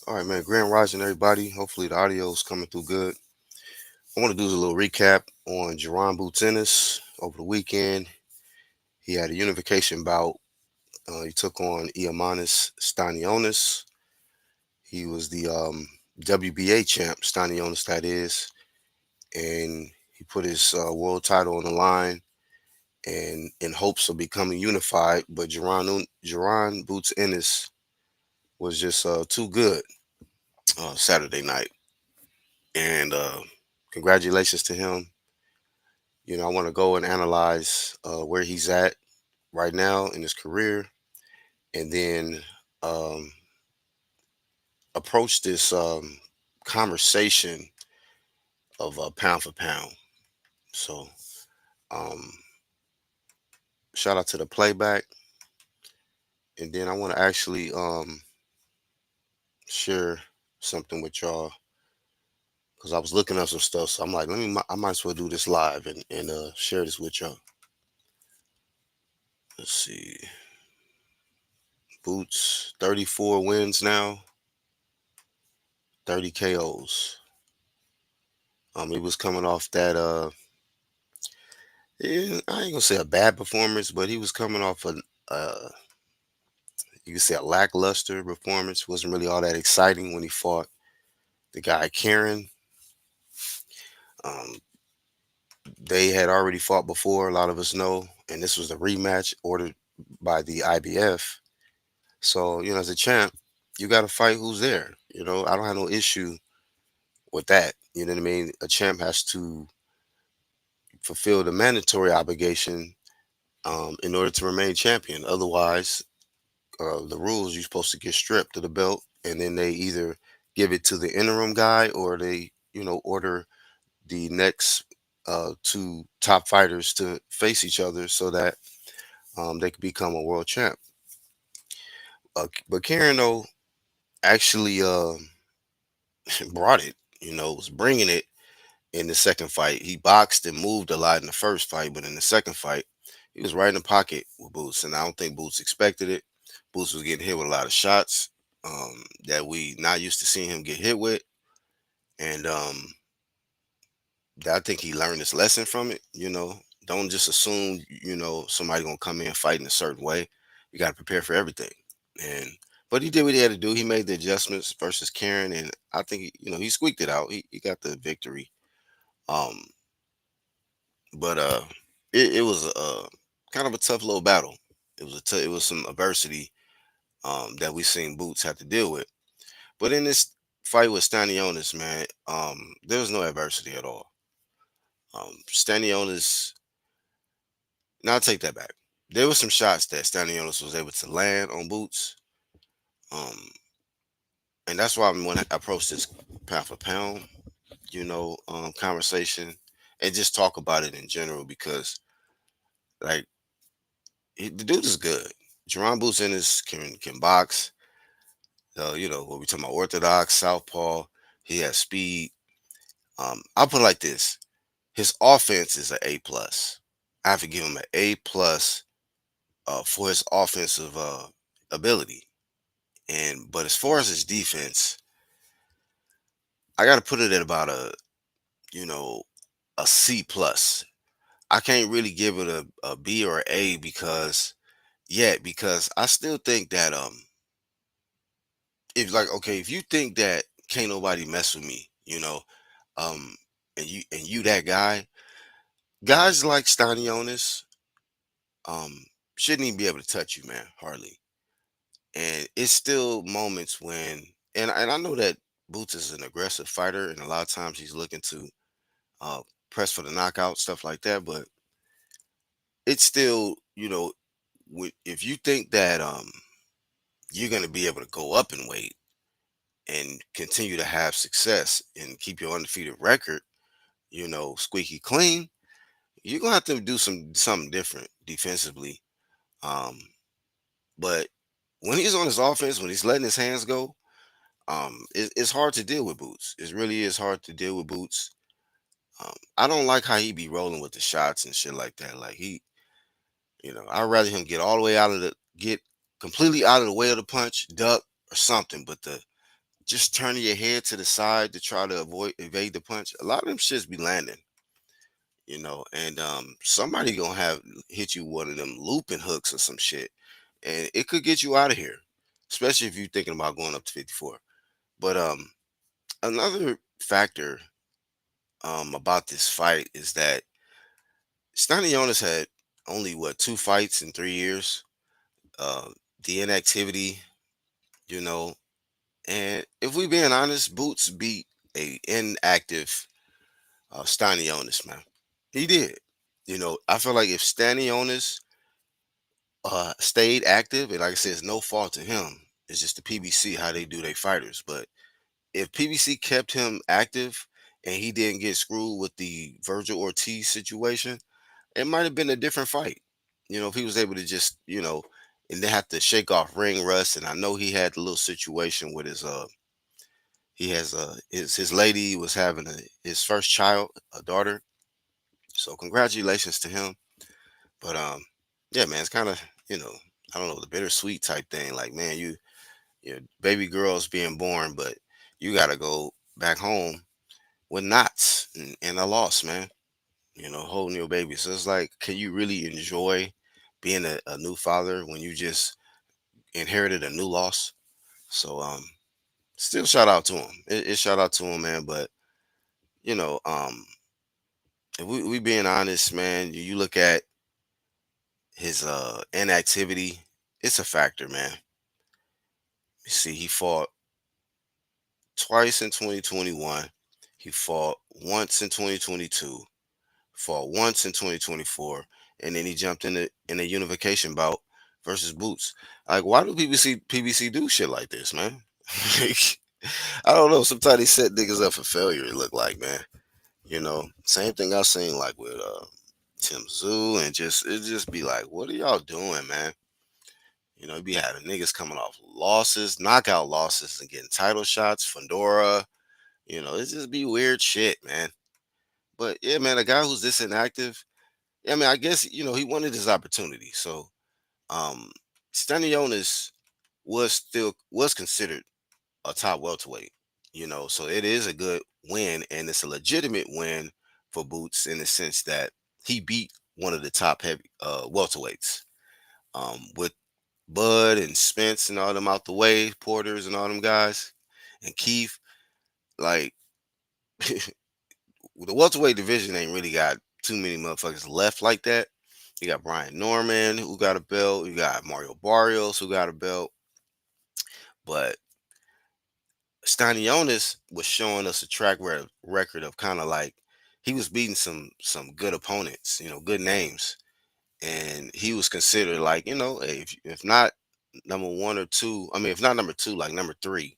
All right, man. Grand Rising, everybody. Hopefully the audio is coming through good. I want to do a little recap on Jaron Ennis over the weekend. He had a unification bout. He took on Iamanis Stanionis. He was the WBA champ, Stanionis, that is, and he put his world title on the line and in hopes of becoming unified. But Jaron Boots Ennis was just too good Saturday night, and congratulations to him. I want to go and analyze where he's at right now in his career, and then um, approach this conversation of pound for pound. So, um, shout out to the playback, and then I want to actually share something with y'all because I was looking up some stuff. So I'm like, I might as well do this live and share this with y'all. Let's see, Boots 34 wins now, 30 KOs. He was coming off that yeah, I ain't gonna say a bad performance, but he was coming off you could say a lackluster performance. Wasn't really all that exciting when he fought the guy Karen. Um, they had already fought before, a lot of us know, and this was the rematch ordered by the IBF. So, as a champ, you got to fight who's there. I don't have no issue with that. You know what I mean? A champ has to fulfill the mandatory obligation in order to remain champion. Otherwise, the rules, you're supposed to get stripped of the belt, and then they either give it to the interim guy or they, order the next two top fighters to face each other so that they could become a world champ. But Karen, though, actually brought it, was bringing it in the second fight. He boxed and moved a lot in the first fight, but in the second fight, he was right in the pocket with Boots, and I don't think Boots expected it. Boots was getting hit with a lot of shots that we not used to seeing him get hit with, and I think he learned his lesson from it. Don't just assume somebody gonna come in fighting a certain way. You got to prepare for everything, and but he did what he had to do. He made the adjustments versus Karen, and I think he squeaked it out. He got the victory. Um, but it was a kind of a tough little battle. It was some adversity that we seen Boots have to deal with. But in this fight with Stanionis, man, there was no adversity at all. Stanionis, now I take that back. There was some shots that Stanionis was able to land on Boots, um, and that's why when I approach this pound for pound, conversation, and just talk about it in general because like the dude is good. Jerron Boots Ennis can box. What we talking about, orthodox, southpaw. He has speed. I'll put it like this: his offense is an A plus. I have to give him an A plus for his offensive ability. But as far as his defense, I got to put it at about you know a C plus. I can't really give it a B or A because I still think that if like okay, if you think that can't nobody mess with me, um and you that guy, guys like Stanionis shouldn't even be able to touch you, man, hardly. And it's still moments when and I know that Boots is an aggressive fighter and a lot of times he's looking to uh press for the knockout, stuff like that, but it's still, if you think that you're going to be able to go up in weight and continue to have success and keep your undefeated record, squeaky clean, you're gonna have to do something different defensively. Um, but when he's on his offense, when he's letting his hands go, it's hard to deal with Boots. It really is hard to deal with Boots. I don't like how he be rolling with the shots and shit like that. Like I'd rather him get all the way get completely out of the way of the punch, duck or something. But the just turning your head to the side to try to avoid evade the punch. A lot of them shits be landing, and somebody gonna have hit you one of them looping hooks or some shit, and it could get you out of here, especially if you're thinking about going up to 54. But another factor about this fight is that Stanionis had only what 2 fights in 3 years. Uh, the inactivity, you know, and if we being honest, Boots beat a inactive Stanionis, man. He did. I feel like if Stanionis stayed active, and like I said, it's no fault to him. It's just the PBC how they do their fighters. But if PBC kept him active and he didn't get screwed with the Virgil Ortiz situation, it might have been a different fight. If he was able to just, and they have to shake off ring rust. And I know he had the little situation with he has his lady was having his first child, a daughter. So congratulations to him. But yeah, man, it's kind of, I don't know, the bittersweet type thing. Like, man, your baby girl's being born, but you got to go back home with knots and a loss, man. Holding your baby. So it's like, can you really enjoy being a new father when you just inherited a new loss? So still shout out to him. It shout out to him, man. But you know, if we being honest, man, you look at his inactivity, it's a factor, man. You see, he fought twice in 2021. He fought once in 2022. Fought once in 2024, and then he jumped in a unification bout versus Boots. Like, why do PBC do shit like this, man? Like, I don't know. Sometimes they set niggas up for failure. It look like, man. Same thing I seen like with Tim Zoo, and it just be like, what are y'all doing, man? You be having niggas coming off losses, knockout losses, and getting title shots. Fedora, it just be weird shit, man. But yeah, man, a guy who's this inactive, I mean, I guess he wanted his opportunity. So, um, Stanionis was considered a top welterweight. So it is a good win, and it's a legitimate win for Boots in the sense that he beat one of the top heavy welterweights. With Bud and Spence and all them out the way, Porters and all them guys, and Keith, like the welterweight division ain't really got too many motherfuckers left like that. You got Brian Norman who got a belt. You got Mario Barrios who got a belt. But Stanionis was showing us a record of kind of like he was beating some good opponents, good names, and he was considered like hey, if not number one or two, I mean if not number two, like number three,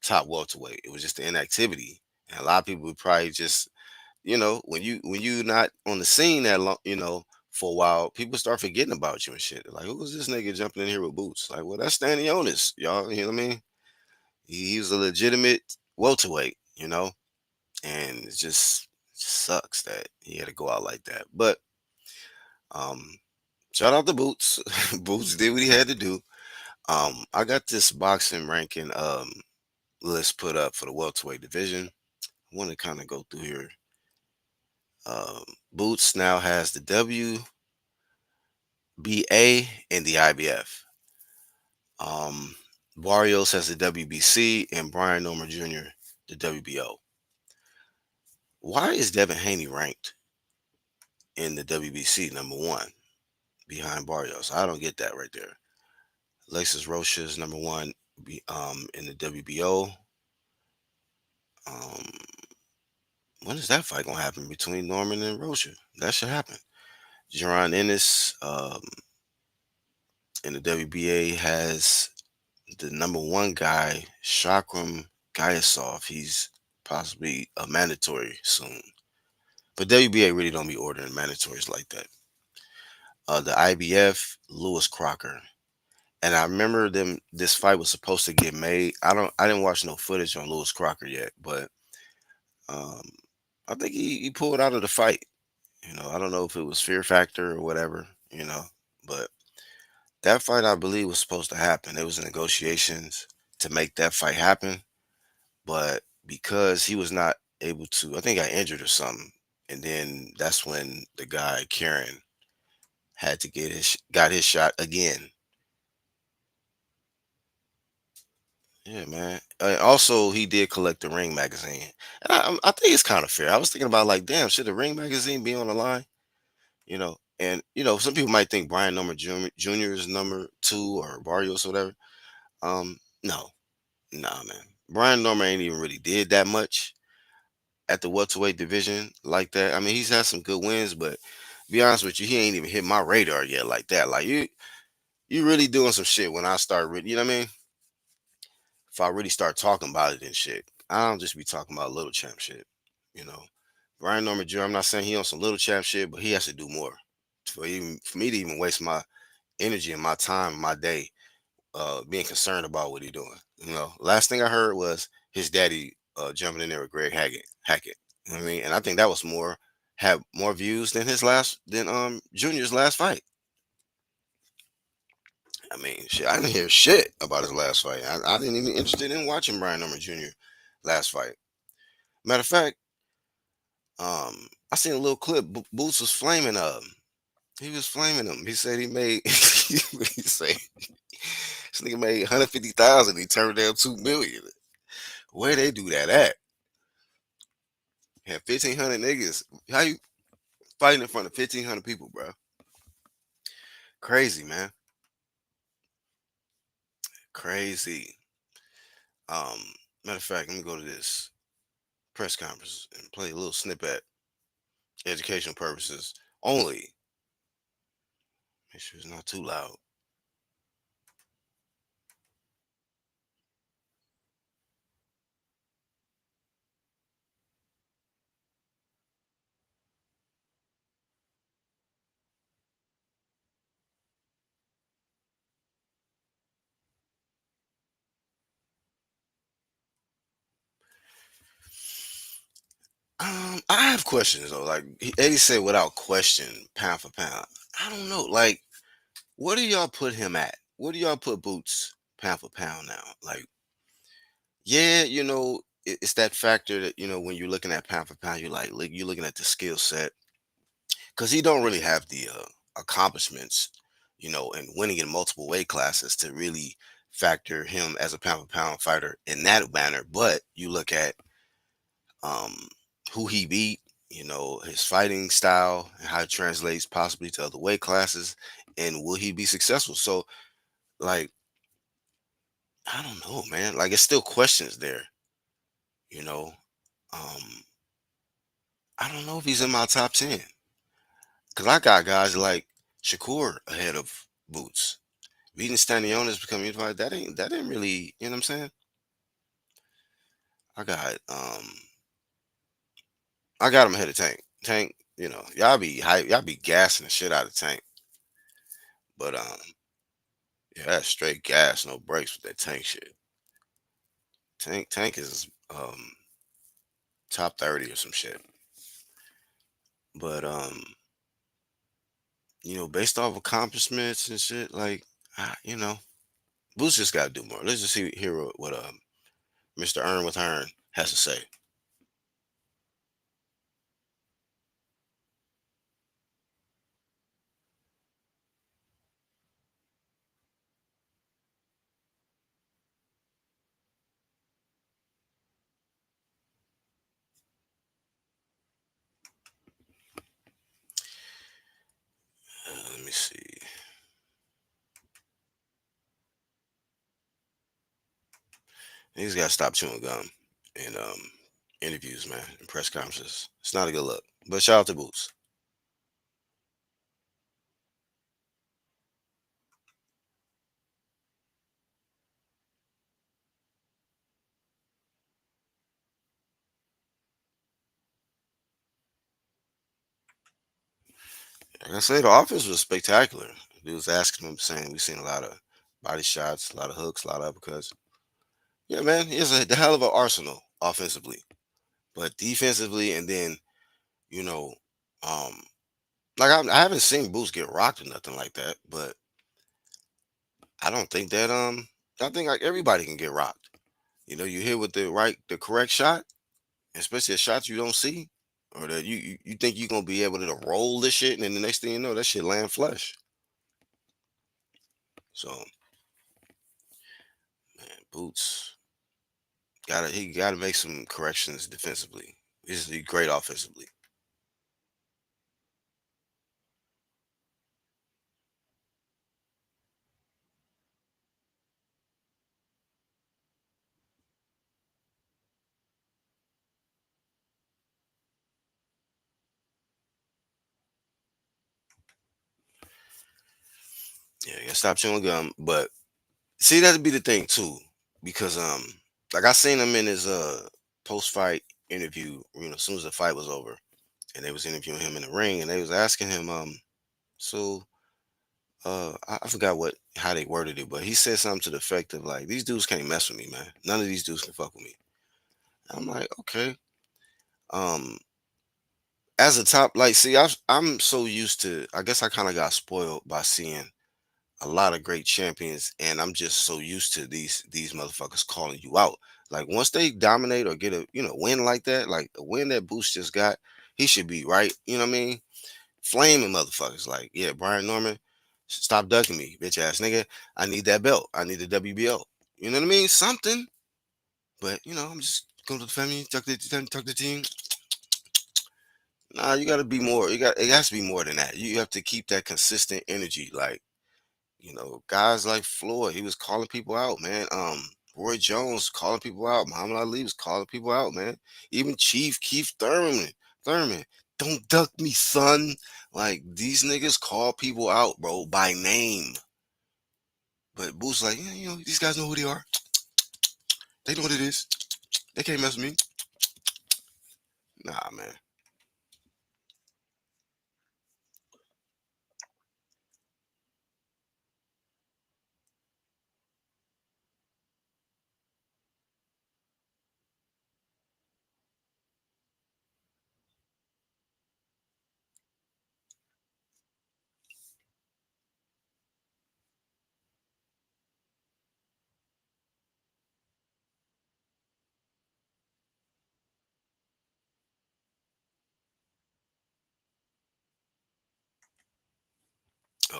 top welterweight. It was just the inactivity, and a lot of people would probably just when you not on the scene that long, for a while, people start forgetting about you and shit. They're like, who was this nigga jumping in here with Boots? Like, well, that's Stanionis, y'all. You know what I mean? He's a legitimate welterweight, and it just sucks that he had to go out like that. But um, shout out to Boots. Boots did what he had to do. I got this boxing ranking list put up for the welterweight division. I want to kind of go through here. Um, Boots now has the WBA and the IBF. Um, Barrios has the WBC and Brian Norman Jr. the WBO. Why is Devin Haney ranked in the WBC number one behind Barrios? I don't get that right there. Alexis Rocha is number one in the WBO. Um, when is that fight gonna happen between Norman and Rocha? That should happen. Jaron Ennis in the WBA has the number one guy, Shakram Gayasov. He's possibly a mandatory soon. But WBA really don't be ordering mandatories like that. The IBF, Lewis Crocker. And I remember this fight was supposed to get made. I didn't watch no footage on Lewis Crocker yet, but um I think he pulled out of the fight. I don't know if it was fear factor or whatever, but that fight I believe was supposed to happen. It was in negotiations. to make that fight happen. But because he was not able to, I think I injured or something. And then that's when the guy Karen had to got his shot again. Yeah, man. Also, he did collect the Ring magazine, and I think it's kind of fair. I was thinking about like, damn, should the Ring magazine be on the line? And some people might think Brian Number Jr. is number two or Barrios or whatever. No, nah, man. Brian Norman ain't even really did that much at the welterweight division like that. I mean, he's had some good wins, but be honest with you, he ain't even hit my radar yet like that. Like you really doing some shit when I start really, you know what I mean? If I really start talking about it and shit, I don't just be talking about little champ shit. You know, Brian Norman Jr. I'm not saying he on some little champ shit, but he has to do more for me to even waste my energy and my time, my day, being concerned about what he doing. Last thing I heard was his daddy jumping in there with Greg Hackett. You know what I mean? And I think that was had more views than Junior's last fight. I mean, shit, I didn't hear shit about his last fight. I didn't even interested in watching Brian Norman Jr. last fight. Matter of fact, I seen a little clip. Boots was flaming he was flaming him. He said he made he say this nigga made 150,000. He turned down 2 million. Where they do that at? Had 1,500 niggas. How you fighting in front of 1,500 people, bro? Crazy, man. Crazy. Um, Matter of fact, let me go to this press conference and play a little snippet, educational purposes only. Make sure it's not too loud. I have questions though. Like Eddie said, without question, pound for pound. I don't know. Like, what do y'all put him at? What do y'all put Boots pound for pound now? Like, yeah, it's that factor that when you're looking at pound for pound, you're looking at the skill set because he don't really have the accomplishments, and winning in multiple weight classes to really factor him as a pound for pound fighter in that manner. But you look at um, who he beat, his fighting style and how it translates possibly to other weight classes, and will he be successful? So, like, I don't know, man. Like, it's still questions there, you know. Um, I don't know if he's in my top 10 because I got guys like Shakur ahead of Boots. Beating Stanionis, becoming unified, that ain't really, you know what I'm saying? I got um I got him ahead of Tank. Tank, y'all be hype, y'all be gassing the shit out of Tank. But yeah, that's straight gas, no brakes with that Tank shit. Tank is top 30 or some shit. But based off accomplishments and shit, like Boots just gotta do more. Let's just hear what Mr. Earn with Hearn has to say. Let me see. He's gotta stop chewing gum in interviews, man, and press conferences. It's not a good look. But shout out to Boots. Like I say, the offense was spectacular. He was asking him, saying we've seen a lot of body shots, a lot of hooks, a lot of uppercuts. Yeah, man, he has the hell of an arsenal offensively, but defensively, and then you know, um, like I haven't seen Boots get rocked or nothing like that, but I don't think that. I think like everybody can get rocked. You hit with the correct shot, especially a shot you don't see, or that you think you're gonna be able to roll this shit, and then the next thing you know, that shit land flush. So, man, Boots he gotta make some corrections defensively. He's great offensively. Yeah, you gotta stop chewing gum. But see, that'd be the thing too, because like I seen him in his post fight interview. As soon as the fight was over, and they was interviewing him in the ring, and they was asking him, so I forgot what how they worded it, but he said something to the effect of like, these dudes can't mess with me, man. None of these dudes can fuck with me. I'm like, okay. Um, as a top, like, see, I'm so used to. I guess I kind of got spoiled by seeing a lot of great champions, and I'm just so used to these motherfuckers calling you out. Like once they dominate or get a win like that, like a win that Boost just got, he should be right. You know what I mean? Flaming motherfuckers like, yeah, Brian Norman, stop ducking me, bitch ass nigga. I need that belt. I need the WBO. You know what I mean? Something. But I'm just going to the family, talk the team. Nah, you got to be more. It has to be more than that. You have to keep that consistent energy. Like guys like Floyd, he was calling people out, man. Roy Jones calling people out. Muhammad Ali was calling people out, man. Even Chief Keith Thurman, don't duck me, son. Like these niggas call people out, bro, by name. But Boo's like, yeah, these guys know who they are. They know what it is. They can't mess with me. Nah, man.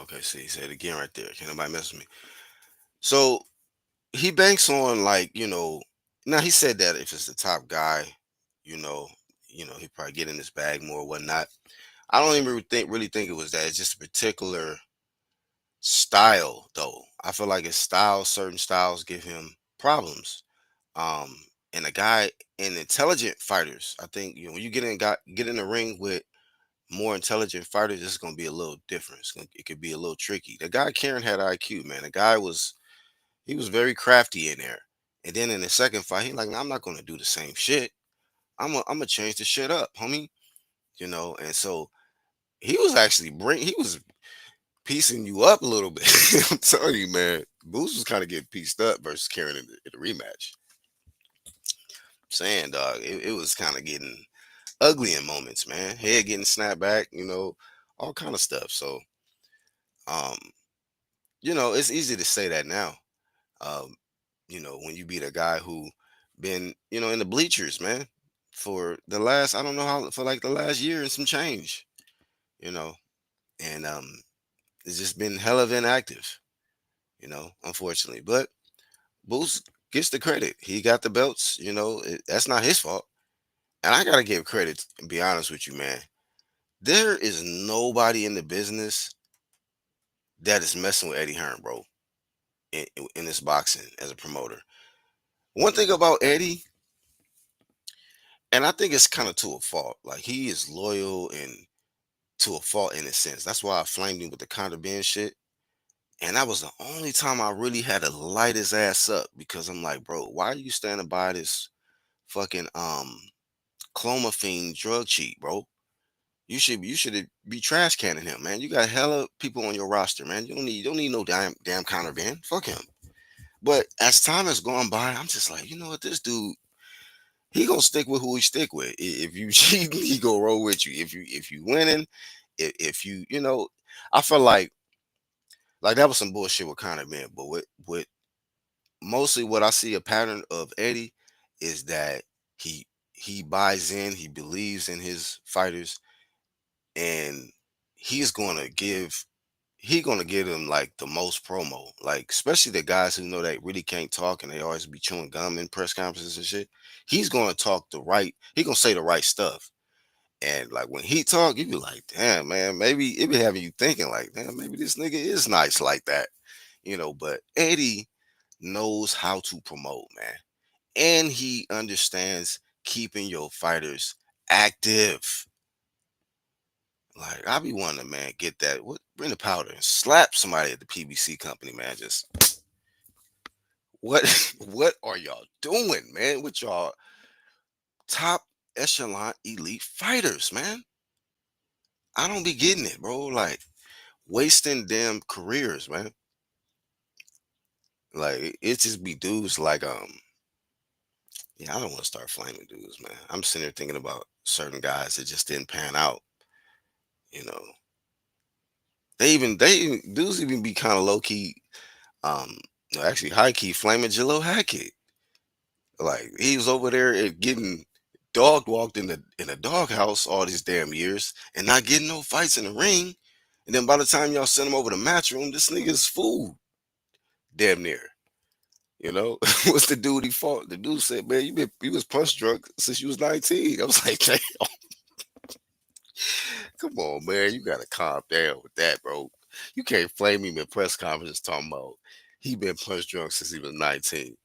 Okay, see, say it again right there. Can't nobody mess with me. So he banks on like, now he said that if it's the top guy, you know, he probably get in his bag more or whatnot. I don't even really think it was that. It's just a particular style though. I feel like his style, certain styles give him problems. Um and a guy and intelligent fighters, I think, when you get in the ring with more intelligent fighters, it's gonna be a little different. It could be a little tricky. The guy Karen had IQ, man. The guy he was very crafty in there. And then in the second fight, he like, "Nah, I'm not gonna do the same shit. I'm gonna change the shit up, homie." And so he was piecing you up a little bit. I'm telling you, man. Boost was kind of getting pieced up versus Karen in the rematch. Saying, dog, it was kind of getting ugly in moments, man. Head getting snapped back, all kind of stuff. So, um, it's easy to say that now. Um, when you beat a guy who been, in the bleachers, man, for the last, I don't know how, for like the last year and some change, you know, and it's just been hell of inactive, unfortunately. But Boost gets the credit. He got the belts, that's not his fault. And I gotta give credit and be honest with you, man. There is nobody in the business that is messing with Eddie Hearn, bro, in this boxing as a promoter. One thing about Eddie, and I think it's kind of to a fault. Like he is loyal and to a fault in a sense. That's why I flamed him with the Conor Ben shit. And that was the only time I really had to light his ass up because I'm like, bro, why are you standing by this fucking clomiphene drug cheat, bro? You should be trash canning him, man. You got hella people on your roster, man. You don't need no damn Conor Ben. Fuck him. But as time has gone by, I'm just like, you know what, this dude, he gonna stick with who he stick with. If you cheating, he gonna roll with you. If you winning, if I feel like that was some bullshit with Conor, man. But with Mostly what I see a pattern of Eddie is that he buys in, he believes in his fighters, and he's gonna give he gonna give them like the most promo, like especially the guys who know they really can't talk and they always be chewing gum in press conferences and shit. He's gonna talk the right. He gonna say the right stuff, and like when he talk, you be like, damn man, maybe it be having you thinking like, damn, maybe this nigga is nice like that, you know. But Eddie knows how to promote, man, and he understands keeping your fighters active. Like I be wanting to, man, get that. What? Bring the powder and slap somebody at the PBC company, man. Just what? What are y'all doing, man? With y'all top echelon elite fighters, man. I don't be getting it, bro. Like wasting damn careers, man. Like it just be dudes like yeah, I don't want to start flaming dudes, man. I'm sitting here thinking about certain guys that just didn't pan out. You know, dudes even be kind of low key, no, actually high key flaming Jalil Hackett. Like he was over there and getting dog walked in a doghouse all these damn years and not getting no fights in the ring. And then by the time y'all send him over the match room, this nigga's food damn near. You know, what's the dude he fought? The dude said, "Man, you was punch drunk since you was 19." I was like, "Damn, come on, man, you gotta calm down with that, bro. You can't flame him in press conferences talking about he been punch drunk since he was 19."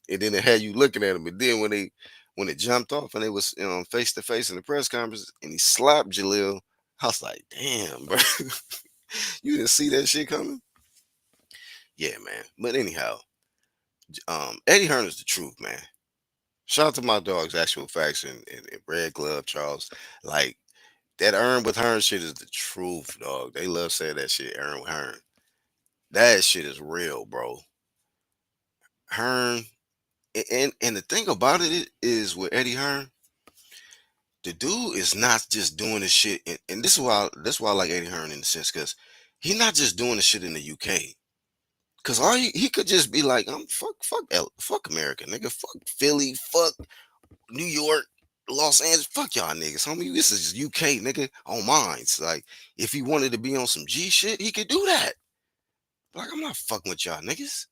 And then it had you looking at him. And then when it jumped off and they was face to face in the press conference and he slapped Jalil, I was like, "Damn, bro, you didn't see that shit coming." Yeah, man. But anyhow, Eddie Hearn is the truth, man. Shout out to my dogs, Actual Facts and Red Glove Charles. Like that Earn with Hearn shit is the truth, dog. They love saying that shit, Earn with Hearn. That shit is real, bro. Hearn, and the thing about it is with Eddie Hearn, the dude is not just doing this shit, and this is why I like Eddie Hearn in the sense because he's not just doing the shit in the UK. Cause all he could just be like, fuck America, nigga, fuck Philly, fuck New York, Los Angeles, fuck y'all niggas, homie. This is UK, nigga, on mines. Like, if he wanted to be on some G shit, he could do that. Like, I'm not fucking with y'all niggas.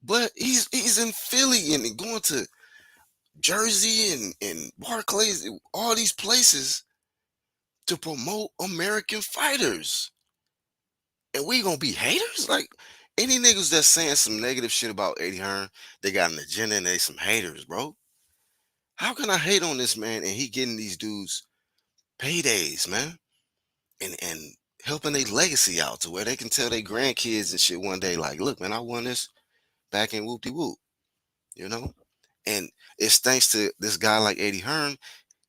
But he's in Philly and going to Jersey and Barclays, all these places to promote American fighters. And we gonna be haters? Like any niggas that's saying some negative shit about Eddie Hearn, they got an agenda and they some haters, bro. How can I hate on this man and he getting these dudes paydays, man? And helping their legacy out to where they can tell their grandkids and shit one day, like, look, man, I won this back in whoop de whoop, you know? And it's thanks to this guy like Eddie Hearn,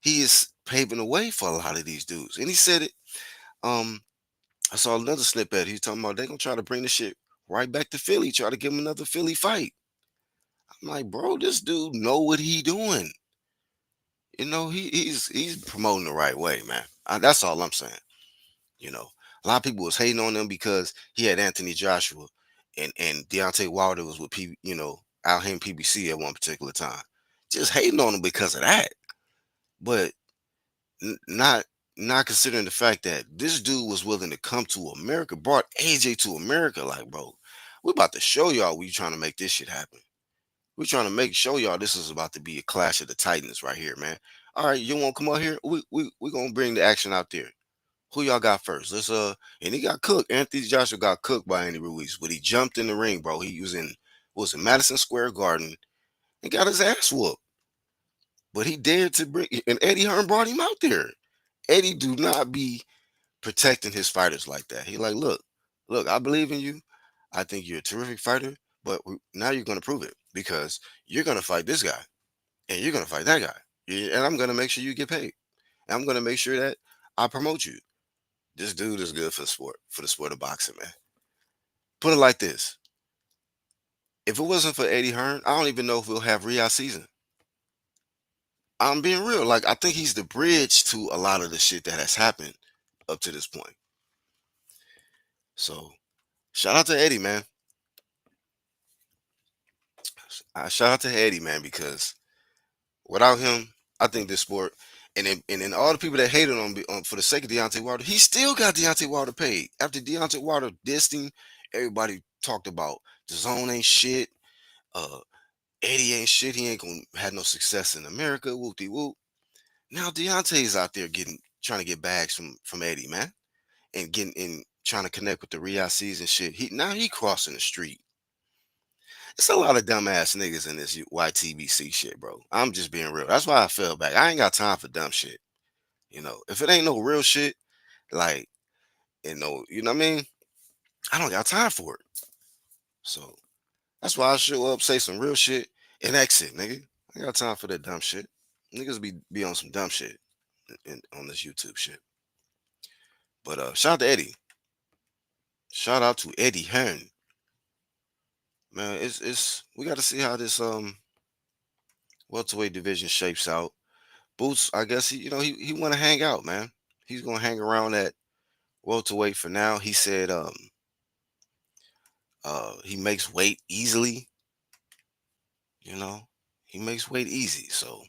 he is paving the way for a lot of these dudes. And he said it, um, I saw another snippet. He's talking about they gonna try to bring the shit right back to Philly, try to give him another Philly fight. I'm like, bro, this dude know what he doing. You know, he's promoting the right way, man. That's all I'm saying. You know, a lot of people was hating on him because he had Anthony Joshua and Deontay Wilder was with out here in PBC at one particular time. Just hating on him because of that. But not considering the fact that this dude was willing to come to America, brought AJ to America. Like, bro, we about to show y'all we trying to make this shit happen. We're trying to show y'all this is about to be a clash of the titans right here, man. All right, you want to come out here? We gonna bring the action out there. Who y'all got first? And he got cooked. Anthony Joshua got cooked by Andy Ruiz, but he jumped in the ring, bro. He was in Madison Square Garden and got his ass whooped. But he dared to bring, and Eddie Hearn brought him out there. Eddie do not be protecting his fighters like that. He like, look, I believe in you. I think you're a terrific fighter, but now you're going to prove it because you're going to fight this guy and you're going to fight that guy. And I'm going to make sure you get paid. And I'm going to make sure that I promote you. This dude is good for the sport of boxing, man. Put it like this. If it wasn't for Eddie Hearn, I don't even know if we'll have Riyadh season. I'm being real. Like, I think he's the bridge to a lot of the shit that has happened up to this point. So, shout out to Eddie, man. I shout out to Eddie, man, because without him, I think this sport, and then all the people that hated on for the sake of Deontay Wilder, he still got Deontay Wilder paid. After Deontay Wilder dissed him, everybody talked about the zone ain't shit. Uh, Eddie ain't shit. He ain't gonna have no success in America. Whoop de whoop. Now Deontay's out there getting trying to get bags from Eddie, man, and getting and trying to connect with the Riasis and shit. He crossing the street. It's a lot of dumbass niggas in this YTBC shit, bro. I'm just being real. That's why I fell back. I ain't got time for dumb shit. If it ain't no real shit, like, you know what I mean? I don't got time for it. So that's why I show up, say some real shit, and exit, nigga. I ain't got time for that dumb shit. Niggas be on some dumb shit on this YouTube shit. But shout out to Eddie. Shout out to Eddie Hearn. Man, it's we got to see how this welterweight division shapes out. Boots, I guess he want to hang out, man. He's gonna hang around at welterweight for now. He said he makes weight easily. You know, he makes weight easy, so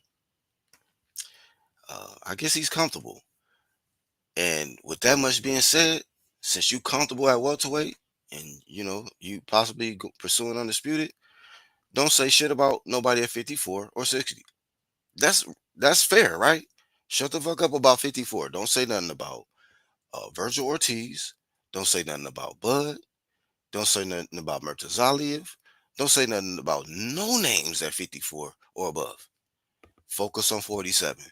I guess he's comfortable. And with that much being said, since you comfortable at welterweight, and you possibly pursuing undisputed, don't say shit about nobody at 54 or 60. That's that's fair, right? Shut the fuck up about 54. Don't say nothing about Virgil Ortiz. Don't say nothing about Bud. Don't say nothing about Murtazaliev. Don't say nothing about no names at 54 or above. Focus on 47.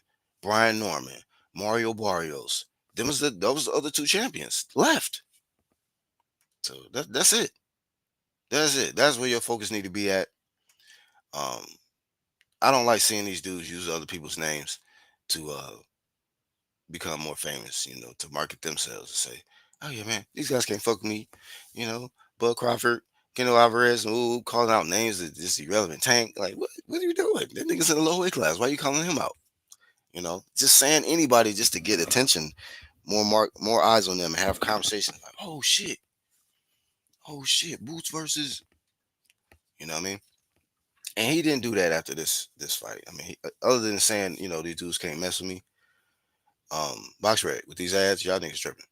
Brian Norman, Mario Barrios. Those the other two champions left. So that's it. That's it. That's where your focus need to be at. Um, I don't like seeing these dudes use other people's names to become more famous, to market themselves and say, oh yeah, man, these guys can't fuck with me. You know, Bud Crawford, Kendo Alvarez, and calling out names that just irrelevant. Tank, like, what are you doing? That nigga's in the low weight class. Why are you calling him out? Just saying anybody just to get attention, more eyes on them and have conversations like, oh shit, Boots versus, you know what I mean? And he didn't do that after this fight. I mean, other than saying, these dudes can't mess with me. Box Red with these ads, y'all niggas tripping.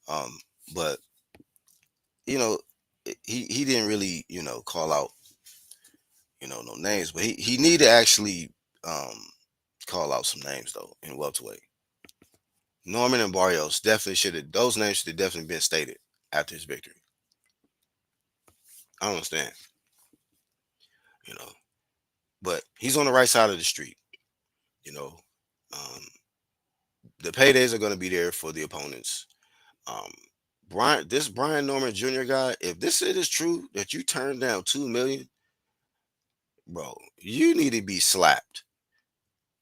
Um, but you know, he didn't really, call out, no names, but he need to actually call out some names though in welterweight. Norman and Barrios definitely should have those names should have definitely been stated after his victory. I don't understand, you know, but he's on the right side of the street. You know, um, the paydays are going to be there for the opponents. Um, this Brian Norman Jr. guy, if this shit is true that you turned down 2 million, bro, you need to be slapped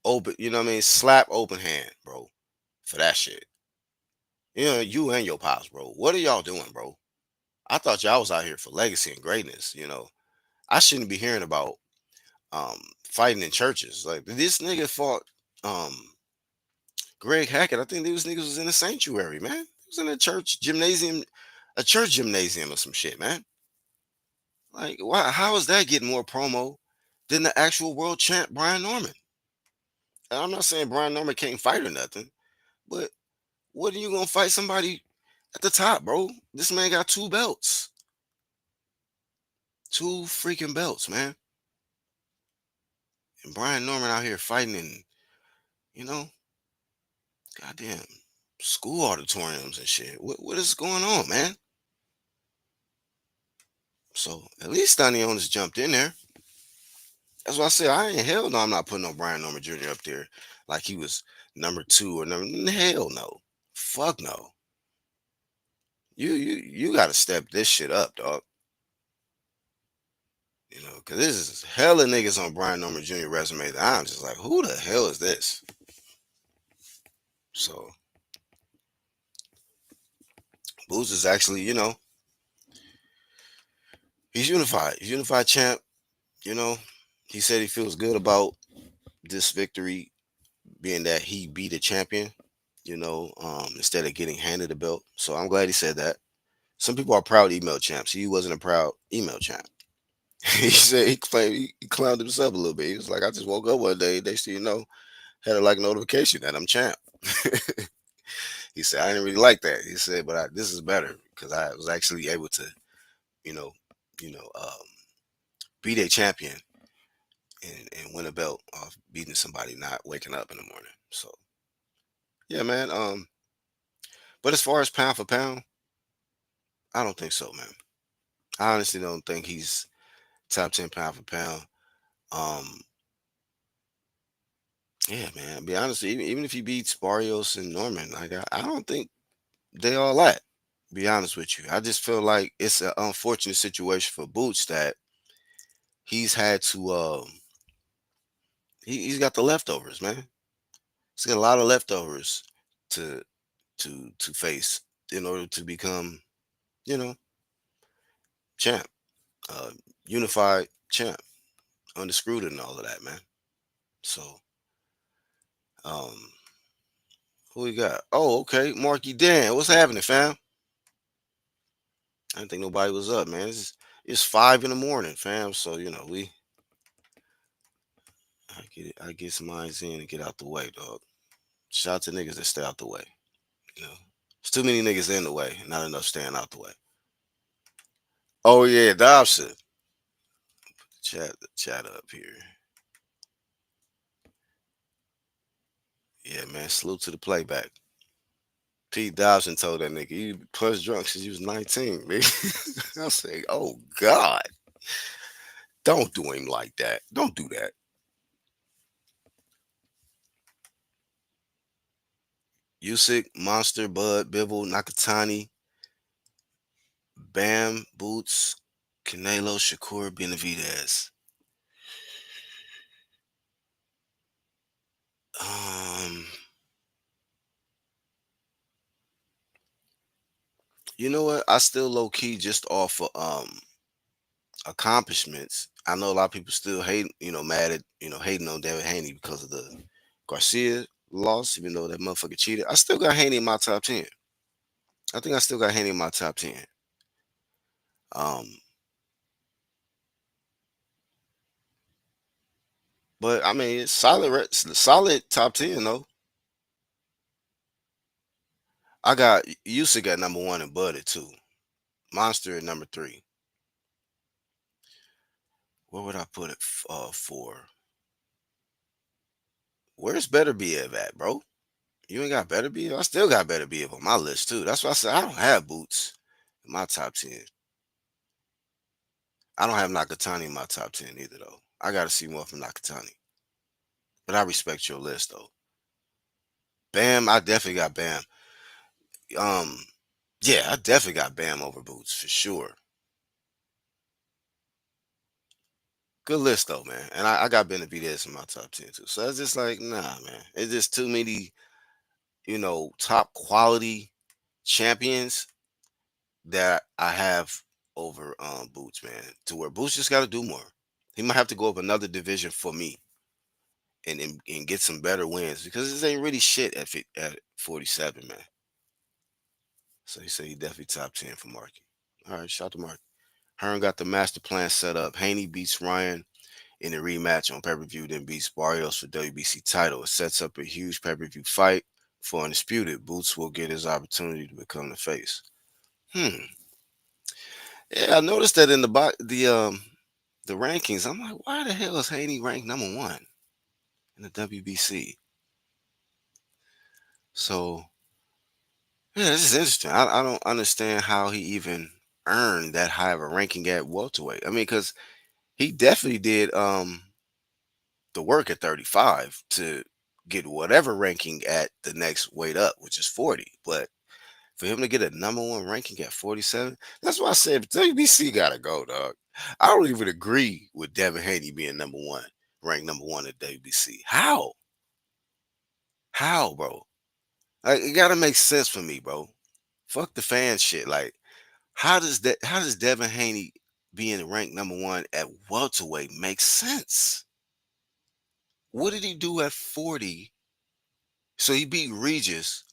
open. You know what I mean? Slap open hand, bro, for that shit. You and your pops, bro. What are y'all doing, bro? I thought y'all was out here for legacy and greatness. I shouldn't be hearing about fighting in churches. Like this nigga fought um Greg Hackett. I think these niggas was in a sanctuary, man. It was in a church gymnasium, a church gymnasium or some shit, man. Like, why? How is that getting more promo than the actual world champ Brian Norman? And I'm not saying Brian Norman can't fight or nothing, but what are you gonna fight somebody at the top, bro? This man got two belts, two freaking belts, man. And Brian Norman out here fighting in, you know, goddamn school auditoriums and shit. What is going on, man? So at least Stanionis jumped in there. That's why I said I ain't hell no. I'm not putting no Brian Norman Jr. up there like he was number two or number. Hell no. Fuck no. You got to step this shit up, dog. Because this is hella niggas on Brian Norman Jr. resume that I'm just like, who the hell is this? So Boots is actually, he's unified. He's unified champ. You know, he said he feels good about this victory, being that he beat a champion. Instead of getting handed the belt. So I'm glad he said that. Some people are proud email champs. He wasn't a proud email champ. He said he claimed he clowned himself a little bit. He was like, I just woke up one day, next thing you know, had a like notification that I'm champ. He said I didn't really like that. He said, but this is better because I was actually able to, you know, you know, be their champion and win a belt off beating somebody not waking up in the morning. So yeah, man. But as far as pound for pound, I don't think so, man. I honestly don't think he's top 10 pound for pound. Um, yeah, man. Be honest, even if he beats Barrios and Norman, like I don't think they all that. Be honest with you, I just feel like it's an unfortunate situation for Boots that he's had to. He's got the leftovers, man. He's got a lot of leftovers to to face in order to become, you know, champ, uh, unified champ, undisputed, and all of that, man. So, um, who we got? Oh, okay, Marky Dan. What's happening, fam? I didn't think nobody was up, man. It's 5 in the morning, fam. So I get it. I get some minds in and get out the way, dog. Shout out to niggas that stay out the way. You know, there's too many niggas in the way, not enough staying out the way. Oh yeah, Dobson. Chat up here. Yeah, man. Salute to the playback. Pete Dobson told that nigga you plus drunk since you was 19, nigga. I say, oh God, don't do him like that. Don't do that. Usyk, Monster, Bud, Bibble, Nakatani, Bam, Boots, Canelo, Shakur, Benavidez. Um, you know what? I still low key just off of accomplishments. I know a lot of people still hate, mad at, hating on David Haney because of the Garcia loss, even though that motherfucker cheated. I still got Haney in my top 10. I think I still got Haney in my top 10. Um, but I mean, it's solid top 10 though. I got Usyk at number one and Bud at two. Monster at number three. Where would I put it for? Where's Better Be at, bro? You ain't got Better Be? I still got Better Be on my list too. That's why I said I don't have Boots in my top 10. I don't have Nakatani in my top 10 either though. I gotta see more from Nakatani. But I respect your list though. Bam, I definitely got Bam. Um, yeah, I definitely got Bam over Boots for sure. Good list though, man. And I got Benavidez in my top 10 too. So it's just like, nah, man. It's just too many, top quality champions that I have over Boots, man. To where Boots just gotta do more. He might have to go up another division for me and get some better wins because this ain't really shit at 47, man. So he said he definitely top 10 for Marky. All right, shout out to Marky. Hearn got the master plan set up. Haney beats Ryan in a rematch on pay-per-view, then beats Barrios for WBC title. It sets up a huge pay-per-view fight for Undisputed. Boots will get his opportunity to become the face. Hmm. Yeah, I noticed that in the rankings. I'm like, why the hell is Haney ranked number one in the WBC? So yeah, this is interesting. I don't understand how he even earned that high of a ranking at welterweight. I mean, because he definitely did the work at 35 to get whatever ranking at the next weight up, which is 40. But for him to get a number one ranking at 47, that's why I said WBC gotta go, dog. I don't even agree with Devin Haney being number one, ranked number one at WBC. How? How, bro? Like, it gotta make sense for me, bro. Fuck the fan shit. Like, how does Devin Haney being ranked number one at welterweight make sense? What did he do at 40? So he beat Regis,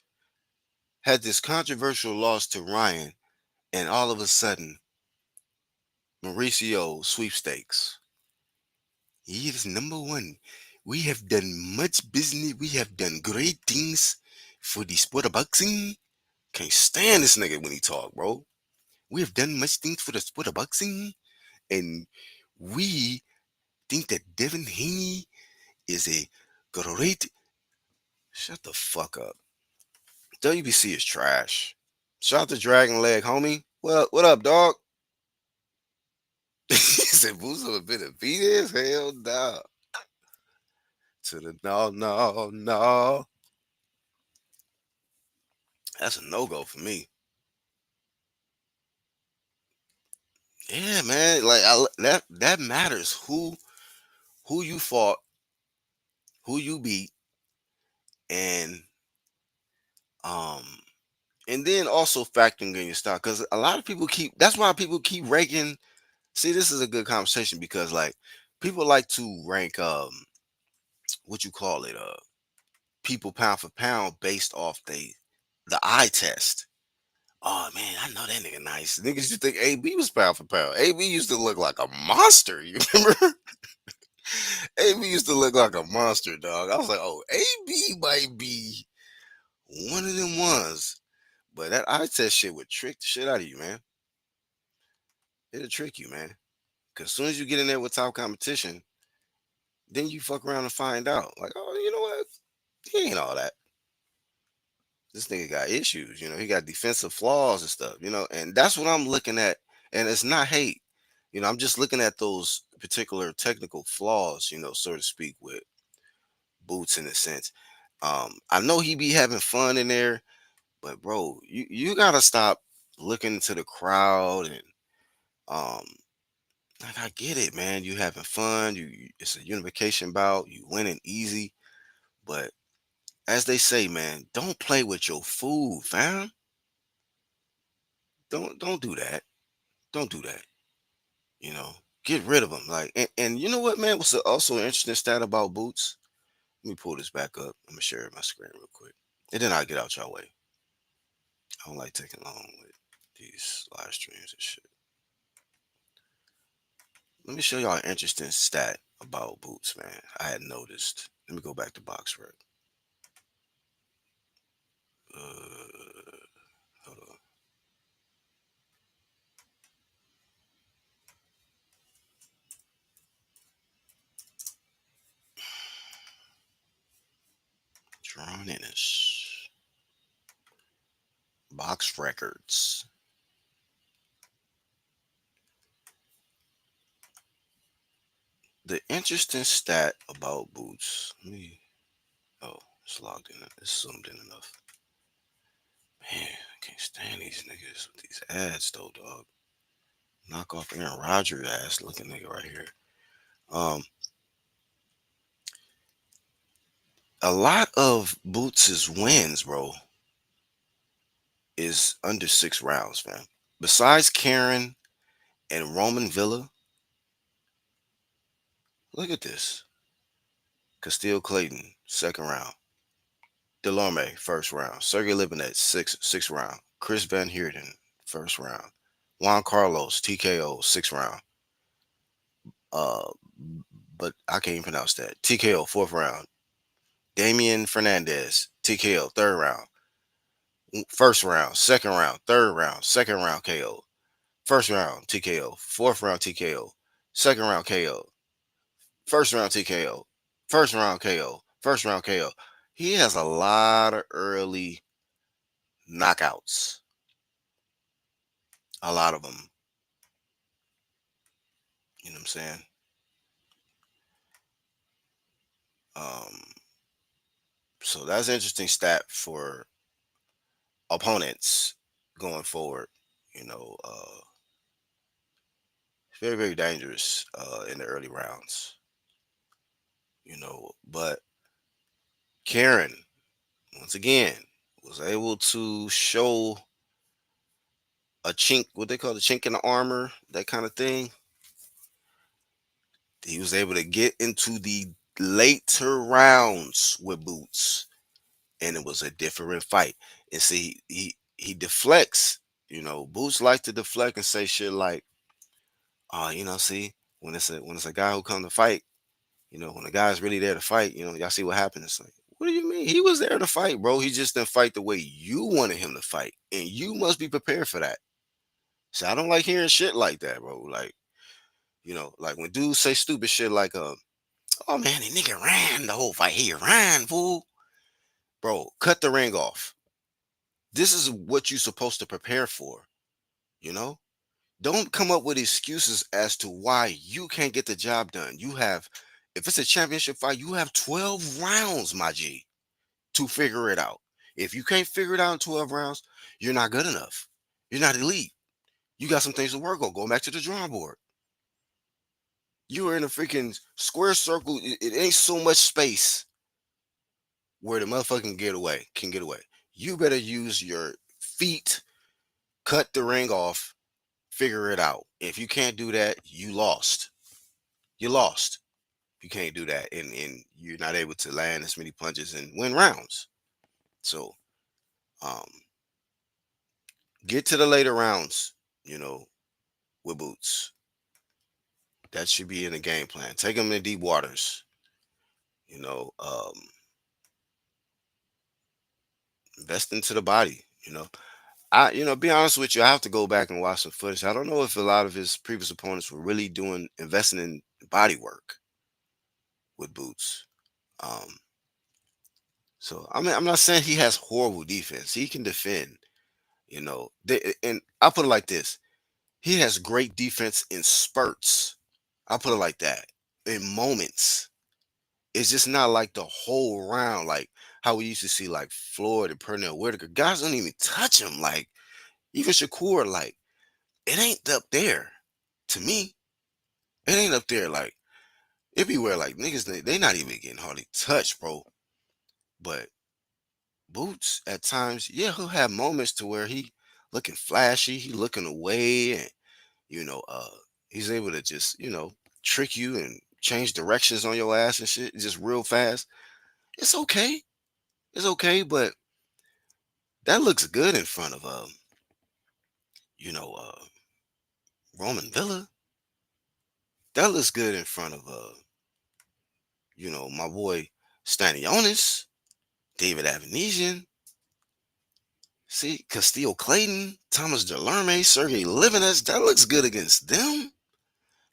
had this controversial loss to Ryan, and all of a sudden Mauricio sweepstakes. He is number one. We have done much business. We have done great things for the sport of boxing. Can't stand this nigga when he talk, bro. We have done much things for the sport of boxing, and we think that Devin Haney is a great. Shut the fuck up. WBC is trash. Shout out to Dragon Leg, homie. Well, what up, dog? He said, Boots a bit of beat his hell nah. To the no, no, no. That's a no go for me. Yeah, man. Like that matters. Who you fought, who you beat, and um and then also factoring in your style. Because a lot of people keep. That's why people keep ranking. See, this is a good conversation because like people like to rank what you call it people pound for pound based off the eye test. Oh man, I know that nigga nice. Niggas used to think AB was pound for pound. AB used to look like a monster. You remember? AB used to look like a monster, dog. I was like, oh, AB might be one of them ones. But that eye test shit would trick the shit out of you, man. It'll trick you, man. Cause as soon as you get in there with top competition, then you fuck around and find out. Like, oh, you know what? He ain't all that. This nigga got issues, he got defensive flaws and stuff, and that's what I'm looking at. And it's not hate, I'm just looking at those particular technical flaws, so to speak, with Boots in a sense. I know he be having fun in there, but bro, you gotta stop looking to the crowd and um like I get it, man. You having fun, it's a unification bout, you winning easy, but as they say, man, don't play with your food, fam. Don't do that. Don't do that. You know, get rid of them. Like, and you know what, man? What's also an interesting stat about Boots? Let me pull this back up. I'm gonna share my screen real quick, and then I'll get out y'all way. I don't like taking long with these live streams and shit. Let me show y'all an interesting stat about Boots, man. I had noticed. Let me go back to box rec. Hold on. Jaron Ennis. Box records. The interesting stat about Boots. Let me. Oh, it's logged in. It's zoomed in enough. Man, I can't stand these niggas with these ads though, dog. Knock off Aaron Rodgers ass looking nigga right here. Um, a lot of Boots's wins, bro, is under 6 rounds, man. Besides Karen and Roman Villa, look at this. Castile Clayton, second round. Delorme, first round. Sergey Libanets, sixth round. Chris Van Heerden, first round. Juan Carlos, TKO, sixth round. Uh, but I can't even pronounce that. TKO, fourth round. Damian Fernandez, TKO, third round. First round, second round, third round, second round KO. First round TKO, fourth round TKO, second round KO, first round TKO, first round KO, first round KO. He has a lot of early knockouts. A lot of them. You know what I'm saying? Um, so that's an interesting stat for opponents going forward. You know, very, very dangerous in the early rounds. But Karen, once again, was able to show a chink, what they call the chink in the armor, that kind of thing. He was able to get into the later rounds with Boots, and it was a different fight. And see, he deflects. Boots like to deflect and say shit like, See, when it's a guy who come to fight, when a guy's really there to fight, y'all see what happened. It's like, what do you mean? He was there to fight, bro. He just didn't fight the way you wanted him to fight, and you must be prepared for that. So I don't like hearing shit like that, bro. Like when dudes say stupid shit like, "Oh man, the nigga ran the whole fight. He ran, fool." Bro, cut the ring off. This is what you're supposed to prepare for. You know, don't come up with excuses as to why you can't get the job done. If it's a championship fight, you have 12 rounds, my G, to figure it out. If you can't figure it out in 12 rounds, you're not good enough. You're not elite. You got some things to work on. Go back to the drawing board. You are in a freaking square circle. It ain't so much space where the motherfucker can get away. You better use your feet, cut the ring off, figure it out. If you can't do that, you lost. You lost. You can't do that, and you're not able to land as many punches and win rounds. So, um, get to the later rounds. You know, with Boots, that should be in the game plan. Take him in deep waters. You know, invest into the body. Be honest with you, I have to go back and watch some footage. I don't know if a lot of his previous opponents were really investing in body work with Boots. Um, so I mean, I'm not saying he has horrible defense. He can defend. And I put it like this: he has great defense in spurts. I put it like that. In moments, it's just not like the whole round, like how we used to see like Floyd and Pernell Whitaker. Guys don't even touch him. Like even Shakur, like it ain't up there to me. It ain't up there. Like it be where like niggas they not even getting hardly touched, bro. But Boots at times, yeah, he'll have moments to where he looking flashy, he looking away, and you know, uh, he's able to just trick you and change directions on your ass and shit just real fast. It's okay. It's okay, but that looks good in front of you know, uh, Roman Villa. That looks good in front of my boy Stanionis, David Avanesian. See, Castillo Clayton, Thomas Delarme, Sergey Livinets, that looks good against them.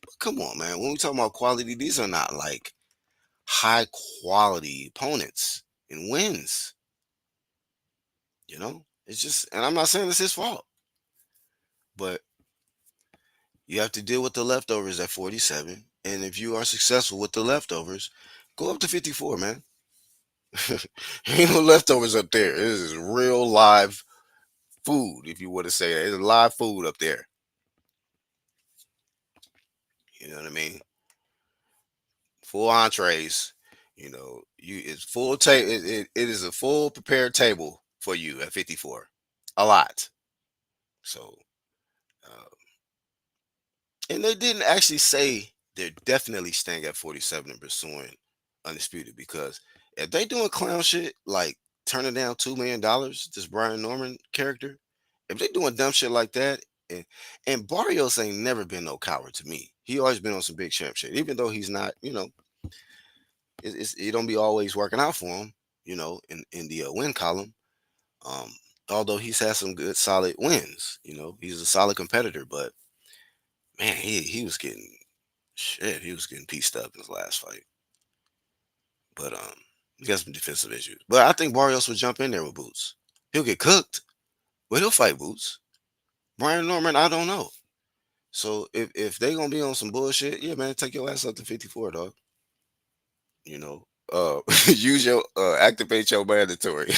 But come on, man. When we talk about quality, these are not like high quality opponents and wins. It's just, and I'm not saying it's his fault, but you have to deal with the leftovers at 47. And if you are successful with the leftovers, go up to 54, man. Ain't no leftovers up there. This is real live food, if you want to say that. It's live food up there. You know what I mean? Full entrees. It's full table. It is a full prepared table for you at 54. A lot. So, uh, and they didn't actually say they're definitely staying at 47 and pursuing undisputed, because if they doing clown shit like turning down $2 million, this Brian Norman character, if they doing dumb shit like that, and Barrios ain't never been no coward to me. He always been on some big champ shit, even though he's not. It don't be always working out for him. In the win column. Um, Although he's had some good solid wins. He's a solid competitor, but man, he was getting shit. He was getting pieced up in his last fight. But he got some defensive issues. But I think Barrios will jump in there with Boots. He'll get cooked, but he'll fight Boots. Brian Norman, I don't know. So if they gonna be on some bullshit, yeah, man, take your ass up to 54, dog. You know, use your activate your mandatory.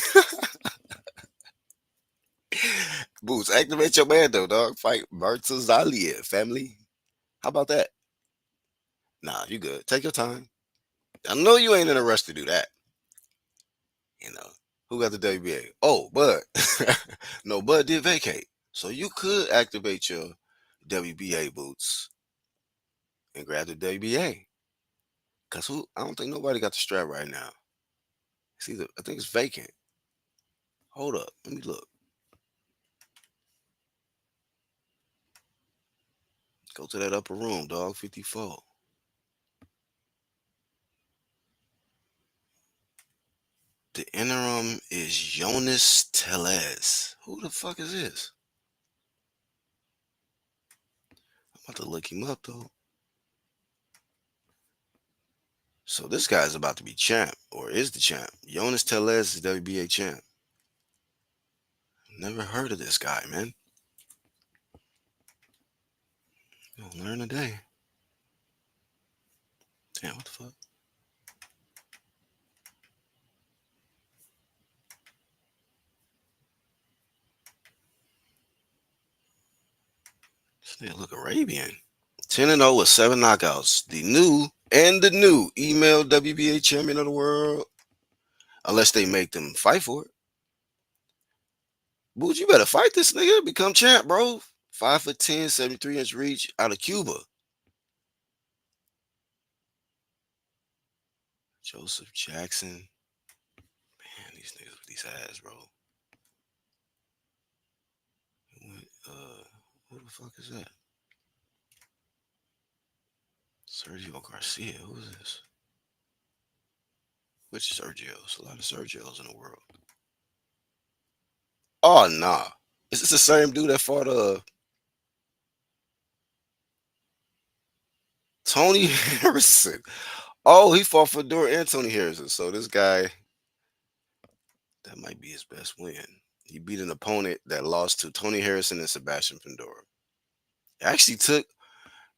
Boots, activate your man though, dog. Fight Zalia, family. How about that? Nah, you good. Take your time. I know you ain't in a rush to do that. You know, who got the WBA? Oh, Bud. No, Bud did vacate. So you could activate your WBA boots and grab the WBA. Cause I don't think nobody got the strap right now. I think it's vacant. Hold up. Let me look. Go to that upper room, dog. 54. The interim is Jonas Teles. Who the fuck is this? I'm about to look him up though. So this guy's about to be champ, or is the champ. Jonas Teles is WBA champ. Never heard of this guy, man. You'll learn today. Damn, what the fuck? This nigga look Arabian. 10 and 0 with 7 knockouts. The new email WBA champion of the world. Unless they make them fight for it. Boots, you better fight this nigga. Become champ, bro. 5'10", 73-inch reach out of Cuba. Joseph Jackson. Man, these niggas with these ass, bro. Who the fuck is that? Sergio Garcia. Who is this? Which Sergio's? A lot of Sergio's in the world. Oh, nah. Is this the same dude that fought Tony Harrison? Oh, he fought Fedor and Tony Harrison. So this guy, that might be his best win. He beat an opponent that lost to Tony Harrison and Sebastian Fedor. It actually took,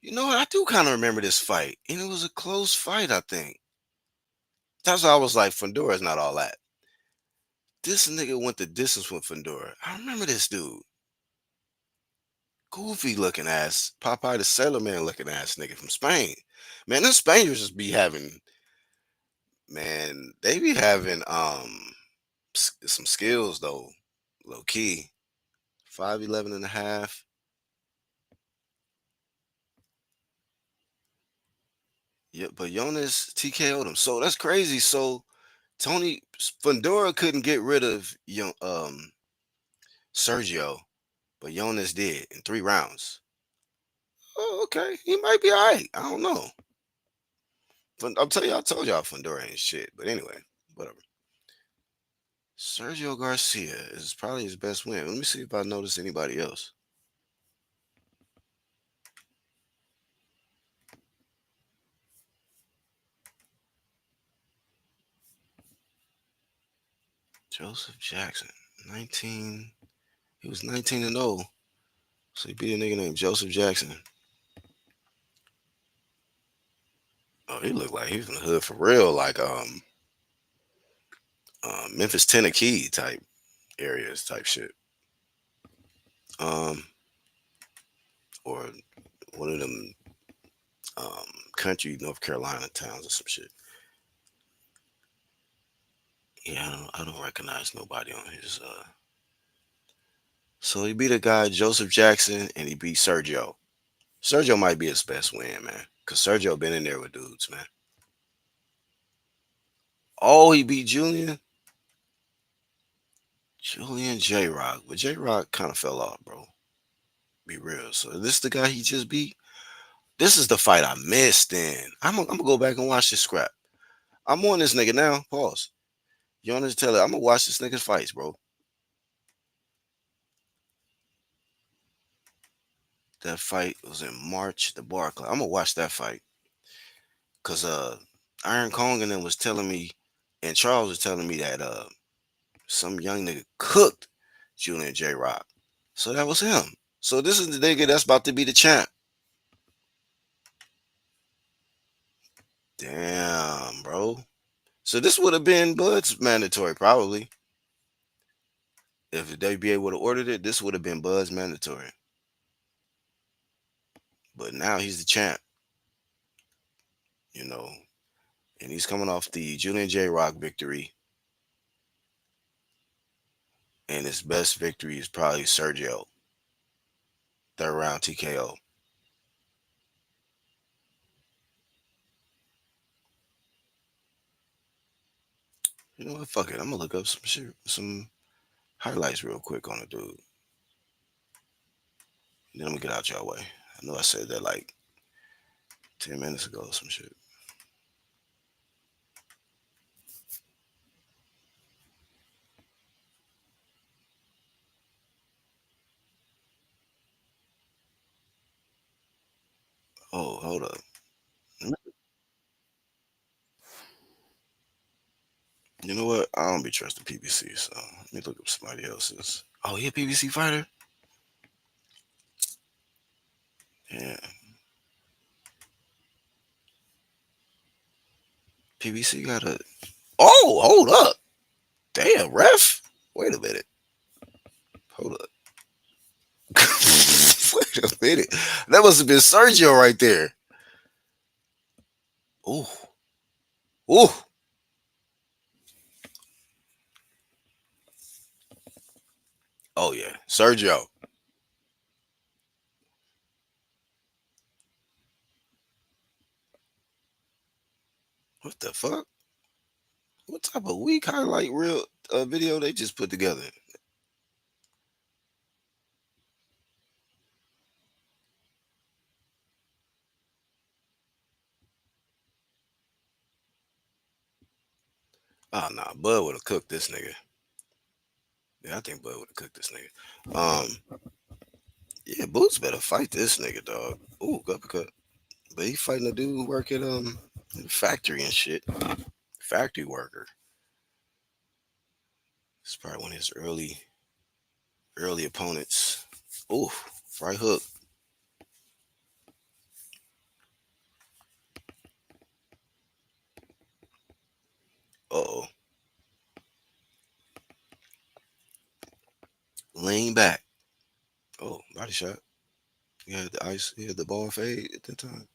you know what? I do kind of remember this fight. And it was a close fight, I think. That's why I was like, Fedor is not all that. This nigga went the distance with Fedor. I remember this dude. Goofy looking ass, Popeye the Sailor Man looking ass nigga from Spain. Man, them Spaniards just be having, man, they be having some skills though, low key. 5'11" and a half. Yeah, but Jonas TKO'd him. So that's crazy. So Tony Fundora couldn't get rid of Sergio, but Jonas did in 3 rounds. Oh, okay. He might be all right. I don't know. I'll tell you, I told y'all Fundora ain't shit. But anyway, whatever. Sergio Garcia is probably his best win. Let me see if I notice anybody else. Joseph Jackson, 19. He was 19 and 0. So he beat a nigga named Joseph Jackson. Oh, he looked like he was in the hood for real, like Memphis Tennessee type areas type shit. Um, or one of them country North Carolina towns or some shit. Yeah, I don't recognize nobody on his. So he beat a guy Joseph Jackson and he beat Sergio. Sergio might be his best win, man, cause Sergio been in there with dudes, man. Oh, he beat Julian J Rock, but J Rock kind of fell off, bro. Be real. So this the guy he just beat. This is the fight I missed. Then I'm gonna go back and watch this scrap. I'm on this nigga now. Pause. You want to tell it? I'm gonna watch this nigga's fights, bro. That fight was in March, the Barclay. I'm gonna watch that fight. Cause Iron Kong and then was telling me, and Charles was telling me that some young nigga cooked Julian J Rock. So that was him. So this is the nigga that's about to be the champ. Damn, bro. So this would have been Bud's mandatory, probably. If the WBA would have ordered it, this would have been Bud's mandatory. But now he's the champ, you know, and he's coming off the Julian J Rock victory. And his best victory is probably Sergio, 3rd round TKO. You know what? Fuck it. I'm gonna look up some shit, some highlights real quick on the dude. Then I'm gonna get out your way. I know I said that like 10 minutes ago or some shit. Oh, hold up. You know what? I don't be trusting PBC, so let me look up somebody else's. Oh, he a PBC fighter? Yeah. PBC got a. Oh, hold up. Damn, ref. Wait a minute. Hold up. Wait a minute. That must have been Sergio right there. Ooh. Ooh. Oh, yeah. Sergio. What the fuck? What type of weak highlight real video they just put together? Oh, nah. Bud would have cooked this nigga. Yeah, I think Bud would have cooked this nigga. Yeah, Boots better fight this nigga, dog. Ooh, uppercut. But he fighting a dude who work at the factory and shit. Factory worker. It's probably one of his early opponents. Ooh, right hook. Uh oh. Lean back. Oh, body shot. He had the ice. He had the ball fade at that time.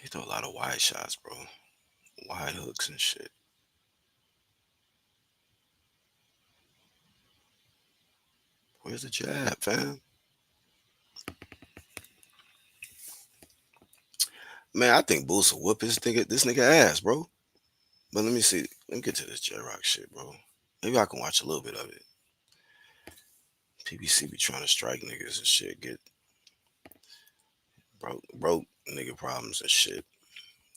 He threw a lot of wide shots, bro. Wide hooks and shit. Where's the jab, fam? Man, I think Boots will whoop this nigga ass, bro. But let me see. Let me get to this J Rock shit, bro. Maybe I can watch a little bit of it. PBC be trying to strike niggas and shit. Get broke nigga problems and shit.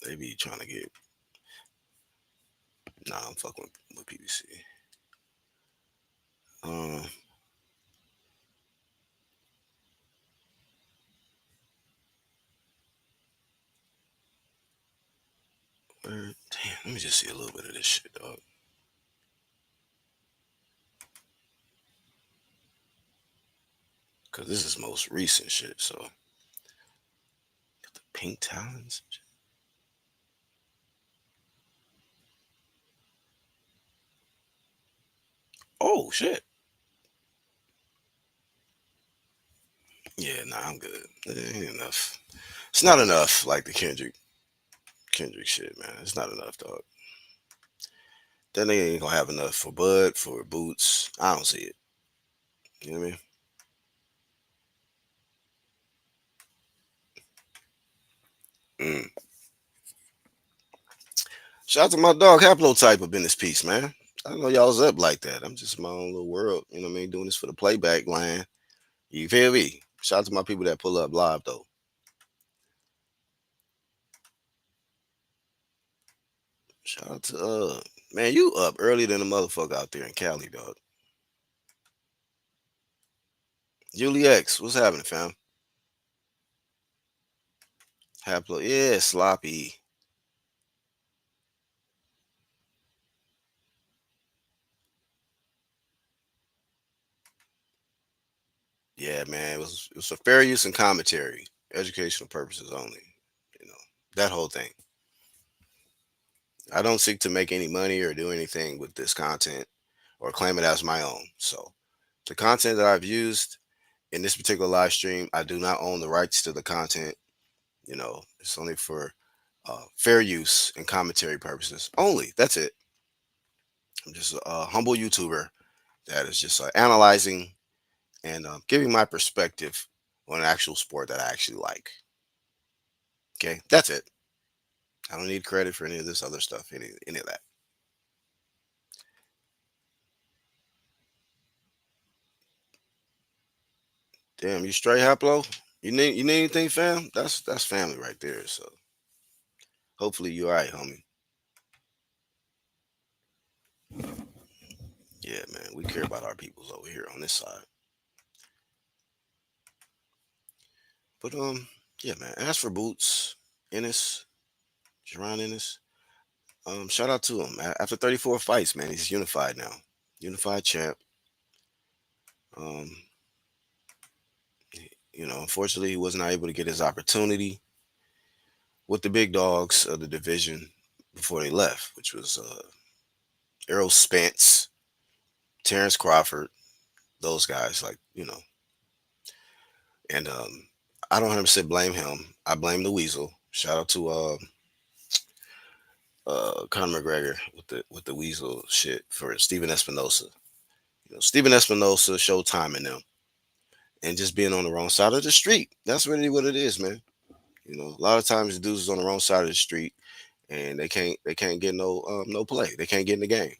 They be trying to get. Nah, I'm fucking with PBC. Um, damn, let me just see a little bit of this shit, dog. Cause this is most recent shit. So the pink talons. Oh shit. Yeah, nah, I'm good. It ain't enough. It's not enough. Like the Kendrick shit, man. It's not enough, dog. That nigga ain't gonna have enough for Bud, for Boots. I don't see it. You know what I mean? Mm. Shout out to my dog Haplotype up in this piece, man. I didn't know y'all was up like that. I'm just in my own little world. You know what I mean? Doing this for the playback line. You feel me? Shout out to my people that pull up live though. Shout out to man, you up earlier than a motherfucker out there in Cali, dog. Julie X, what's happening, fam? Haplo, yeah, sloppy. Yeah, man, it was for fair use and commentary, educational purposes only. You know that whole thing. I don't seek to make any money or do anything with this content or claim it as my own. So the content that I've used in this particular live stream, I do not own the rights to the content. You know, it's only for fair use and commentary purposes only. That's it. I'm just a humble YouTuber that is just analyzing and giving my perspective on an actual sport that I actually like. Okay, that's it. I don't need credit for any of this other stuff, any of that. Damn, you straight, Haplo? You need anything, fam? That's family right there. So hopefully you all right, homie. Yeah, man, we care about our peoples over here on this side. But yeah, man. As for Boots, Ennis, Jaron Ennis, shout out to him. After 34 fights, man, he's unified now. Unified champ. Um, unfortunately, he was not able to get his opportunity with the big dogs of the division before they left, which was Errol Spence, Terrence Crawford, those guys, like and I don't 100% blame him. I blame the Weasel. Shout out to Conor McGregor with the Weasel shit for Steven Espinosa. Steven Espinosa, Showtime, and them, and just being on the wrong side of the street. That's really what it is, man. A lot of times the dudes is on the wrong side of the street, and they can't get no play. They can't get in the game.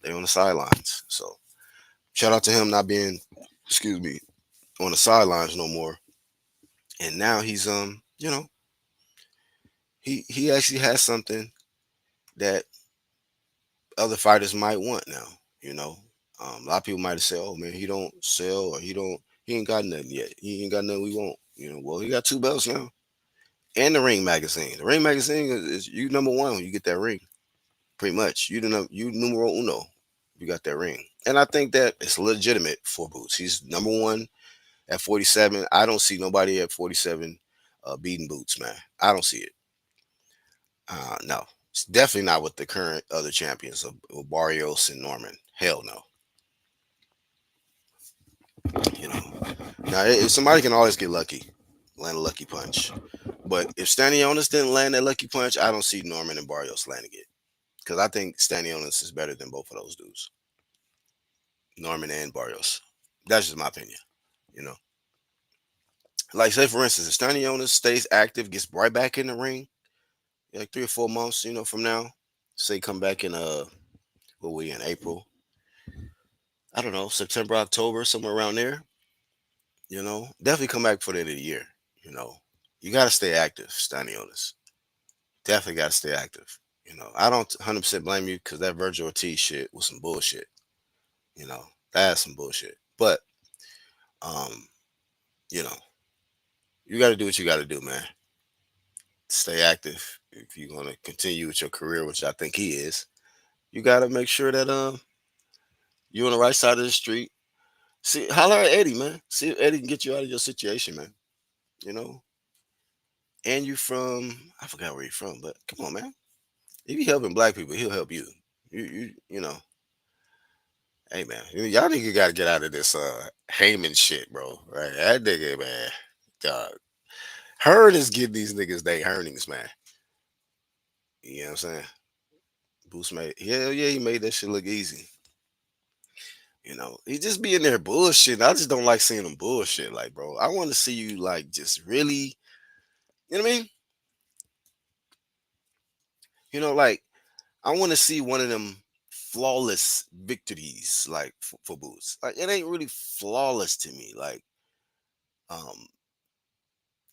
They on the sidelines. So shout out to him not being, excuse me, on the sidelines no more. And now he's he actually has something that other fighters might want now. You know, a lot of people might have said, "Oh man, he don't sell or he ain't got nothing yet. He ain't got nothing we want." Well, he got two belts now and the Ring magazine. The Ring magazine is you number one when you get that ring. Pretty much, you numero uno. You got that ring, and I think that it's legitimate for Boots. He's number one at 47. I don't see nobody at 47 beating Boots, man. I don't see it. No, it's definitely not with the current other champions of Barrios and Norman. Hell no. You know. Now, somebody can always get lucky, land a lucky punch. But if Stanionis didn't land that lucky punch, I don't see Norman and Barrios landing it. Because I think Stanionis is better than both of those dudes, Norman and Barrios. That's just my opinion. You know, like say for instance, if Stanionis stays active, gets right back in the ring, like 3 or 4 months, from now, say come back in what we in April, I don't know, September, October, somewhere around there. Definitely come back for the end of the year. You know, you got to stay active, Stanionis. Definitely got to stay active. I don't 100% blame you because that Virgil Ortiz shit was some bullshit. You know, that's some bullshit. But um, you know, you got to do what you got to do, man. Stay active if you're gonna continue with your career, which I think he is. You got to make sure that you're on the right side of the street. See, holler at Eddie, man. See if Eddie can get you out of your situation, man. You know, and you from I forgot where you're from, but come on, man. If you helping black people, he'll help you. You know. Hey man, y'all nigga gotta get out of this Heyman shit, bro. Right? That nigga, man. God. Hearn is getting these niggas they earnings, man. You know what I'm saying? Boost made hell yeah, he made that shit look easy. He just be in there bullshit. I just don't like seeing him bullshit. Like, bro, I want to see you like just really, you know what I mean? Like I want to see one of them flawless victories, like for Boots. Like it ain't really flawless to me. Like, um,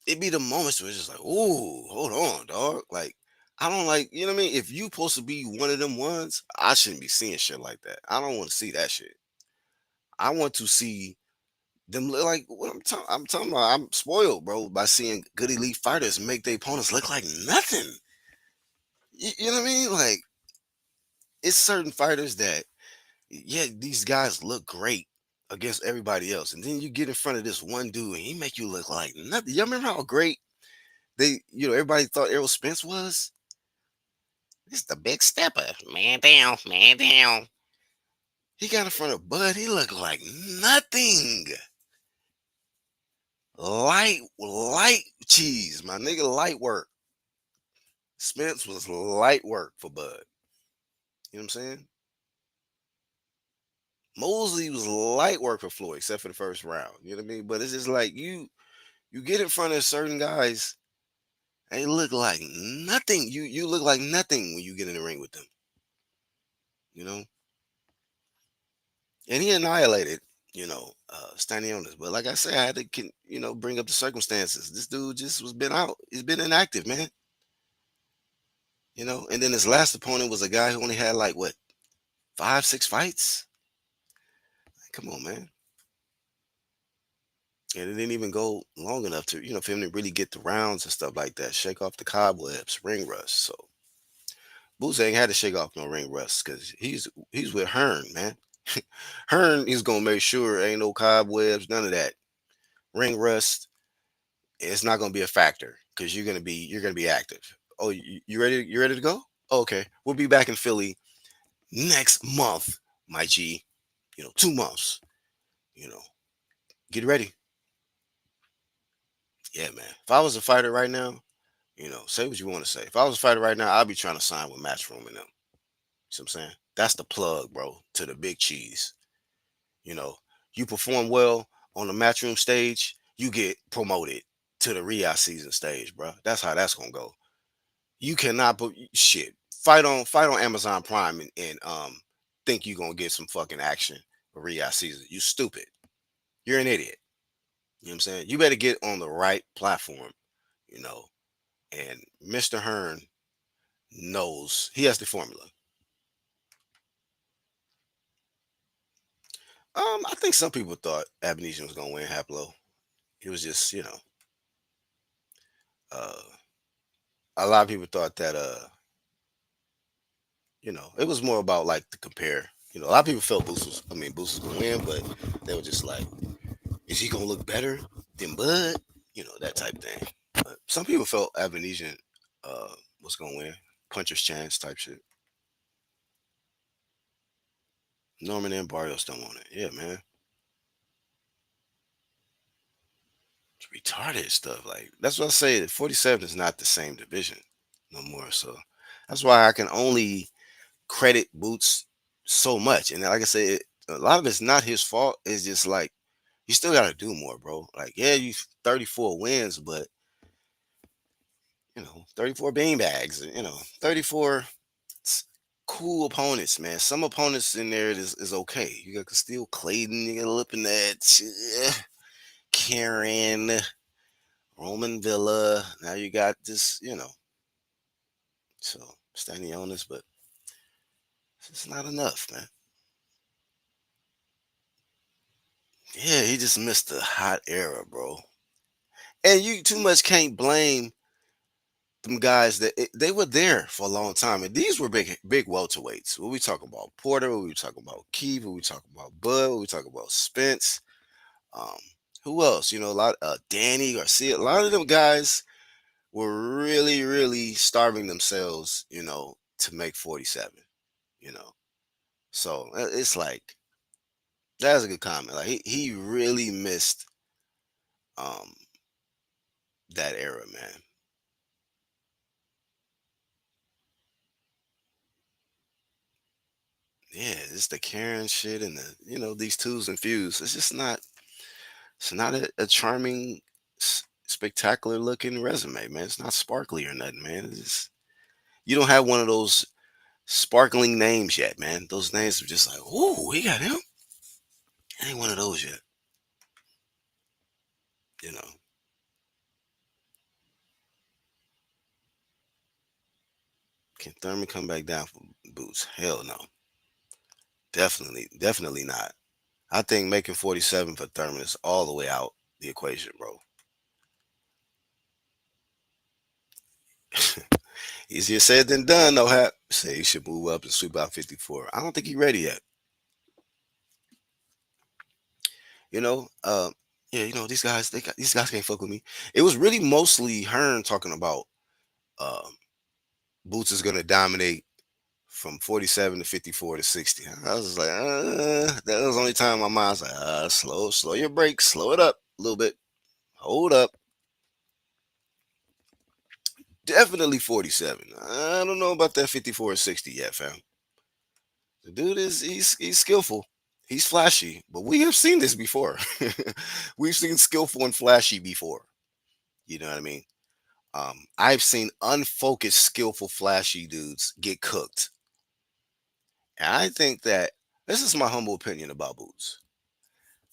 it be the moments where it's just like, ooh, hold on, dog. Like, I don't like, you know what I mean? If you supposed to be one of them ones, I shouldn't be seeing shit like that. I don't want to see that shit. I want to see them like what I'm talking about. I'm spoiled, bro, by seeing good elite fighters make their opponents look like nothing. You know what I mean? Like, it's certain fighters that, yeah, these guys look great against everybody else, and then you get in front of this one dude and he make you look like nothing. Y'all remember how great everybody thought Errol Spence was? This the big stepper. Man down, man down. He got in front of Bud. He looked like nothing. Light cheese, my nigga. Light work. Spence was light work for Bud. You know what I'm saying? Mosley was light work for Floyd, except for the first round. You know what I mean? But it's just like you get in front of certain guys They look like nothing. You look like nothing when you get in the ring with them. You know, and he annihilated. Stanionis. But like I said, I had to bring up the circumstances. This dude just was been out. He's been inactive, man. And then his last opponent was a guy who only had like what 5, 6 fights. Come on, man. And it didn't even go long enough to, for him to really get the rounds and stuff like that, shake off the cobwebs, ring rust. So Boots ain't had to shake off no ring rust because he's with Hearn, man. Hearn is gonna make sure ain't no cobwebs, none of that. Ring rust, it's not gonna be a factor because you're gonna be active. Oh, you ready? You ready to go? Okay, we'll be back in Philly next month, my G. 2 months. You know, get ready. Yeah, man. If I was a fighter right now, say what you want to say. If I was a fighter right now, I'd be trying to sign with Matchroom and them. See what I'm saying? That's the plug, bro, to the big cheese. You know, you perform well on the Matchroom stage, you get promoted to the Riyadh season stage, bro. That's how that's gonna go. You cannot put shit. Fight on Amazon Prime and think you gonna get some fucking action for Riyadh season. You stupid. You're an idiot. You know what I'm saying? You better get on the right platform, you know. And Mr. Hearn knows he has the formula. I think some people thought Abnesian was gonna win Haplo. It was just, uh, a lot of people thought that, it was more about like the compare. A lot of people felt Boost was gonna win, but they were just like, is he gonna look better than Bud? That type thing. But some people felt Abnesian uh was gonna win, puncher's chance type shit. Norman and Barrios don't want it. Yeah, man, it's retarded stuff. Like that's what I say. 47 is not the same division no more. So that's why I can only credit Boots so much. And like I said, a lot of it's not his fault. It's just like you still got to do more, bro. Like yeah, you 34 wins, but 34 beanbags. 34 cool opponents, man. Some opponents in there is okay. You got Castile Clayton, you got Lippin that Karen, Roman Villa. Now you got this, so standing on this, but it's not enough, man. Yeah, he just missed a hot era, bro. And you too much can't blame them guys that they were there for a long time, and these were big welterweights. What we talking about? Porter? What we talking about? Keith? What we talking about? Bud? What we talking about? Spence? Um, who else? A lot. Danny Garcia. A lot of them guys were really, really starving themselves, to make 47. You know, so it's like that's a good comment. Like he really missed um that era, man. Yeah, it's the Karen shit and the these twos and fews. It's not a charming, spectacular looking resume, man. It's not sparkly or nothing, man. You don't have one of those sparkling names yet, man. Those names are just like, ooh, we got him. Ain't one of those yet, you know. Can Thurman come back down for Boots? Hell no. Definitely not. I think making 47 for Thurman is all the way out the equation, bro. Easier said than done, though. Hap say he should move up and sweep out 54. I don't think he's ready yet. You know, uh, yeah, these guys can't fuck with me. It was really mostly Hearn talking about um, Boots is gonna dominate from 47 to 54 to 60. I was just like, that was the only time my mind was like, slow your brakes, slow it up a little bit, hold up. Definitely 47. I don't know about that 54 or 60 yet, fam. The dude he's skillful. He's flashy, but we have seen this before. We've seen skillful and flashy before. You know what I mean? I've seen unfocused, skillful, flashy dudes get cooked. And I think that this is my humble opinion about boots.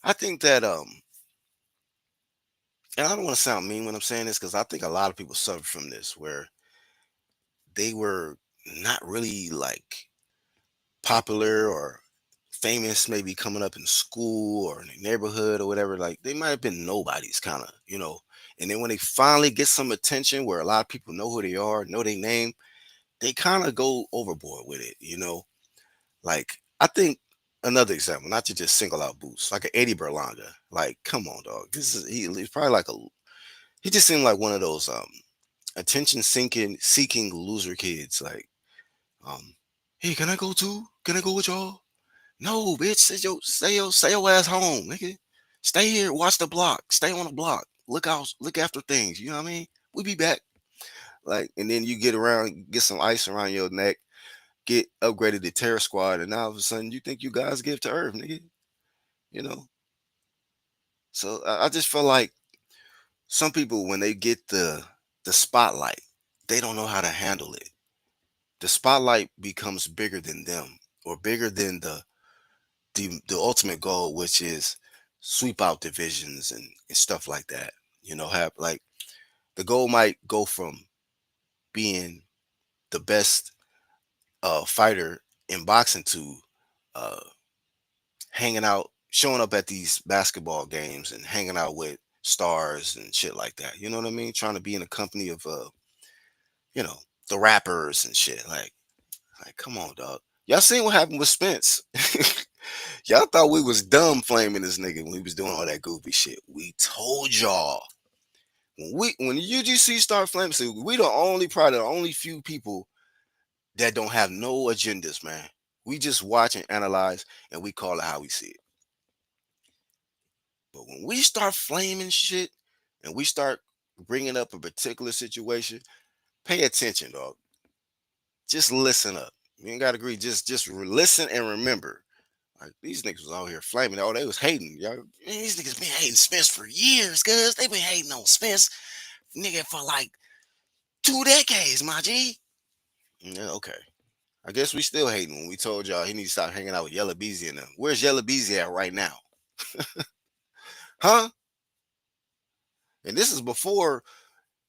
I think that and I don't want to sound mean when I'm saying this because I think a lot of people suffer from this where they were not really like popular or famous, maybe coming up in school or in the neighborhood or whatever. Like they might have been nobodies, kind of, you know. And then when they finally get some attention where a lot of people know who they are, know their name, they kind of go overboard with it, you know. Like I think another example, not to just single out Boots, like an Eddie Berlanga. Like, come on, dog. He's probably like a he just seemed like one of those attention seeking loser kids. Like, um, hey, can I go too? Can I go with y'all? No, bitch, stay your ass home, nigga. Stay here, watch the block, stay on the block, look out, look after things. You know what I mean? We be back. Like, and then you get around, get some ice around your neck, get upgraded to Terror Squad, and now all of a sudden you think you guys give to Earth, nigga. You know. So I just feel like some people when they get the spotlight, they don't know how to handle it. The spotlight becomes bigger than them, or bigger than the ultimate goal, which is sweep out divisions and stuff like that. You know, have like the goal might go from being the best fighter in boxing to uh, hanging out, showing up at these basketball games and hanging out with stars and shit like that. You know what I mean? Trying to be in the company of you know, the rappers and shit. Like come on, dog. Y'all seen what happened with Spence? Y'all thought we was dumb flaming this nigga when he was doing all that goofy shit. We told y'all. When UGC start flaming, see, we the only probably the only few people that don't have no agendas, man. We just watch and analyze and we call it how we see it. But when we start flaming shit and we start bringing up a particular situation, pay attention, dog. Just listen up. You ain't gotta agree. Listen and remember. Like these niggas was out here flaming. Oh, they was hating. Y'all, man, these niggas been hating Spence for years, cuz they been hating on Spence, nigga, for like 2 decades, my G. Yeah, okay. I guess we still hating when we told y'all he need to stop hanging out with Yella Beezy and them. Where's Yella Beezy at right now? Huh? And this is before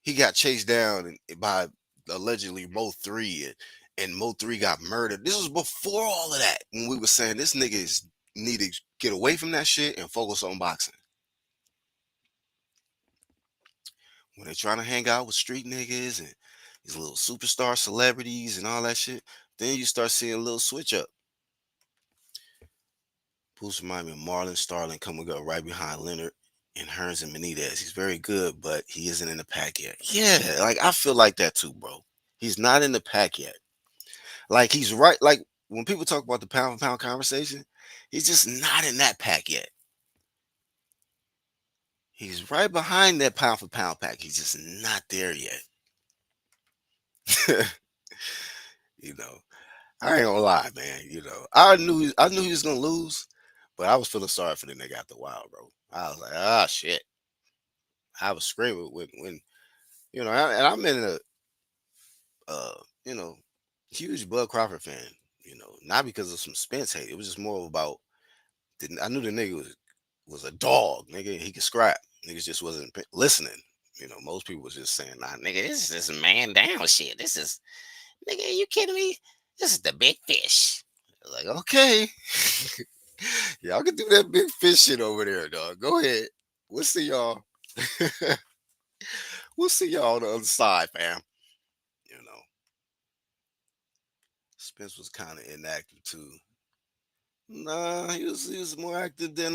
he got chased down by allegedly Mo 3 and Mo 3 got murdered. This was before all of that when we were saying this nigga is need to get away from that shit and focus on boxing. When they're trying to hang out with street niggas and these little superstar celebrities and all that shit, then you start seeing a little switch up. Boots remind me of Marlon Starling coming up right behind Leonard and Hearns and Benitez. He's very good, but he isn't in the pack yet. Yeah, like I feel like that too, bro. He's not in the pack yet. Like he's right. Like when people talk about the pound for pound conversation, he's just not in that pack yet. He's right behind that pound for pound pack. He's just not there yet. you know, I ain't gonna lie, man. You know, I knew he was gonna lose, but I was feeling sorry for the nigga after a while, bro. I was like, ah, shit. I was screaming when you know, and I'm in a you know, huge Bud Crawford fan. You know, not because of some Spence hate. It was just more about I knew the nigga was a dog, nigga. He could scrap. Niggas just wasn't listening. You know, most people was just saying, "Nah, nigga, this is this man down shit. This is nigga, you kidding me? This is the big fish." Like, okay, y'all can do that big fish shit over there, dog. Go ahead. We'll see y'all. We'll see y'all on the other side, fam. You know, Spence was kind of inactive too. Nah, he was more active than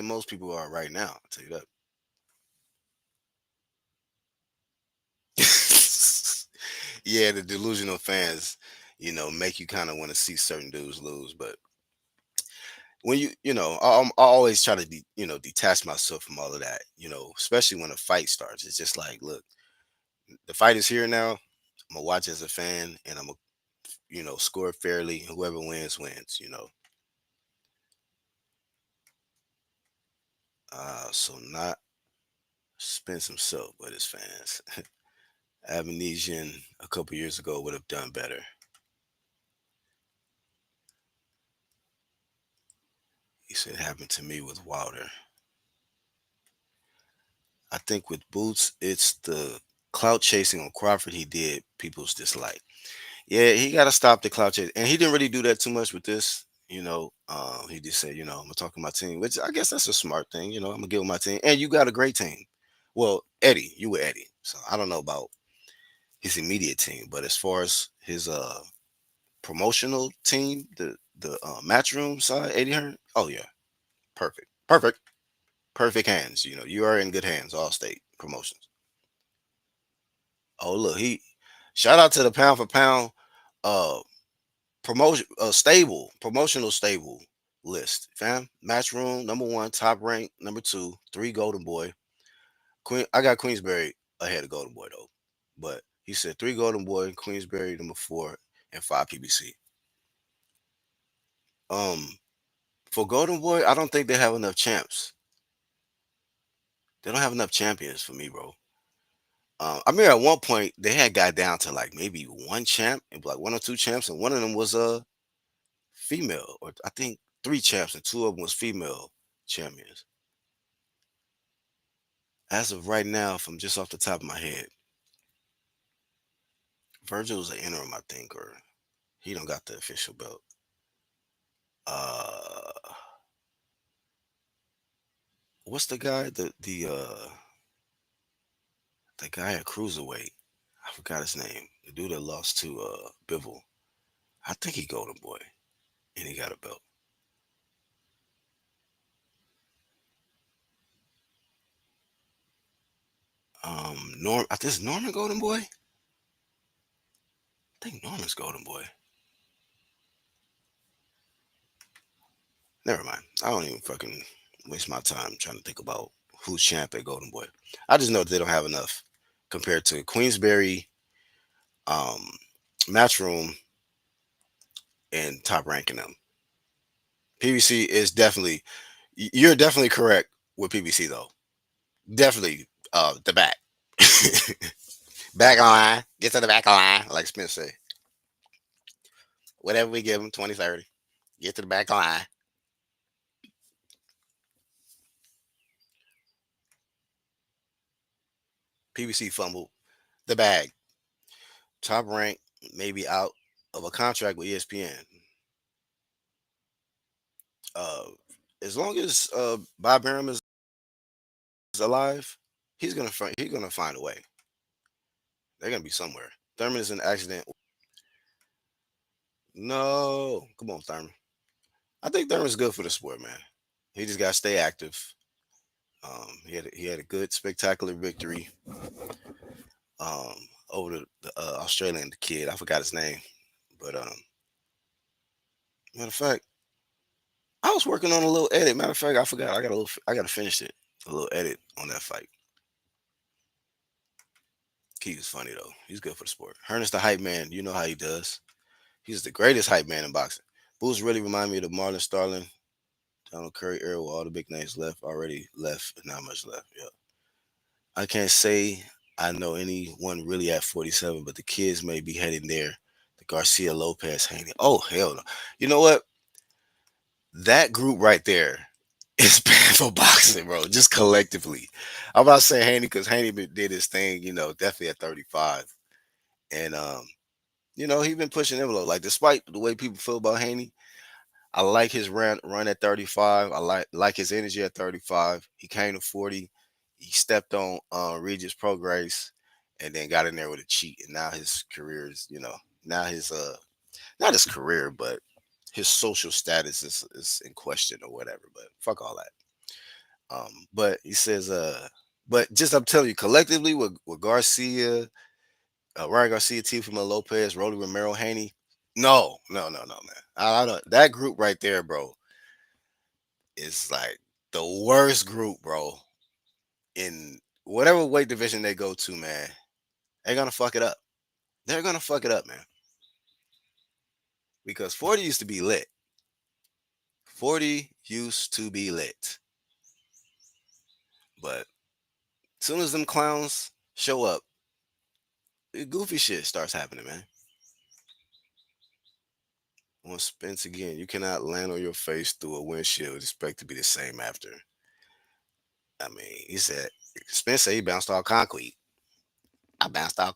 most people are right now. I'll tell you that. Yeah, the delusional fans, you know, make you kind of want to see certain dudes lose. But when you know, I always try to, detach myself from all of that. You know, especially when a fight starts. It's just like, look, the fight is here now. I'm gonna watch as a fan, and I'm gonna, score fairly. Whoever wins, wins. You know. So not spend some soap with his fans. Abnesian a couple years ago would have done better. He said, happened to me with Wilder. I think with Boots, it's the clout chasing on Crawford he did people's dislike. Yeah, he got to stop the clout chase. And he didn't really do that too much with this. He just said, I'm going to talk to my team, which I guess that's a smart thing. I'm going to get with my team. And you got a great team. Well, Eddie, you were Eddie. So I don't know about his immediate team, but as far as his promotional team, the matchroom side, Eddie Hearn, oh yeah, perfect. Perfect. Perfect hands. You are in good hands, all state promotions. Oh look, he shout out to the pound for pound uh promotion stable, promotional stable list. Fam. Matchroom, number one, top rank, number two, three Golden Boy. Queen I got Queensberry ahead of Golden Boy though. But he said three Golden Boy, Queensberry number four, and five PBC. Um for Golden Boy, I don't think they have enough champs. They don't have enough champions for me, bro. I mean, at one point they had got down to like maybe one champ and like one or two champs, and one of them was a female, or I think three champs, and two of them was female champions. As of right now, from just off the top of my head, Virgil's an interim, I think, or he don't got the official belt. Uh, what's the guy? The guy at cruiserweight. I forgot his name. The dude that lost to Bivol. I think he Golden Boy, and he got a belt. Norm. I think it's Norman Golden Boy. I think Norman's Golden Boy. Never mind. I don't even fucking waste my time trying to think about who's champ at Golden Boy. I just know that they don't have enough compared to Queensberry, um, Matchroom, and Top Ranking them. PBC is definitely you're definitely correct with PBC though. Definitely the back. Back line. Get to the back line, like Smith say. Whatever we give them, 2030. Get to the back line. PBC fumbled the bag. Top rank maybe out of a contract with ESPN. Uh, as long as Bob Arum is alive, he's gonna find a way. They're gonna be somewhere. Thurman is an accident. No, come on, Thurman. I think Thurman's good for the sport, man. He just gotta stay active. He had a good spectacular victory um, over the Australian kid. I forgot his name, but matter of fact, I was working on a little edit. Matter of fact, I forgot. I gotta finish it. A little edit on that fight. He was funny though. He's good for the sport. Hearn is the hype man. You know how he does. He's the greatest hype man in boxing. Boots really remind me of the Marlon Starling, Donald Curry era, where all the big names already left, and not much left. Yeah. I can't say I know anyone really at 47, but the kids may be heading there. The Garcia Lopez Haney. Oh hell no. You know what? That group right there is bad for boxing, bro. Just collectively. I'm about to say Haney because Haney did his thing, definitely at 35. And he been pushing envelope. Like despite the way people feel about Haney, I like his run at 35. I like his energy at 35. He came to 40. He stepped on Regis Progress and then got in there with a cheat. And now his career is, now his not his career, but his social status is in question or whatever. But fuck all that. But he says, but just I'm telling you, collectively with Garcia, Ryan Garcia, Teofimo Lopez, Rolly Romero, Haney. No, no, no, no, man. I don't. That group right there, bro, is like the worst group, bro. In whatever weight division they go to, man, they're gonna fuck it up. They're gonna fuck it up, man. Because 40 used to be lit. 40 used to be lit. But Soon as them clowns show up, goofy shit starts happening, man. On Spence again, you cannot land on your face through a windshield and expect to be the same after. I mean, he said, Spence said he bounced off concrete. I bounced off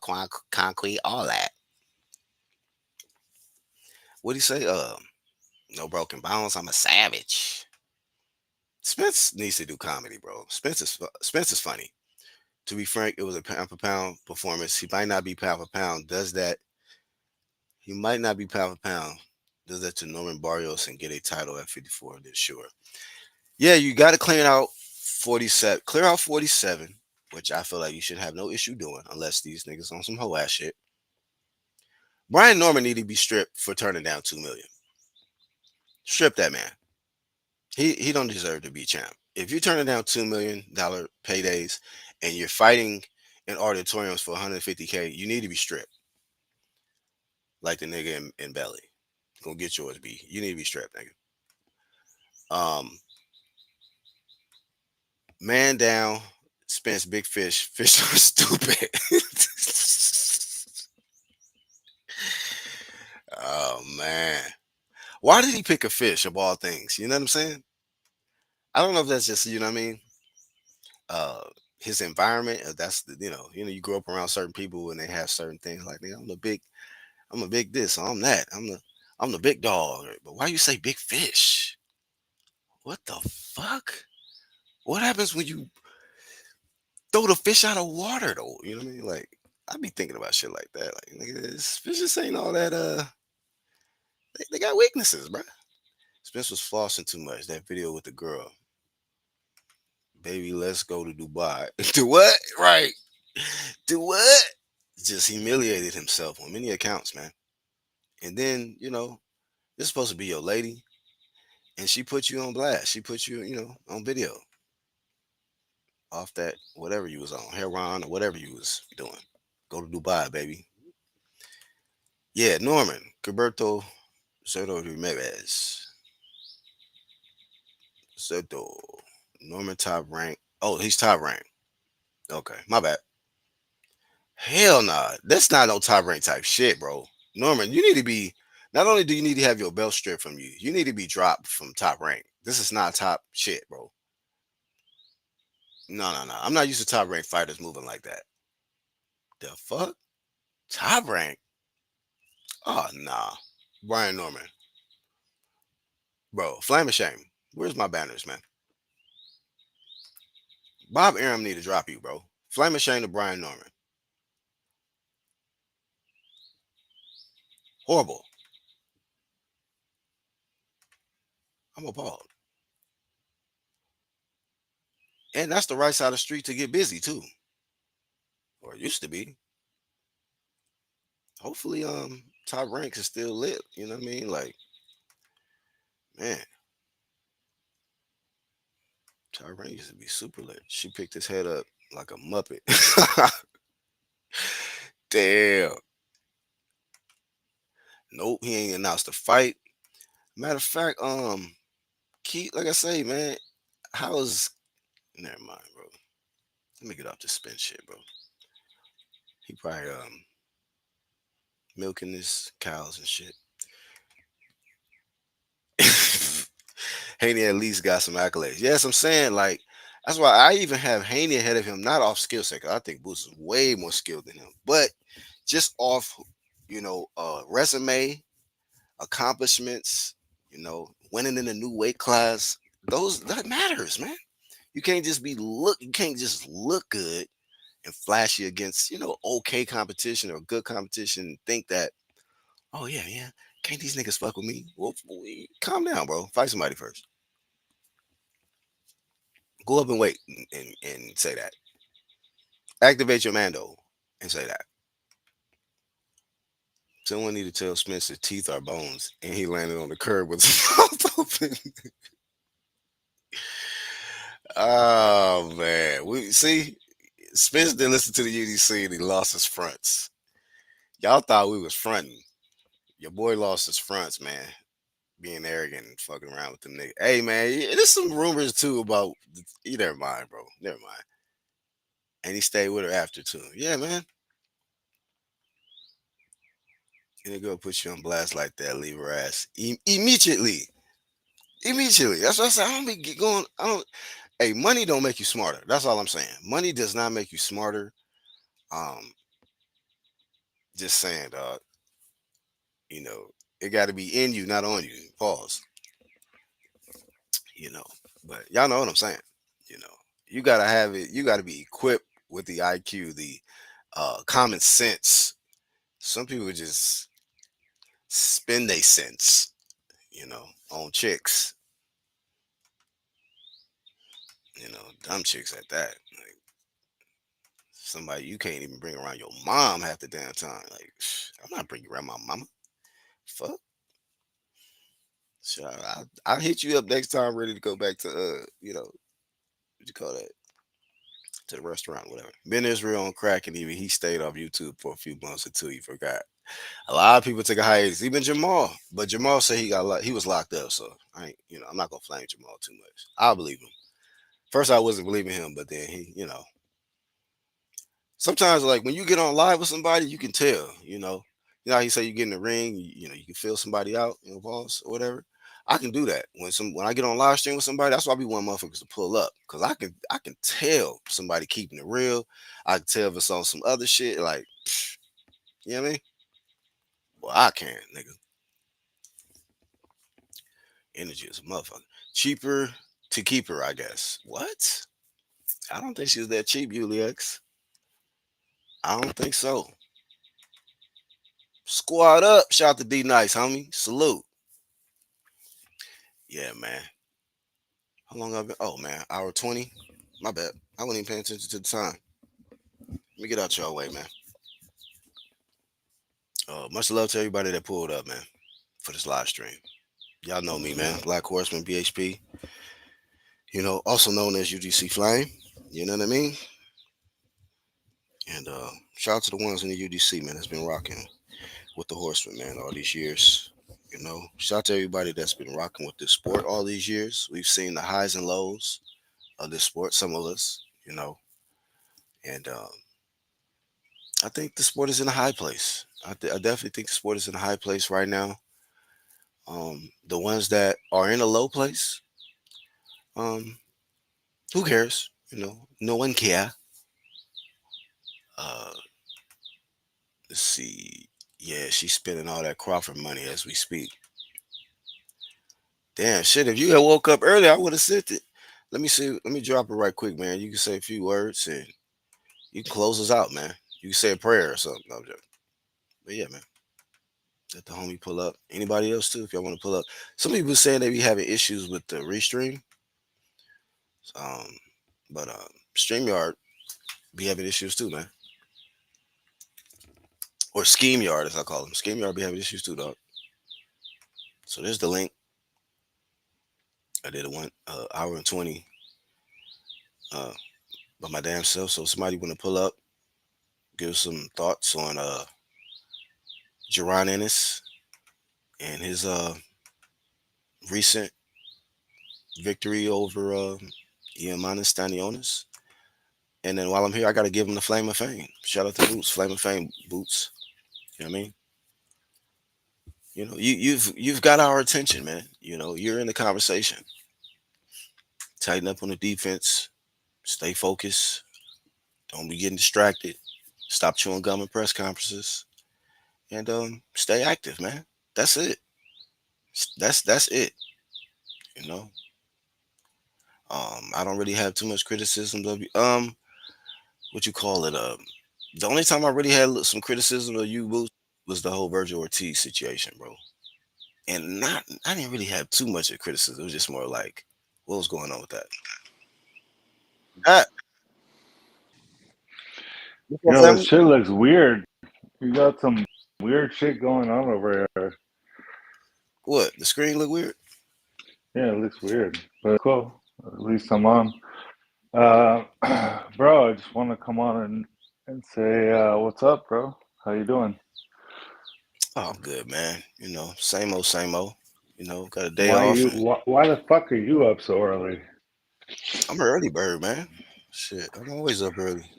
concrete, all that. What'd he say? No broken bones. I'm a savage. Spence needs to do comedy, bro. Spence is funny. To be frank, it was a pound for pound performance. He might not be pound for pound. Does that? He might not be pound for pound. Does that to Norman Barrios and get a title at 54? Then sure. Yeah, you got to clear out 47. Clear out 47, which I feel like you should have no issue doing unless these niggas on some hoe ass shit. Brian Norman need to be stripped for turning down 2 million. Strip that man. He don't deserve to be champ. If you're turning down $2 million paydays and you're fighting in auditoriums for 150K, you need to be stripped. Like the nigga in Belly. Gonna get yours, B. You need to be stripped, nigga. Um, Man down, Spence big fish. Fish are stupid. Oh man. Why did he pick a fish of all things? You know what I'm saying? I don't know if that's just, you know what I mean? Uh his environment. That's the, you grow up around certain people and they have certain things like, "Nigga, I'm a big this, I'm that. I'm the big dog." But why you say big fish? What the fuck? What happens when you throw the fish out of water though? You know what I mean? Like I be thinking about shit like that. Like nigga, this fishes ain't all that they got weaknesses, bro. Spence was flossing too much. That video with the girl. Baby, let's go to Dubai. Do what? Right. Do what? Just humiliated himself on many accounts, man. And then, this is supposed to be your lady, and she put you on blast. She put you, on video off that whatever you was on, heroin or whatever you was doing. Go to Dubai, baby. Yeah, Norman, Gilberto Soto Jimenez. Soto. Norman top rank. Oh, he's top rank. Okay, my bad. Hell nah. That's not no top rank type shit, bro. Norman, you need to be not only do you need to have your belt stripped from you, you need to be dropped from top rank. This is not top shit, bro. No, no, no. I'm not used to top rank fighters moving like that. The fuck? Top rank? Oh nah. Brian Norman. Bro, flame of shame. Where's my banners, man? Bob Arum need to drop you, bro. Flame of shame to Brian Norman. Horrible. I'm appalled. And that's the right side of the street to get busy too. Or it used to be. Hopefully, top rank is still lit. You know what I mean? Like, man, top rank used to be super lit. She picked his head up like a muppet. Damn. Nope, he ain't announced a fight. Matter of fact, Keith, like I say, man, how's never mind, bro. Let me get off this spin shit, bro. He probably milking his cows and shit. Haney at least got some accolades. Yes, I'm saying like that's why I even have Haney ahead of him, not off skill set. 'Cause I think Boots is way more skilled than him, but just off, resume, accomplishments, winning in a new weight class. Those that matters, man. You can't just be look. You can't just look good and flashy against okay competition or good competition. And think that oh yeah, yeah, can't these niggas fuck with me? Well, calm down, bro. Fight somebody first. Go up and wait and say that. Activate your Mando and say that. Someone need to tell Spencer teeth are bones, and he landed on the curb with his mouth open. Oh man, we see Spence didn't listen to the UDC and he lost his fronts. Y'all thought we was fronting. Your boy lost his fronts, man. Being arrogant and fucking around with them niggas. Hey man, there's some rumors too about. You never mind, bro. Never mind. And he stayed with her after too. Yeah, man. And the girl put you on blast like that, leave her ass immediately. Immediately. That's what I said. I don't be going. I don't. Hey, money don't make you smarter. That's all I'm saying. Money does not make you smarter. Um, just saying, dog. You know, it got to be in you, not on you. Pause. You know, but y'all know what I'm saying. You know, you gotta have it. You gotta be equipped with the IQ, the common sense. Some people just spend their sense, on chicks. Dumb chicks at that. Like somebody you can't even bring around your mom half the damn time. Like I'm not bringing around my mama. Fuck. So I'll hit you up next time, ready to go back to what you call that, to the restaurant, whatever. Ben Israel on crack, and even he stayed off YouTube for a few months until he forgot. A lot of people take a hiatus, even Jamal. But Jamal said he was locked up, so I'm not gonna flame Jamal too much. I believe him. First, I wasn't believing him, but then sometimes like when you get on live with somebody, you can tell. How you say you get in the ring, you can feel somebody out, boss or whatever. I can do that when I get on live stream with somebody. That's why I be wanting motherfuckers to pull up because I can tell somebody keeping it real. I can tell if it's on some other shit like, you know what I mean? Well, I can, nigga. Energy is a motherfucker. Cheaper to keep her, I guess. What? I don't think she was that cheap, Ulix. I don't think so. Squad up. Shout out to D Nice, homie. Salute. Yeah, man. How long I've been? Oh man, hour 20. My bad. I wasn't even paying attention to the time. Let me get out your way, man. Much love to everybody that pulled up, man, for this live stream. Y'all know me, man. Black Horseman, BHP. Also known as UGC Flame. You know what I mean? And shout out to the ones in the UDC, man, that's been rocking with the Horsemen, man, all these years. Shout out to everybody that's been rocking with this sport all these years. We've seen the highs and lows of this sport, some of us, and I think the sport is in a high place. I definitely think the sport is in a high place right now. The ones that are in a low place, um, who cares? No one care. Uh, let's see. Yeah, she's spending all that Crawford money as we speak. Damn, shit. If you had woke up early, I would have sent it. Let me see. Let me drop it right quick, man. You can say a few words and you can close us out, man. You can say a prayer or something. No, I'm joking. But yeah, man. Let the homie pull up. Anybody else too, if y'all want to pull up. Some people saying they be having issues with the restream. Um, but StreamYard be having issues too, man. Or SchemeYard, as I call them. SchemeYard be having issues too, dog. So there's the link. I did a one hour and 20 uh by my damn self. So somebody want to pull up, give some thoughts on Jaron Ennis and his recent victory over Iamana Stanionis. And then while I'm here, I gotta give him the Flame of Fame. Shout out to Boots, Flame of Fame, Boots. You know what I mean? You've got our attention, man. You're in the conversation. Tighten up on the defense. Stay focused. Don't be getting distracted. Stop chewing gum in press conferences. And stay active, man. That's it. That's it. You know. I don't really have too much criticism. What you call it? The only time I really had some criticism of you, Boots, was the whole Virgil Ortiz situation, bro. And not, I didn't really have too much of criticism. It was just more like, what was going on with that? That, what's You up, know, this family? shit looks weird. You got some weird shit going on over here. What? The screen look weird? Yeah, it looks weird, but cool. At least I'm on. Uh, bro, I just want to come on and say, what's up, bro? How you doing? Oh, I'm good, man. Same old, same old. Got a day Why off, you? and Why the fuck are you up so early? I'm an early bird, man. Shit, I'm always up early.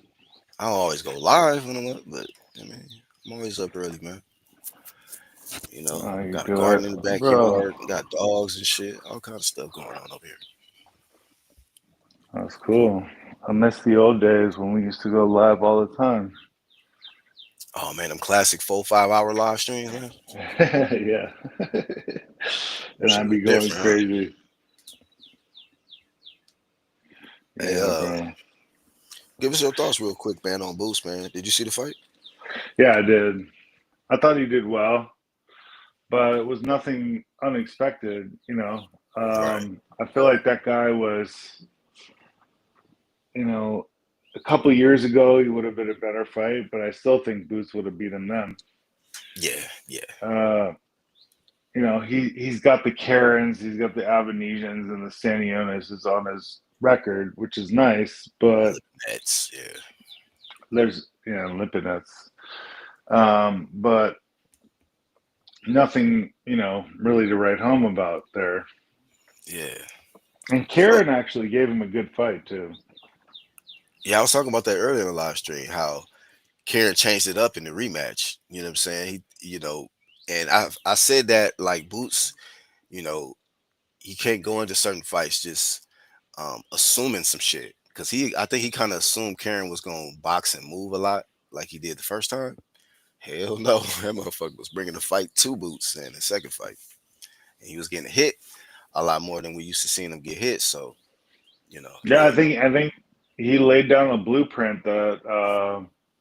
I don't always go live when I'm up, but I mean, I'm always up early, man. You know, You got a do it, garden in the bro. backyard, got dogs and shit, all kind of stuff going on over here. That's cool. I miss the old days when we used to go live all the time. Oh man, them classic 4 5 hour live streams, man. Yeah. And Shit I'd was be going different, huh? crazy. Hey, Yeah, bro. give us your thoughts real quick, man, on Boost, man. Did you see the fight? Yeah, I did. I thought he did well, but it was nothing unexpected, you know. Right. I feel like that guy was, you know, a couple years ago he would have been a better fight, but I still think Boots would have beat him then. Yeah, yeah. Uh, you know, he's got the Karens, he's got the Avenesians, and the Sanionis is on his record, which is nice, but Nets, yeah, there's Lipinets. But nothing, really to write home about there. yeah. And But Karen actually gave him a good fight too. yeah, I was talking about that earlier in the live stream, how Karen changed it up in the rematch. You know what I'm saying? And I said that like Boots, you know, he can't go into certain fights just assuming some shit because I think he kind of assumed Karen was gonna box and move a lot like he did the first time. Hell no, that motherfucker was bringing the fight to Boots in the second fight, and he was getting hit a lot more than we used to seeing him get hit. So he Yeah, I ain't. think I think he laid down a blueprint that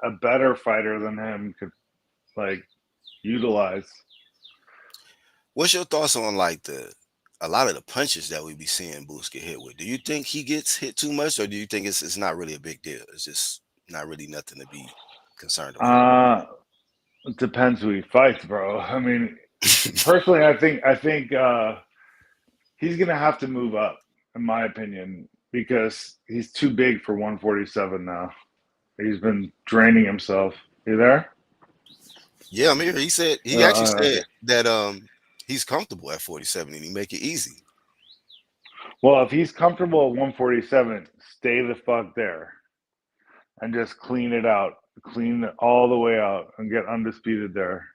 a better fighter than him could like utilize. What's your thoughts on like the a lot of the punches that we be seeing Boots get hit with? Do you think he gets hit too much, or do you think it's not really a big deal? It's just not really nothing to be concerned about. Uh, it depends who he fights, bro. I mean, personally, I think he's gonna have to move up, in my opinion, because he's too big for 147 now. He's been draining himself. You there? Yeah, I'm here. He actually Uh, said that he's comfortable at 47 and he make it easy. well, if he's comfortable at 147, stay the fuck there and just clean it out, clean it all the way out, and get undisputed there.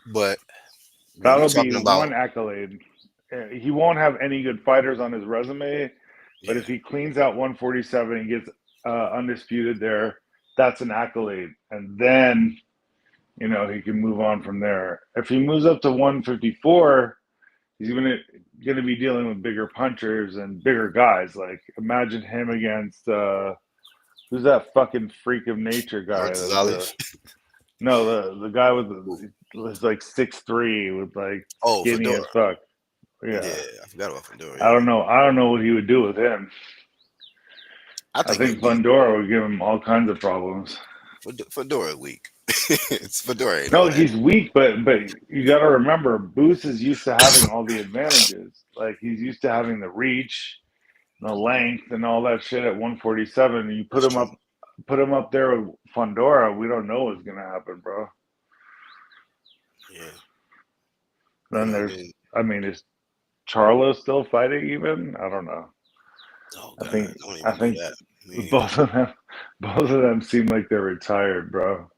But when you That'll be talking about one accolade. He won't have any good fighters on his resume, but yeah, if he cleans out 147 and gets undisputed there, that's an accolade. And then, he can move on from there. If he moves up to 154, he's gonna be dealing with bigger punchers and bigger guys. Like imagine him against who's that fucking freak of nature guy? Murtazali. No, the guy with was like 6'3" with like Oh, skinny Fedora. as fuck. Yeah, Yeah. I forgot about Fedora. I Yeah, don't know. I don't know what he would do with him. I I think he'll think be Fundora would give him all kinds of problems. Fedora weak. It's Fedora ain't No, all that. he's weak, but you got to remember, Boots is used to having all the advantages. Like he's used to having the reach, the length, and all that shit at 147. And you That's true. put him up there with Fundora. We don't know what's gonna happen, bro. Yeah, Then and there's, then I mean, is Charlo still fighting? Even I don't know. oh I god, think don't I even do think that. Me neither. both of them, both of them seem like they're retired, bro.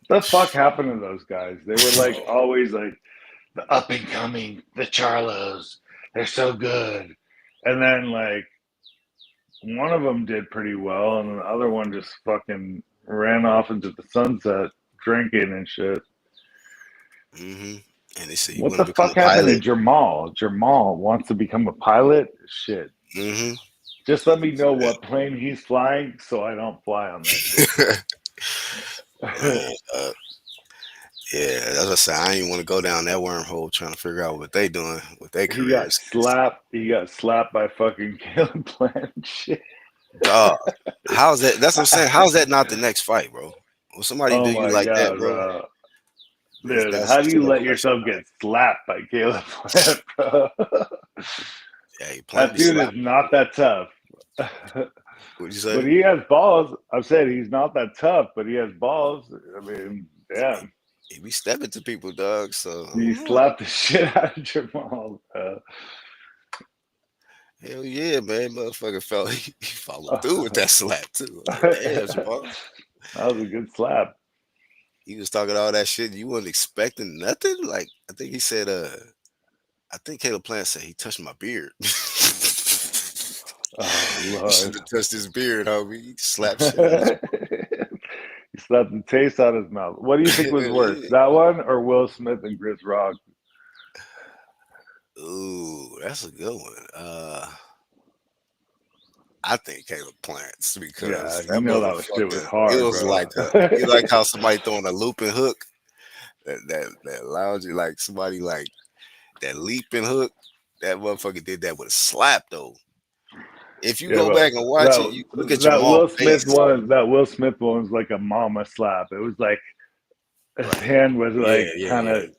The fuck happened to those guys? They were like always like the up and coming, the Charlos. They're so good. And then like one of them did pretty well, and the other one just fucking ran off into the sunset, drinking and shit. hmm And they say you What want to the become a fuck happened to pilot. Jamal? Jamal wants to become a pilot. Shit. hmm Just let me know what plane he's flying, so I don't fly on that shit. Man, yeah, that's what I said. I ain't want to go down that wormhole trying to figure out what they doing with their He got careers. 'Cause, slapped. He got slapped by fucking Caleb Plant. Shit. dog, how's that? That's what I'm saying. How's that not the next fight, bro? When somebody Oh do you my like that, god, bro, bro. Dude, that's how do just you no let question yourself about get slapped by Caleb Plant, bro? it. Hey, Plant That be dude is slapping not people. that tough. What'd you But say? he has balls. I'm saying he's not that tough, but he has balls. I mean, He, damn. he be stepping to people, dog. So I He don't know. slapped the shit out of Jamal. And Hell yeah, man. Motherfucker felt he followed through with that that slap too. I'm like, damn, Jamal. was a good slap. He was talking all that shit. You wasn't expecting nothing? Like, I think he said, I think Caleb Plant said he touched my beard. You Oh should Lord. have touched his beard, homie. He slapped shit out He slapped the taste out of his mouth. What do you think was worse, you. that one or Will Smith and Chris Rock? Ooh, that's a good one. I think Caleb Plants Yeah, because you that know that shit was motherfucker, it hard, was bro. like you like how somebody throwing a looping hook that allows you like somebody like that leaping hook. That motherfucker did that with a slap though. If you Yeah, go but back and watch it, that you look at Jamal face. That Will Smith one was like a mama slap. It was like his Like, hand was yeah, like yeah, kind yeah. of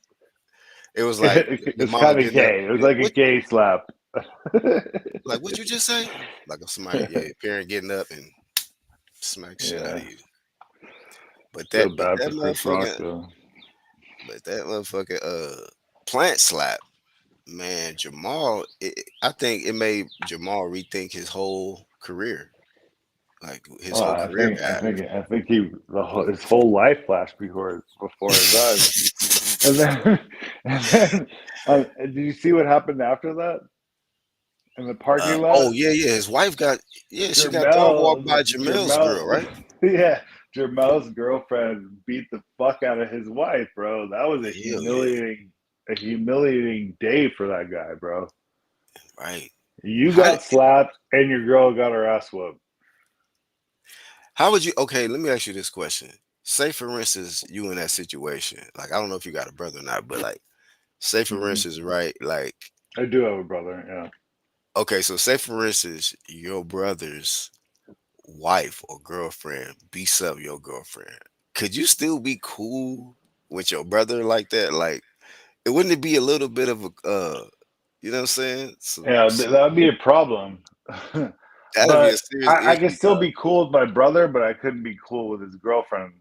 It was like your it's mama kind of getting up. gay. It was like a What? gay slap. Like what you just say? Like if somebody, yeah, your parent getting up and smack shit out of Yeah, you. But feel that, but bad that for Chris Rock motherfucker, though. but that motherfucker, plant slap, man. Jamal, I think it made Jamal rethink his whole career, like his Well, whole career path. I think his whole life flashed before his eyes. And then, and then, did you see what happened after that in the parking lot? Oh yeah, yeah. His wife got, yeah, she got dog walked Jermel, by Jamel's girl, right? Yeah, Jermel's girlfriend beat the fuck out of his wife, bro. That was Hell yeah, a humiliating day for that guy, bro. right. You How did, got slapped and your girl got her ass whooped. how would you? Okay, let me ask you this question. Say for instance, you in that situation. Like I don't know if you got a brother or not, but like, say for Hmm. instance, right? Like, I do have a brother. Yeah. okay, so say for instance, your brother's wife or girlfriend beats up your girlfriend. Could you still be cool with your brother like that? Like, it wouldn't it be a little bit of a, you know what I'm saying? Yeah, that would be a problem. That'd be a But serious I could issue, still dog. be cool with my brother, but I couldn't be cool with his girlfriend.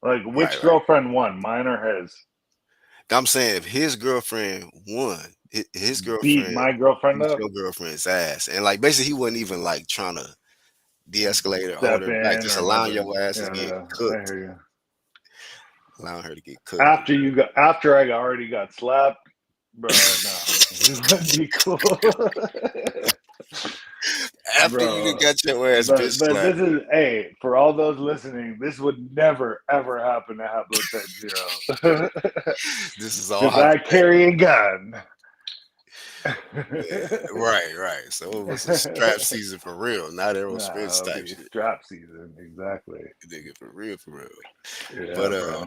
Like, Right, which right. girlfriend won, mine or his? I'm saying if his girlfriend won, his Beat girlfriend my girlfriend beat up, your girlfriend's ass, and like basically he wasn't even like trying to de-escalate or hold step her back, in just or allowing nothing. your ass to Yeah, get yeah, I cooked, hear you. allowing her to get cooked. And After I already got slapped, bro. No, we wouldn't be cool, after you done bro. got your ass bitch But slapped, this is hey for all those listening. This would never ever happen to Hablo Type Zero this is all because I hypothetical. carry a gun. Yeah, right, right. So it was a strap season for real, not Aerosmith Nah, it'll type be shit. strap season. Exactly. Nigga, for real, for real. Yeah, But bro.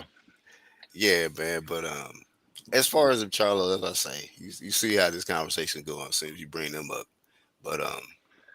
yeah, man. But as far as the Charlo, as I say, you see how this conversation going as soon as you bring them up. But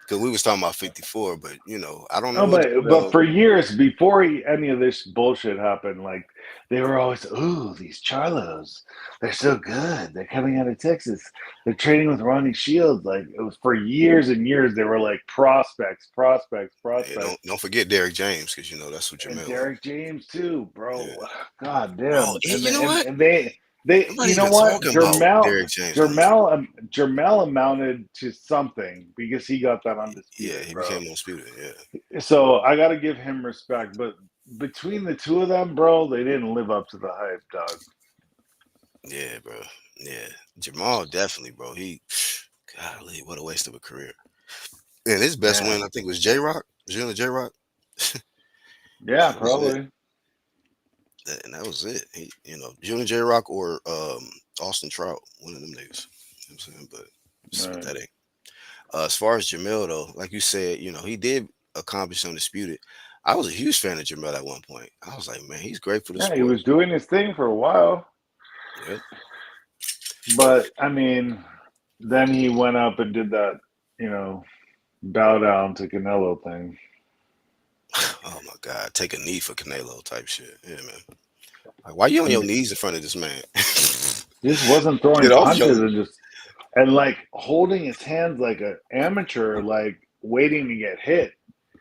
because we was talking about 54, but you know, I don't No, know what but Jamel. for years before any of this bullshit happened, like they were always, ooh, these Charlos, they're so good. They're coming out of Texas. They're training with Ronnie Shields. Like it was for years and years. They were like prospects, prospects, Hey, prospects. don't forget Derek James because you know that's what And Jamel like. Derek James too, Yeah. bro. God Oh, damn. you know what? And they Nobody you know even what? talking about Derek James no more. Jermel amounted to something because he got that Yeah, undisputed, he bro. became undisputed. Yeah, So I got to give him respect, but between the two of them, bro, they didn't live up to the hype, dog. yeah, bro. Yeah, Jamal definitely, bro. Golly, what a waste of a career. And his best win, Man, I think, was J Rock. Jalen J Rock. yeah, That was it. probably. And that was it. He, you know, Junior J Rock or Austin Trout, one of them niggas. You know what I'm saying? But it's Right. pathetic. As far as Jamil though, like you said, you know, he did accomplish undisputed. I was a huge fan of Jamil at one point. I was like, man, he's great for the Yeah, he sport. was doing his thing for a while, Yep. but I mean, then he went up and did that, you know, bow down to Canelo thing. Oh my God, take a knee for Canelo type shit. Yeah, man. Like, why you on your And knees in front of this man? just wasn't throwing Get off punches your. and just and like holding his hands like an amateur, like waiting to get hit.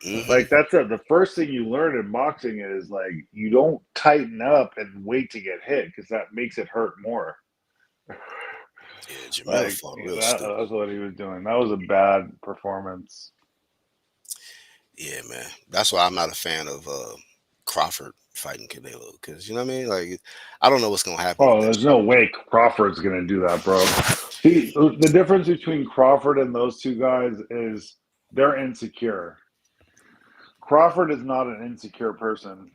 Hmm. Like the first thing you learn in boxing is like you don't tighten up and wait to get hit because that makes it hurt more. Yeah, Jamel Like fought yeah, real stupid. that's what he was doing. That was a bad performance. Yeah, man. That's why I'm not a fan of Crawford fighting Canelo because you know what I mean. Like, I don't know what's gonna happen with Oh, that there's shit. no way Crawford's gonna do that, bro. See, the difference between Crawford and those two guys is they're insecure. Crawford is not an insecure person.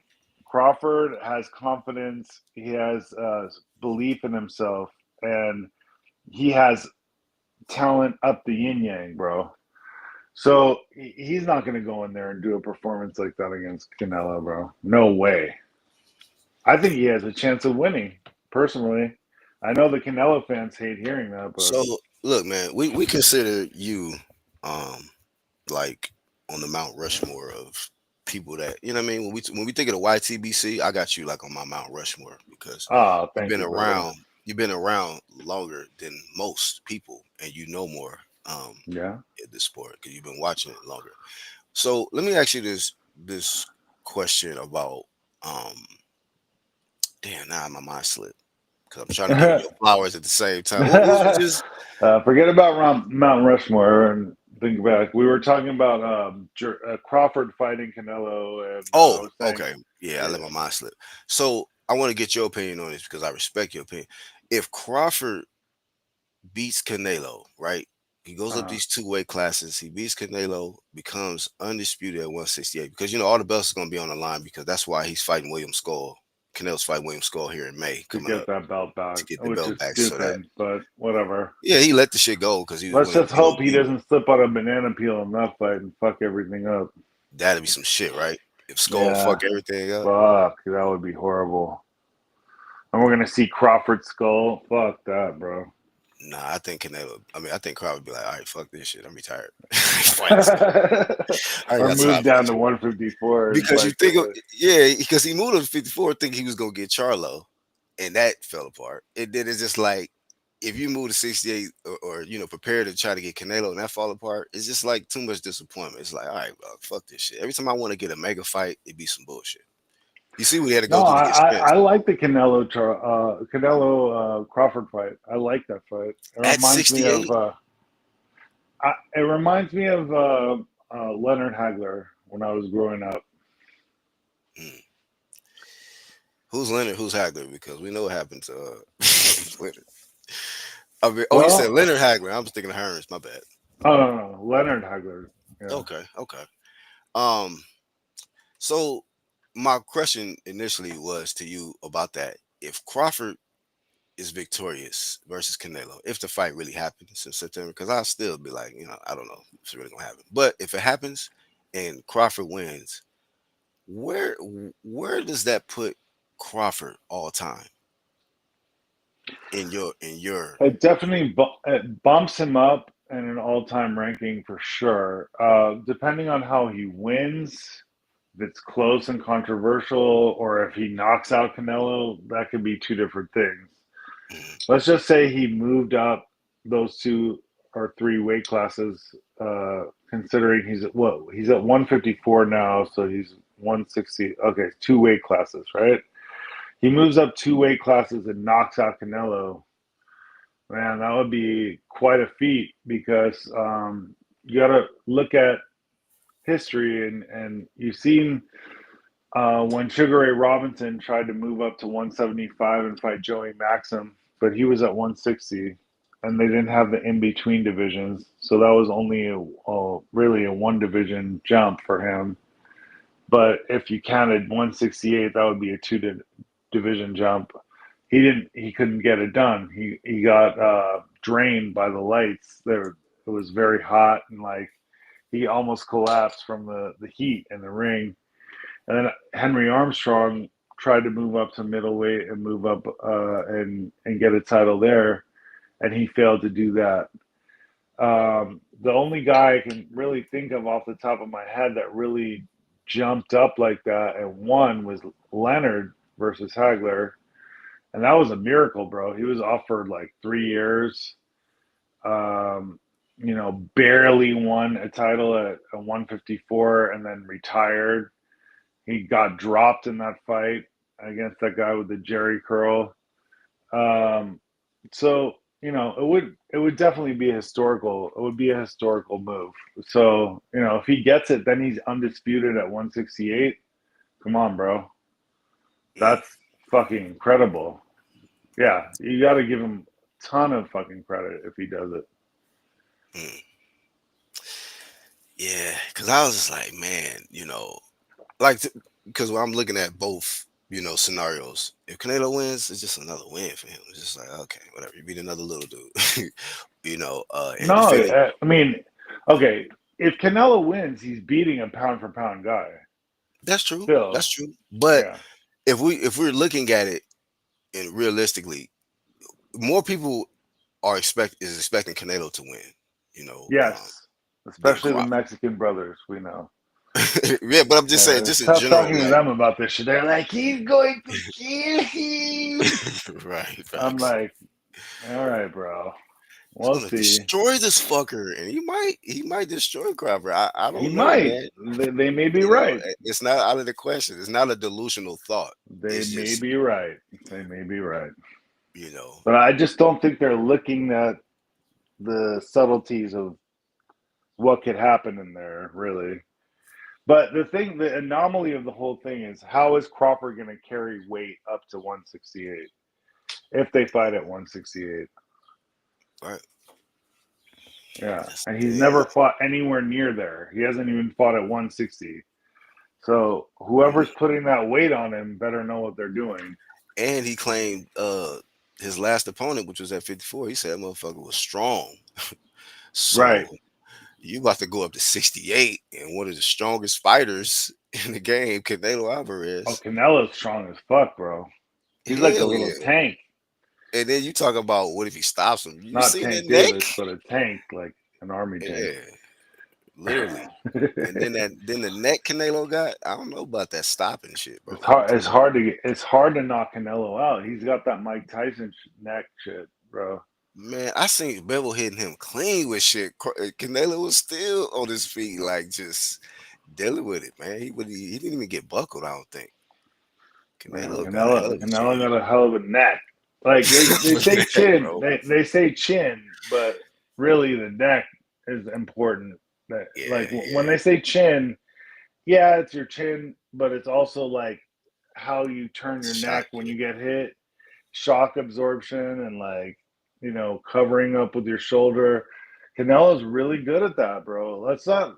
Crawford has confidence. He has belief in himself, and he has talent up the yin yang, bro. So he's not going to go in there and do a performance like that against Canelo, bro. No way. I think he has a chance of winning. Personally, I know the Canelo fans hate hearing that, but So look, man, we consider you um like on the Mount Rushmore of people that you know what I mean. When we think of the YTBC, I got you like on my Mount Rushmore because ah, you've thank been you, brother. around. You've been around longer than most people, and you know more Yeah. in this sport because you've been watching it longer. So let me ask you this question about um. Damn, now my mind slipped because I'm trying to give you your flowers at the same time. What was you just? Forget about Mount Rushmore and think back. We were talking about Crawford fighting Canelo, and I Oh, was saying, okay. Yeah, I yeah, let my mind slip. So I want to get your opinion on this because I respect your opinion. If Crawford beats Canelo, right? He goes up uh, these two weight classes. He beats Canelo, becomes undisputed at 168 because you know all the belts are going to be on the line because that's why he's fighting William Skull. Canelo's fighting William Skull here in May to coming get up that belt back, to get the which belt is back. So that stupid, but whatever. yeah, he let the shit go because he was Let's winning just hope he POV. doesn't slip on a banana peel in that fight and fuck everything up. That'd be some shit, right? If Skull Yeah, fuck everything up. fuck, that would be horrible. And we're gonna see Crawford skull. Fuck that, bro. Nah, I think Canelo. I mean, I think Crowd would be like, all right, fuck this shit. I'm retired. Fight this guy. I ain't Or got time move for down that to shit. 154 and Because you fight think of the. yeah, because he moved up to 54, thinking he was gonna get Charlo, and that fell apart. And then it's just like if you move to 68 or you know prepare to try to get Canelo and that fall apart, it's just like too much disappointment. It's like all right, bro, fuck this shit. Every time I want to get a mega fight, it be some bullshit. You see what he had to No, go through to get Spence I like the Canelo Crawford fight. I like that fight. It at reminds me of 68. Leonard Hagler when I was growing up. Mm. Who's Leonard? Who's Hagler? Because we know what happened to Leonard. I mean, oh, you said Well, Leonard Hagler. I was thinking of Hearns. My bad. oh no, Leonard Hagler. Yeah. Okay, okay. Um, so my question initially was to you about that. If Crawford is victorious versus Canelo, if the fight really happens in September, because I'll still be like, you know, I don't know if it's really gonna happen. But if it happens and Crawford wins, where where does that put Crawford all time in your It definitely it bumps him up in an all-time ranking for sure. Depending on how he wins, if it's close and controversial, or if he knocks out Canelo, that could be two different things. Mhm, Let's just say he moved up those two or three weight classes. Considering he's at 154 now, so he's 160. Okay, two weight classes, right? He moves up two weight classes and knocks out Canelo. Man, that would be quite a feat because you got to look at history and you've seen when Sugar Ray Robinson tried to move up to 175 and fight Joey Maxim, but he was at 160 and they didn't have the in between divisions, so that was only really a one division jump for him. But if you counted 168, that would be a division jump. He couldn't get it done. He got drained by the lights. There it was very hot and like he almost collapsed from the heat in the ring. And then Henry Armstrong tried to move up to middleweight and move up and get a title there, and he failed to do that. The only guy I can really think of off the top of my head that really jumped up like that and won was Leonard versus Hagler, and that was a miracle, bro. He was offered like 3 years. Um, barely won a title at 154 and then retired. He got dropped in that fight against that guy with the Jerry curl. Um, so it would definitely be a historical. It would be a historical move. So if he gets it, then he's undisputed at 168. Come on, bro. Mm, That's fucking incredible. Yeah, you got to give him a ton of fucking credit if he does it. mm. Yeah, because I was just like, man, like, because when I'm looking at both, scenarios, if Canelo wins, it's just another win for him. It's just like, okay, whatever. You beat another little dude, and No, defending. I mean, okay, if Canelo wins, he's beating a pound for pound guy. That's true. That's Still, true. But yeah. if we're looking at it and realistically, more people is expecting Canelo to win. You know, Yes, than especially the Crawford. Mexican brothers, we know. Yeah, but I'm just saying, Yeah, just it's in tough general, talking to like, them about this shit. They're like, he's going to kill him. right, I'm facts. like, all right, bro. He's We'll gonna see. destroy this fucker, and he might destroy Crawford. I He don't know, might. man. They may be right. It's not out of the question. It's not a delusional thought. They It's may just, be right. They may be right. you know, But I just don't think they're looking at the subtleties of what could happen in there, really. But the anomaly of the whole thing is how is Crawford going to carry weight up to 168 if they fight at 168? right? Yeah, That's and the he's thing. never fought anywhere near there. He hasn't even fought at 160. So whoever's Mm. putting that weight on him better know what they're doing. And he claimed his last opponent, which was at 54. He said that motherfucker was strong. So Right. you about to go up to 68, and one of the strongest fighters in the game, Canelo Oh, Alvarez. Canelo's strong as fuck, bro. He's like a Hell little yeah! tank. And then you talk about what if he stops him? You Not seen that Tank neck? Davis, but a tank, like an army tank. Yeah, literally. And then the neck Canelo got, I don't know about that stopping shit, bro. It's I'm hard. It's telling you, hard to get. It's hard to knock Canelo out. He's got that Mike Tyson neck shit, bro. man. I seen Bevel hitting him clean with shit. Canelo was still on his feet, like just dealing with it, man. He didn't even get buckled. I don't think Man, Canelo got a hell Canelo, of a Canelo chin, got a hell of a neck. Like they of a say neck, chin. bro. They say chin, but really the neck is important. That Yeah, like when yeah, they say chin, yeah, it's your chin, but it's also like how you turn your shot. neck when you get hit, shock absorption, and like covering up with your shoulder. Canelo's really good at that, bro. Let's not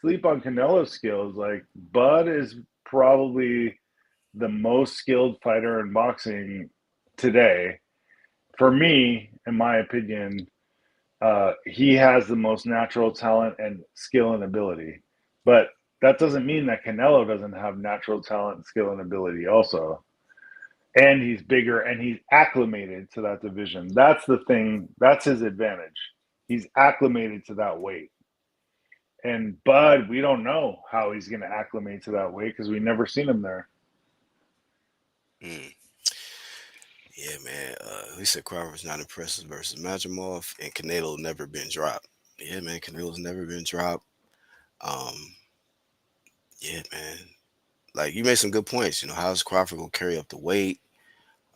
sleep on Canelo's skills. Like Bud is probably the most skilled fighter in boxing today. For me, in my opinion, he has the most natural talent and skill and ability. But that doesn't mean that Canelo doesn't have natural talent, skill, and ability also. And he's bigger and he's acclimated to that division. That's the thing. That's his advantage. He's acclimated to that weight. And Bud, we don't know how he's going to acclimate to that weight because we never seen him there. Mm. Yeah, man. He said Crawford's not impressive versus Majimov, and Canelo never been dropped. Yeah, man. Canelo's never been dropped. Um, yeah, man. Like you made some good points. How's Crawford gonna carry up the weight?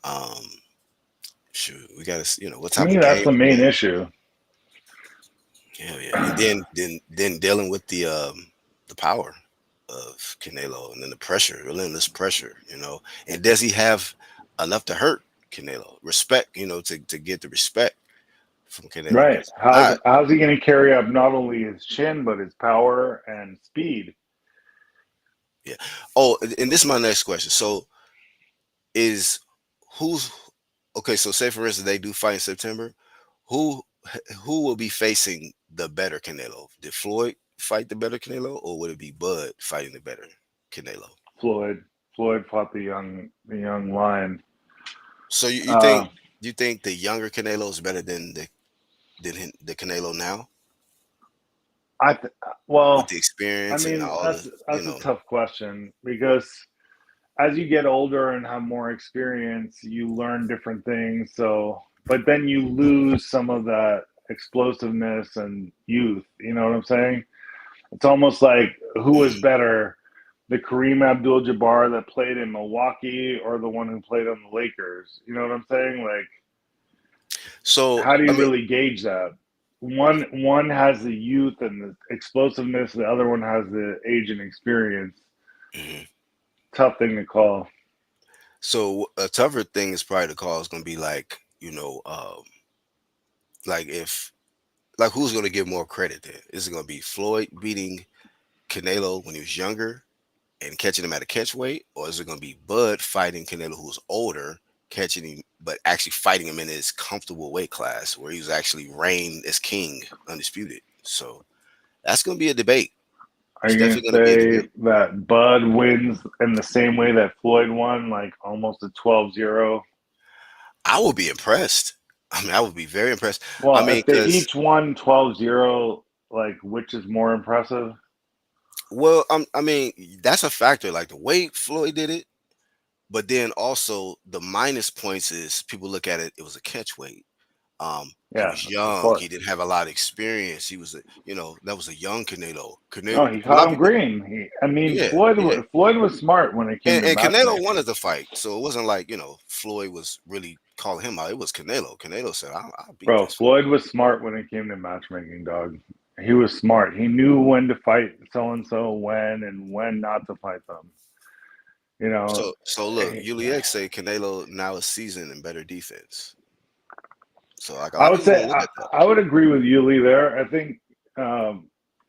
Um, shoot, we gotta, what To type me, of that's game the he main in? issue. Hell yeah, and then dealing with the power of Canelo, and then the pressure, relentless pressure. And does he have enough to hurt Canelo? Respect, to get the respect from Canelo, Right. because if How's not, how's he going to carry up not only his chin but his power and speed? yeah. Oh, and this is my next question. So is who's okay? So say for instance they do fight in September. Who who will be facing the better Canelo? Did Floyd fight the better Canelo, or would it be Bud fighting the better Canelo? Floyd. Floyd fought the young lion. So you Uh, think the younger Canelo is better than the Canelo now I th- with well, the I experience and mean all that's the that's a tough question because as you get older and have more experience, you learn different things. So, but then you lose some of that explosiveness and youth. You know what I'm saying? It's almost like who was Mhm. better, the Kareem Abdul-Jabbar that played in Milwaukee or the one who played on the Lakers? You know what I'm saying? Like, So How do I you mean, really gauge that? One has the youth and the explosiveness. The other one has the age and experience. mhm. Tough thing to call. So a tougher thing is probably the call is gonna be like, like if like who's gonna get more credit then? Is it gonna be Floyd beating Canelo when he was younger and catching him at a catch weight, or is it going to be Bud fighting Canelo who's older, catching him, but actually fighting him in his comfortable weight class where he was actually reigned as king, undisputed? So that's going to be a debate. Are It's you going to definitely going to be a say debate. that Bud wins in the same way that Floyd won, like almost a 12-0? I would be impressed. I mean, I would be very impressed. I Well, mean, if they because each won 12-0, like which is more impressive? well, I mean, that's a factor. Like the way Floyd did it, but then also the minus points is people look at it. It was a catch weight. He Yeah, was of young. He course. didn't have a lot of experience. He was, that was a young Canelo. No, Canelo, he a lot caught of him people, green. I mean, yeah, Floyd yeah. Floyd was smart when it came to And Canelo matchmaking. wanted the fight, so it wasn't like Floyd was really calling him out. It was Canelo. Canelo said, "I'll beat Bro, this fool." Floyd was smart when it came to matchmaking, dog. He was smart. He knew when to fight so and so, when and when not to fight them. You know, So look, he- Yuli X say Canelo now is seasoned and better defense. So like a I lot of would people say don't look at that. I would agree with Yuli there. I think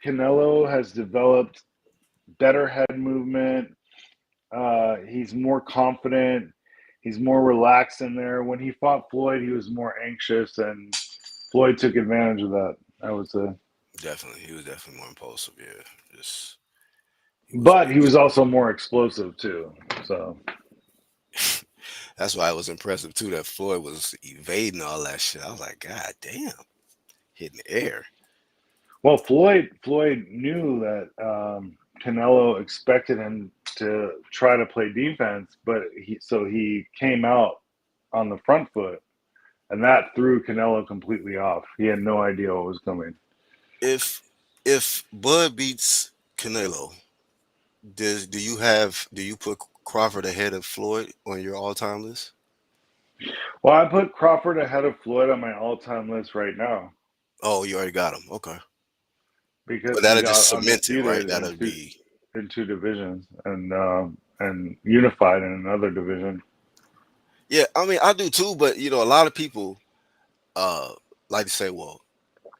Canelo has developed better head movement. He's more confident. He's more relaxed in there. When he fought Floyd, he was more anxious, and Floyd took advantage of that, I would say. Definitely, he was definitely more impulsive. Yeah, just But he he was. was also more explosive too. So, That's why it was impressive too that Floyd was evading all that shit. I was like, God damn, hitting the air. well, Floyd knew that Canelo expected him to try to play defense, but he came out on the front foot, and that threw Canelo completely off. He had no idea what was coming. If Bud beats Canelo, do you put Crawford ahead of Floyd on your all time list? Well, I put Crawford ahead of Floyd on my all-time list right now Oh, you already got him. Okay, but because he that'll just got cement it, right? undisputed That'll be in two divisions and unified in another division. yeah. I mean, I do too, but a lot of people uh like to say, well,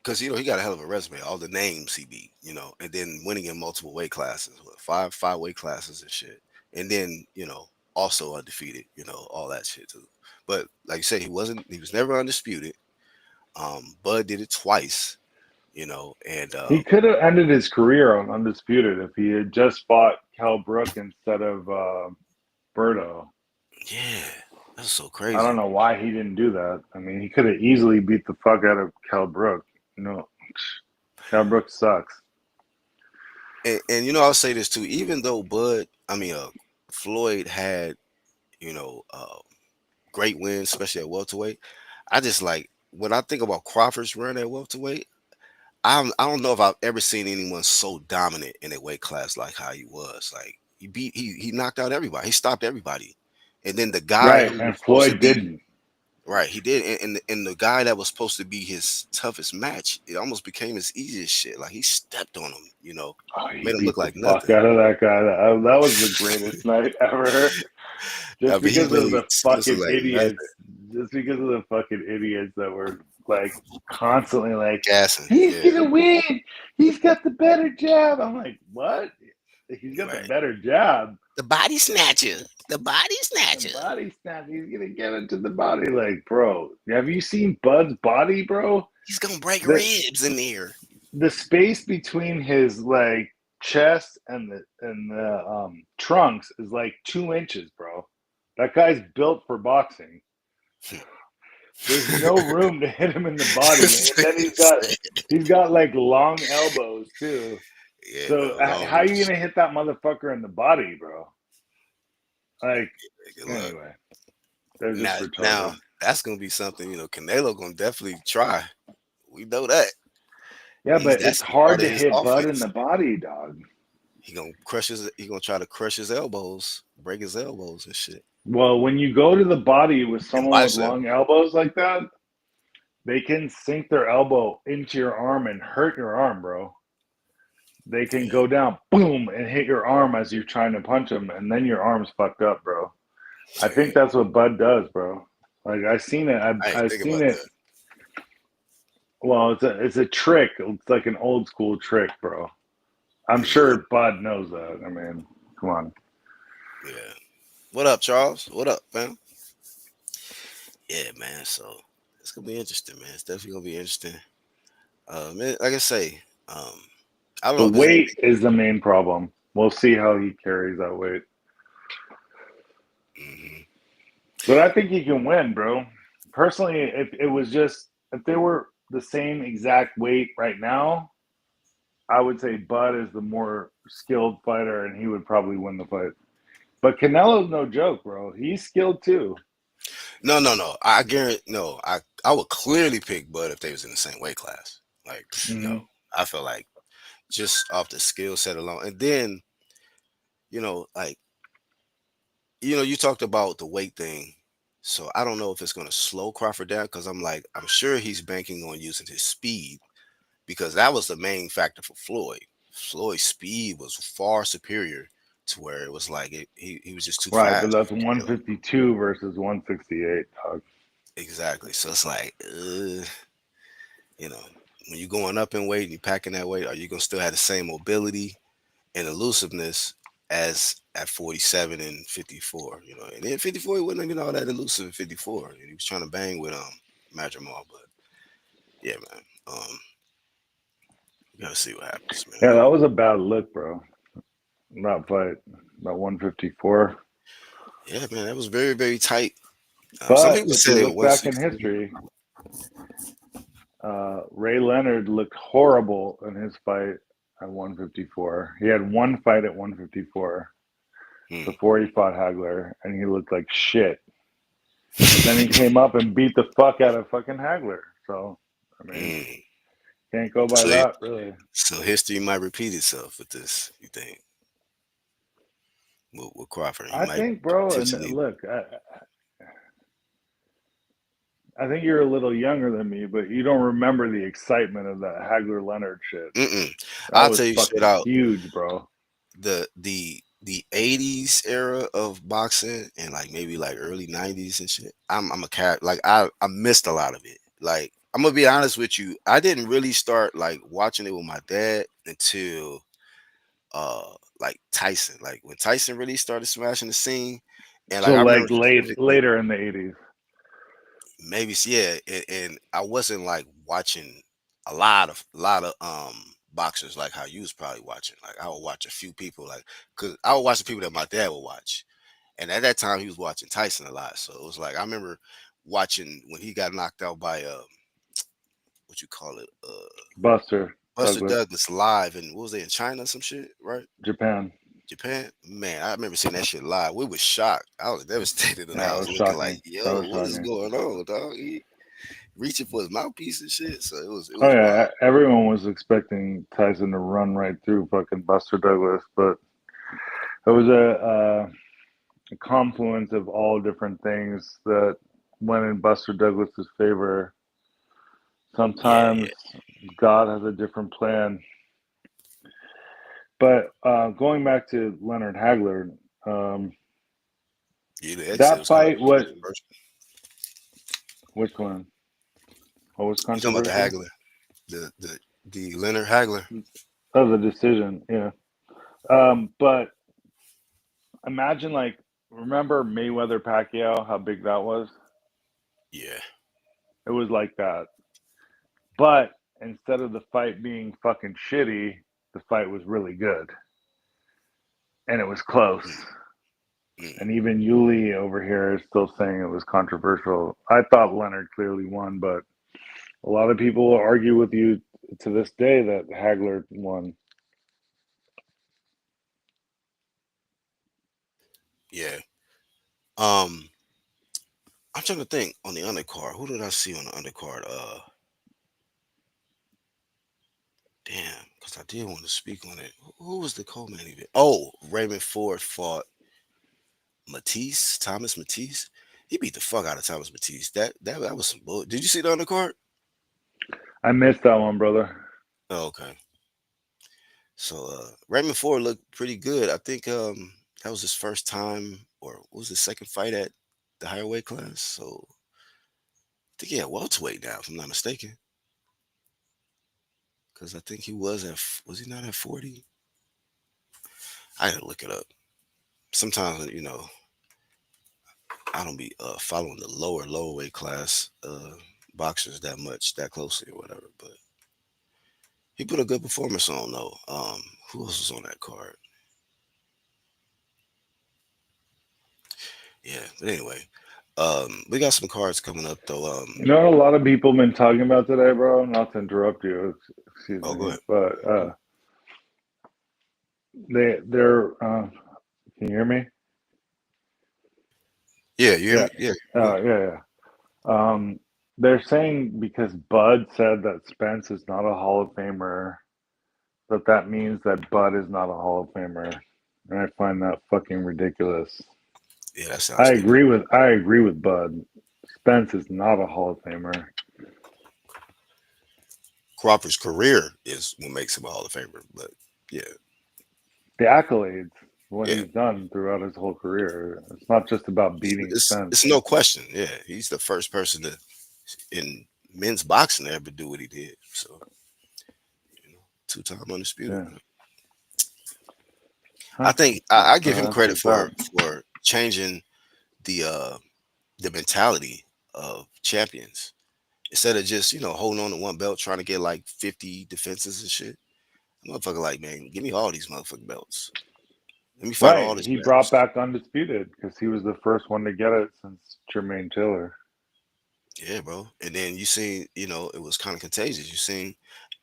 because he got a hell of a resume, all the names he beat, and then winning in multiple weight classes, what, five weight classes and shit, and then also undefeated, all that shit too. But like you said, he was never undisputed. Bud did it twice, and He could have ended his career on undisputed if he had just fought Kell Brook instead of Berto. yeah, that's so I don't crazy. know why he didn't do that. I mean, he could have easily beat the fuck out of Kell Brook. You know, Kell Brook sucks. And I'll say this too, even though Floyd had you know uh, great wins, especially at welterweight. I just like when I think about Crawford's run at welterweight. I don't know if I've ever seen anyone so dominant in a weight class like how he was. Like he knocked out everybody. He stopped everybody. And then the guy Right, who and was supposed to Floyd be didn't. right, he did. And the guy that was supposed to be his toughest match, it almost became his easiest shit. Like he stepped on him, Oh, he made him look beat the like fuck nothing. out of that guy. That was the greatest night ever. I Just mean, he because of literally the just looked fucking like nothing, idiots. Just because of the fucking idiots that were like constantly like, gassing. he's Yeah, gonna win. He's got the better jab. I'm like, what? He's got the right. better jab. The body snatcher. The body The snatcher. body snap. He's gonna get into the body. Like, bro, have you seen Bud's body, bro? He's gonna break The ribs in there. the space between his like chest and the trunks is like 2 inches, bro. That guy's built for boxing. There's no room to hit him in the body, and then he's got like long elbows too. Yeah, So no, how are long. you gonna hit that motherfucker in the body, bro? Like Good luck. anyway, they're just Now retarded. that's gonna be something. Canelo gonna definitely try. We know that. Yeah, but That's it's the part hard of to his hit Bud in offense. the body, dog. He gonna crush his. He gonna try to crush his elbows, break his elbows and shit, Well, when you go to the body with and someone with long biceps. elbows like that, they can sink their elbow into your arm and hurt your arm, bro. They can Yeah. go down, boom, and hit your arm as you're trying to punch them, and then your arm's fucked up, bro. I think Yeah. that's what Bud does, bro. Like I seen it. I ain't I've think seen about it. that. Well, it's a trick. It's like an old school trick, bro. I'm Yeah. sure Bud knows that. I mean, come on. Yeah. What up, Charles? What up, fam? Yeah, man. So it's gonna be interesting, man. It's definitely gonna be interesting. Man, like I say, I don't The know if there's weight is the main problem. We'll see how he carries that weight. any. But I think he can win, bro. Personally, if it was just if they were the same exact weight right now, I would say Bud is the more skilled fighter, and he would probably win the fight. But Canelo's no joke, bro. He's skilled too. No, no, no. I guarantee. No, I would clearly pick Bud if they was in the same weight class. Like, yo, Hmm. I feel like just off the skill set alone, and then like you talked about the weight thing. So I don't know if it's gonna slow Crawford down because I'm sure he's banking on using his speed because that was the main factor for Floyd. Floyd's speed was far superior to where it was like he was just too Right, but fast that's for Canelo. 152 versus 168, dog. Exactly. So it's like, you know, when you're going up in weight and you're packing that weight, are you gonna still have the same mobility and elusiveness as at 47 and 54? And then 54 he wasn't even all that elusive in 54. He was trying to bang with Madrimal, but yeah, man. We gotta see what happens, man. Yeah, that was a bad look, bro. That fight, that 154. Yeah, man, that was very, very tight. Some But people if you said it was look back in 160. history, Ray Leonard looked horrible in his fight at 154. He had one fight at 154 Hmm. before he fought Hagler, and he looked like shit. But then he came up and beat the fuck out of fucking Hagler. So, I mean, Mm. can't go by So, that, really. so history might repeat itself with this. You think with Crawford? He I might think, bro, and potentially. look, I think you're a little younger than me, but you don't remember the excitement of that Hagler Leonard shit. Mm-mm. That I'll was tell you straight fucking out. huge, bro. The 80s era of boxing and like maybe like early 90s and shit. I'm a cat like I missed a lot of it. Like I'm gonna be honest with you, I didn't really start like watching it with my dad until like Tyson. Like when Tyson really started smashing the scene. And like So I remember like specifically later in the 80s. maybe yeah, and I wasn't like watching a lot of boxers like how you was probably watching. Like I would watch a few people like because I would watch the people that my dad would watch. And at that time, he was watching Tyson a lot. So it was like I remember watching when he got knocked out by what you call it, Buster Buster Douglas, Douglas live, and what was they in China, or some shit, right? Japan. Japan. Man, I remember seeing that shit live. We was shocked. I was devastated, and Yeah, I that was was looking like, shocking. That "Yo, was what is shocking. going on, dog?" He reaching for his mouthpiece and shit. So it Oh was yeah, wild. everyone was expecting Tyson to run right through fucking Buster Douglas, but it was a confluence of all different things that went in Buster Douglas's favor. Yeah, yeah, Sometimes God has a different plan. But going back to Leonard Hagler, um, yeah. They said it that was kind of fight was controversial. which one? What was You talking about the controversial? Hagler, the Leonard Hagler? Oh, the decision, yeah. But imagine like remember Mayweather Pacquiao, how big that was? Yeah. It was like that. But instead of the fight being fucking shitty, the fight was really good. And it was close. Mm, mm. And even Yuli over here is still saying it was controversial. I thought Leonard clearly won, but a lot of people will argue with you to this day that Hagler won. Yeah. Um. I'm trying to think on the undercard. Who did I see on the undercard? Damn, because I did want to speak on it. Who was the co-main event? Oh, Raymond Ford fought Matisse, Thomas Matisse. He beat the fuck out of Thomas Matisse. That was some bull. Did you see the undercard? I missed that one, brother. Oh, okay. So Raymond Ford looked pretty good. I think that was his first time, or what was his second fight at the higher weight class. So I think he had welterweight now, if I'm not mistaken. Because I think he was was he not at 40? I gotta look it up. Sometimes I don't be following the lower weight class boxers that much that closely or whatever. But he put a good performance on though. Who else was on that card? Yeah, but anyway, we got some cards coming up though. You know what a lot of people been talking about today, bro? Not to interrupt you, excuse Oh, go me, ahead. but they're can you hear me? Yeah, you hear Yeah, me? Yeah, go ahead. yeah, yeah. Um, they're saying because Bud said that Spence is not a Hall of Famer, that means that Bud is not a Hall of Famer, and I find that fucking ridiculous. Yeah, that sounds stupid. I agree with Bud. Spence is not a Hall of Famer. Crawford's career is what makes him a Hall of Famer. But yeah, The accolades, what yeah, he's done throughout his whole career, it's not just about beating it's Spence. no question. Yeah, he's the first person to in men's boxing to ever do what he did. So two-time undisputed. Yeah, I huh. think I give him That's credit what's up. for changing the uh the mentality of champions. Instead of just, holding on to one belt, trying to get like 50 defenses and shit. Motherfucker, like, man, give me all these motherfucking belts. Let me fight all Right, these he brought battles. back undisputed because he was the first one to get it since Jermaine Taylor. Yeah, bro. And then you seen, it was kind of contagious. You seen,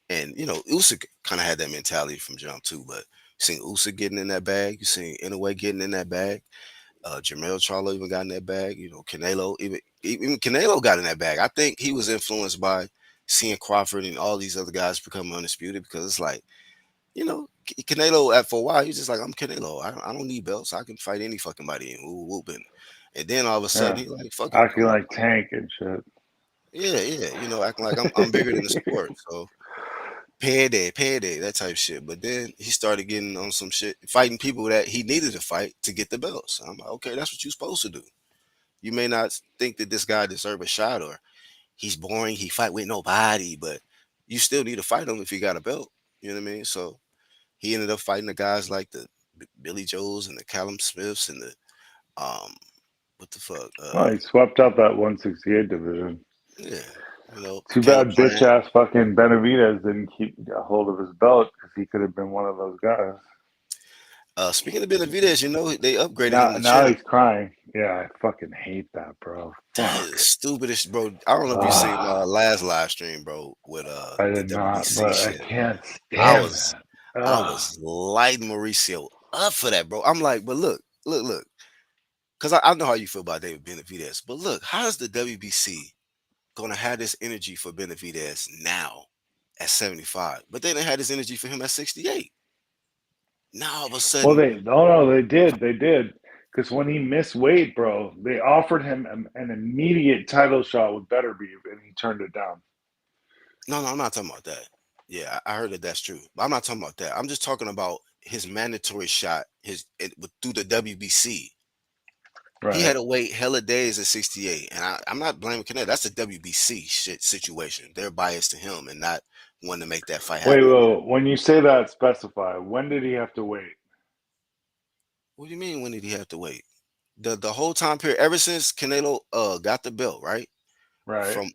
and Usyk kind of had that mentality from jump too. But you seen Usyk getting in that bag. You seen Inoue getting in that bag. Jermell Charlo even got in that bag. Canelo even Canelo got in that bag. I think he was influenced by seeing Crawford and all these other guys become undisputed because it's like, Canelo for a while he was just like, I'm Canelo. I don't need belts. I can fight any fucking body and whooping. And then all of a sudden Yeah, he like, fuck it. acting like Tank and shit. Yeah, yeah. Acting like I'm bigger than the sport. So payday, that type shit. But then he started getting on some shit, fighting people that he needed to fight to get the belts. I'm like, okay, that's what you're supposed to do. You may not think that this guy deserve a shot or he's boring, he fight with nobody, but you still need to fight him if you got a belt. You know what I mean? So he ended up fighting the guys like the Billy Joes and the Callum Smiths and the um what the fuck Well, he swept out that 168 division. yeah, Too Caleb bad bitch Plant. ass fucking Benavidez didn't keep a hold of his belt because he could have been one of those guys. Speaking of Benavidez, they upgraded him to Now champ. he's crying. Yeah, I fucking hate that, bro. That Fuck. is stupidest, bro. I don't know if you seen Ah, last live stream, bro, with I the did not, WBC but I shit. can't I stand was that. I Ah. was lighting Mauricio up for that, bro. I'm like, but look, because I know how you feel about David Benavidez, but look, how is the WBC gonna have this energy for Benavidez now at 75, but they didn't have this energy for him at 68? Now all of a Well, sudden, they did. Because when he missed weight, bro, they offered him an immediate title shot with Beterbiev, and he turned it down. no, I'm not talking about that. Yeah, I heard that that's true, but I'm not talking about that. I'm just talking about his mandatory shot, through the WBC. He had Right. to wait hella days at 68, and I'm not blaming Connect. That's a WBC shit situation. They're biased to him and not wanting to make that fight Wait, happen. wait, wait. When you say that, specify. When did he have to wait? What do you mean? When did he have to wait? The whole time period, ever since Canelo got the belt, right? Right. From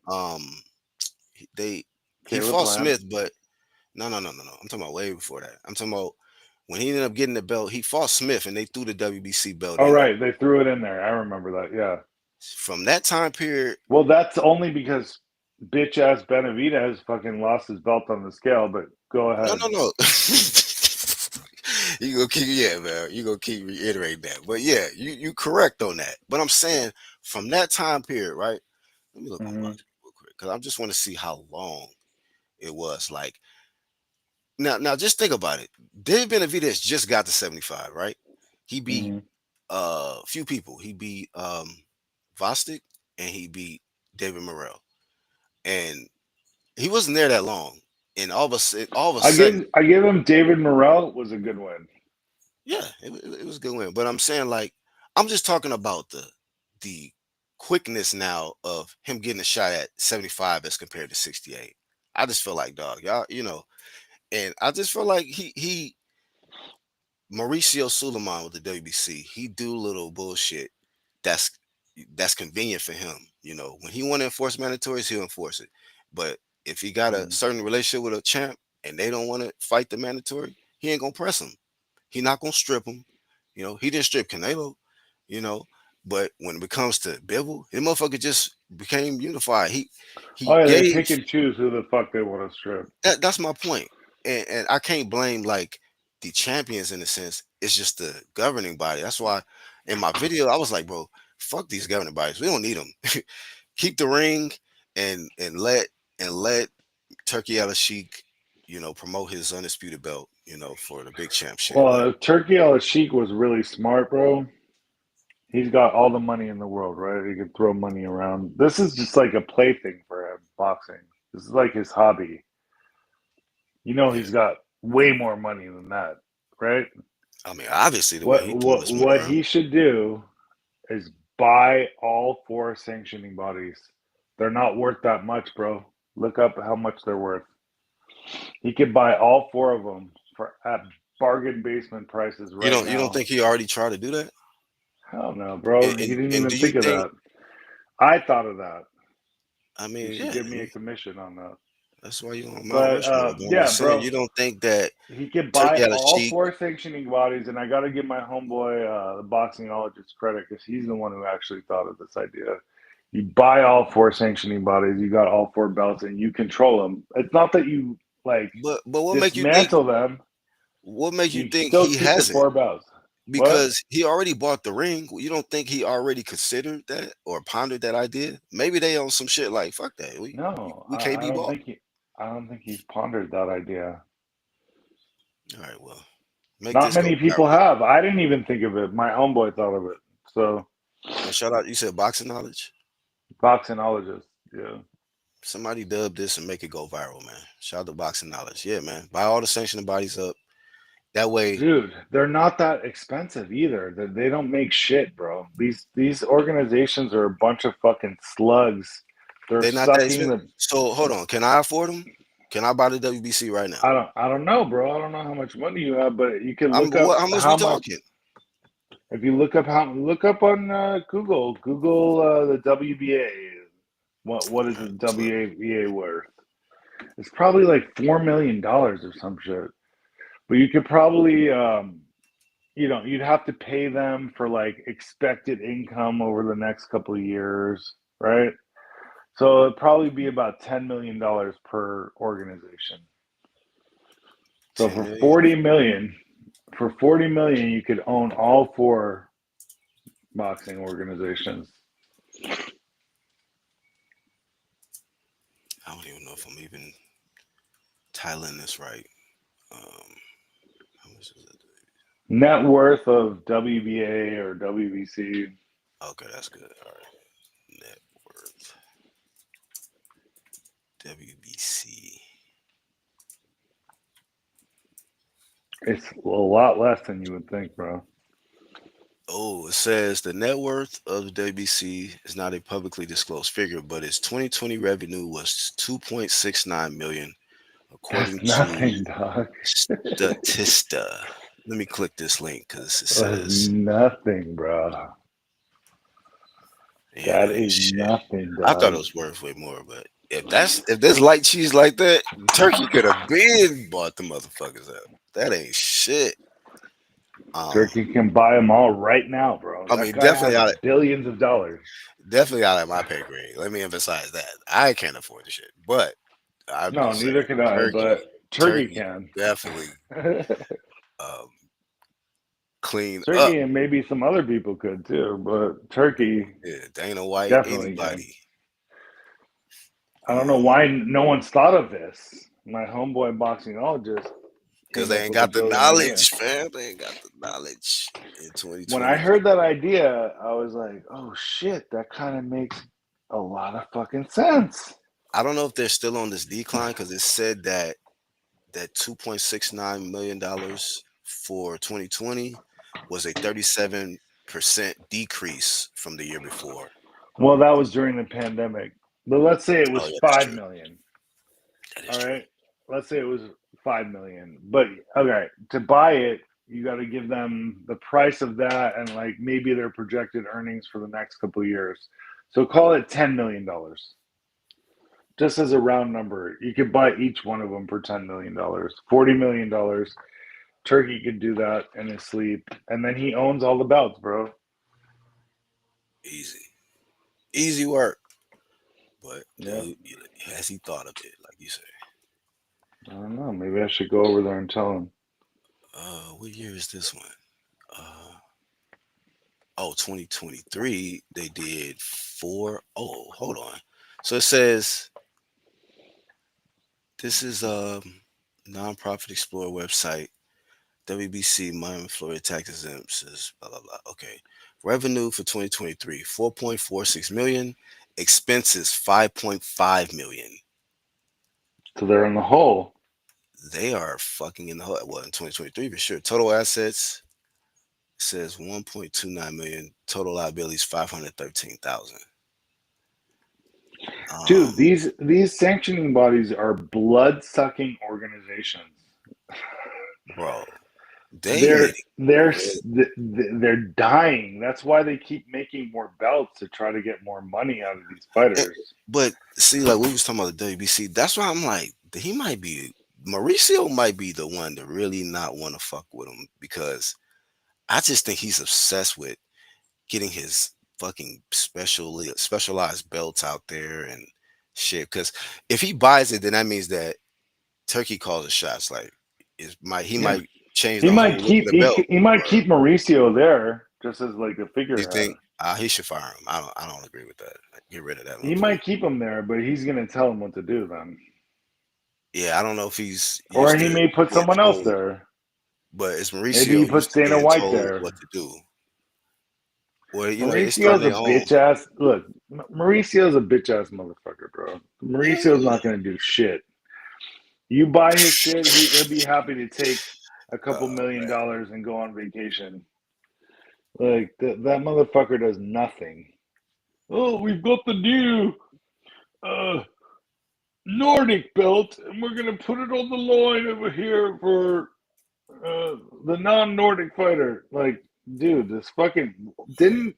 they he Caleb fought Plant. Smith, but no. I'm talking about way before that. I'm talking about when he ended up getting the belt. He fought Smith, and they threw the WBC belt Oh, in him. right. They threw it in there. I remember that. Yeah. From that time period, Well, that's only because bitch ass Benavidez fucking lost his belt on the scale, but go ahead. no. You gonna keep, yeah, man. You gonna keep reiterating that, but yeah, you correct on that. But I'm saying from that time period, right? Let me look on Hmm. box real quick because I just want to see how long it was. Like now, just think about it. David Benavidez just got to 75, right? He beat Hmm. a few people. He beat Vostik and he beat David Morrell. And he wasn't there that long, and all of a I sudden, give I give him David Morrell was a good win. yeah, it was a good win. But I'm saying like I'm just talking about the quickness now of him getting a shot at 75 as compared to 68. I just feel like dog, y'all, and I just feel like he Mauricio Suleiman with the WBC, he do little bullshit that's that's convenient for him. When he want to enforce mandatories, he'll enforce it. But if he got a Mm. certain relationship with a champ and they don't want to fight the mandatory, he ain't gonna press him. He not gonna strip him. He didn't strip Canelo. You know, but when it comes to Bivol, his motherfucker just became unified. He Oh yeah, they gave pick and choose who the fuck they want to strip. that's my point. And I can't blame like the champions in a sense. It's just the governing body. That's why in my video I was like, bro, fuck these governing bodies. We don't need them. Keep the ring and let Turkey Al Sheik, promote his undisputed belt, for the big champ shit. Like, Well, if Turkey Al Sheik was really smart, bro, he's got all the money in the world, right? He can throw money around. This is just like a plaything for him, boxing. This is like his hobby. yeah. He's got way more money than that, right? I mean, obviously the way What he throwing what his money what around. he should do is buy all four sanctioning bodies. They're not worth that much, bro. Look up how much they're worth. He could buy all four of them for at bargain basement prices right You don't now. think he already tried to do that? Hell no, And bro. He and, didn't and even do you think of think? that. I thought of that. I He mean, should yeah. give me a commission on that. That's why you on Mount But Rushmore. But I'm yeah, just saying, bro, you don't think that he could buy Turkey Al all Sheik. four sanctioning bodies, and I got to give my homeboy, the boxingologist, credit because he's the one who actually thought of this idea. You buy all four sanctioning bodies, you got all four belts, and you control them. It's not that you like But what make you think? dismantle them. What make you You think still he keep the hasn't? four belts. What? Because he already bought the ring. You don't think he already considered that or pondered that idea? Maybe they on some shit like fuck that. No, We can't I be don't bought. think he. I don't think he's pondered that idea. All right, well, make Not this go many people viral. have. I didn't even think of it. My homeboy thought of it. So, Well, shout out. You said boxing knowledge. boxingologist. Yeah. Somebody dub this and make it go viral, man. Shout out to boxing knowledge. Yeah, man. Buy all the sanctioning bodies up. That way, Dude, they're not that expensive either. They don't make shit, bro. These organizations are a bunch of fucking slugs. They're they're not that sucking expensive. the. So hold on. Can I afford them? Can I buy the WBC right now? I don't know, bro. I don't know how much money you have, but you can I'm. look up What? How much we how much. talking? If you look up on Google the WBA. What All is the right, let's look. WBA worth? It's probably like $4 million or some shit. But you could probably you'd have to pay them for like expected income over the next couple of years, right? So it'd probably be about $10 million per organization. So 10 million. for 40 million, you could own all four boxing organizations. I don't even know if I'm even tiling this right. Um, how much is it? Net worth of WBA or WBC, Okay, that's good. All right. Net worth. WBC. it's a lot less than you would think, bro. Oh, it says the net worth of the WBC is not a publicly disclosed figure, but its 2020 revenue was 2.69 million, That's according to nothing, dog. Statista. Let me click this link because it That's says, nothing, bro. yeah, That that ain't is shit. nothing, I thought it dog. was worth way more, but if there's light cheese like that, Turkey could have been bought the motherfuckers up. That ain't shit. Um, Turkey can buy them all right now, bro. I That mean, guy has billions of dollars. definitely out of my pay grade. Let me emphasize that I can't afford the shit, but I'm No, just saying, neither can I, but Turkey Turkey can. definitely um, clean up. Turkey and maybe some other people could too, but Turkey Yeah, Dana White, definitely can. anybody, I don't know why no one's thought of this. My homeboy boxingologist because came they up ain't with a got the brilliant idea. knowledge, fam. They ain't got the knowledge in When I 2020. heard that idea, I was like, oh shit, that kind of makes a lot of fucking sense. I don't know if they're still on this decline because it said that that $2.69 million for 2020 was a 37% decrease from the year before. Well, that was during the pandemic. But let's say it Oh was yeah, that's 5 true. million. That is All true. right. Let's say it was 5 million. But okay, to buy it, you got to give them the price of that and like maybe their projected earnings for the next couple of years. So call it $10 million. Just as a round number, you could buy each one of them for $10 million, $40 million. Turkey could do that in his sleep, and then he owns all the belts, bro. Easy, easy work. But Yeah, dude, has he thought of it? Like you say. I don't know. Maybe I should go over there and tell him. What year is this one? Uh, oh, 2023. They did four. Oh, hold on. So it says this is nonprofit explorer website. WBC Miami, Florida tax exempt says blah blah blah. Okay, revenue for 2023 4.46 million, expenses 5.5 million. So they're in the hole. They are fucking in the hole. Well, in 2023 for sure. Total assets says 1.29 million. Total liabilities 513,000. Dude, Um, these sanctioning bodies are blood sucking organizations. bro, they They're need to they're get rid. they're dying. That's why they keep making more belts to try to get more money out of these Eh, fighters. But see, like we was talking about the WBC, that's why I'm like, he might be Mauricio might be the one to really not want to fuck with him because I just think he's obsessed with getting his fucking specialized belts out there and shit. Because if he buys it, then that means that Turkey calls the shots. Like, he Yeah, might change he the might whole look of keep the belt. he might Or keep Mauricio there just as like a you figurehead. think he should fire him? I don't agree with that. Get rid of that He one too. might keep him there, but he's gonna tell him what to do then, Yeah, I don't know if he's or used he to may put being someone else told, there. but it's Maybe he Mauricio puts used to Dana being White told there. what to do. Well, they starting Mauricio's a their own. bitch ass. Look, Mauricio's a bitch ass motherfucker, bro. Mauricio's Yeah. not gonna do shit. You buy his shit, he'll be happy to take a couple million Man. dollars and go on vacation. Like that motherfucker does nothing. Oh, we've got the new uh, Nordic belt, and we're gonna put it on the line over here for the non-Nordic fighter. Like, dude, this fucking didn't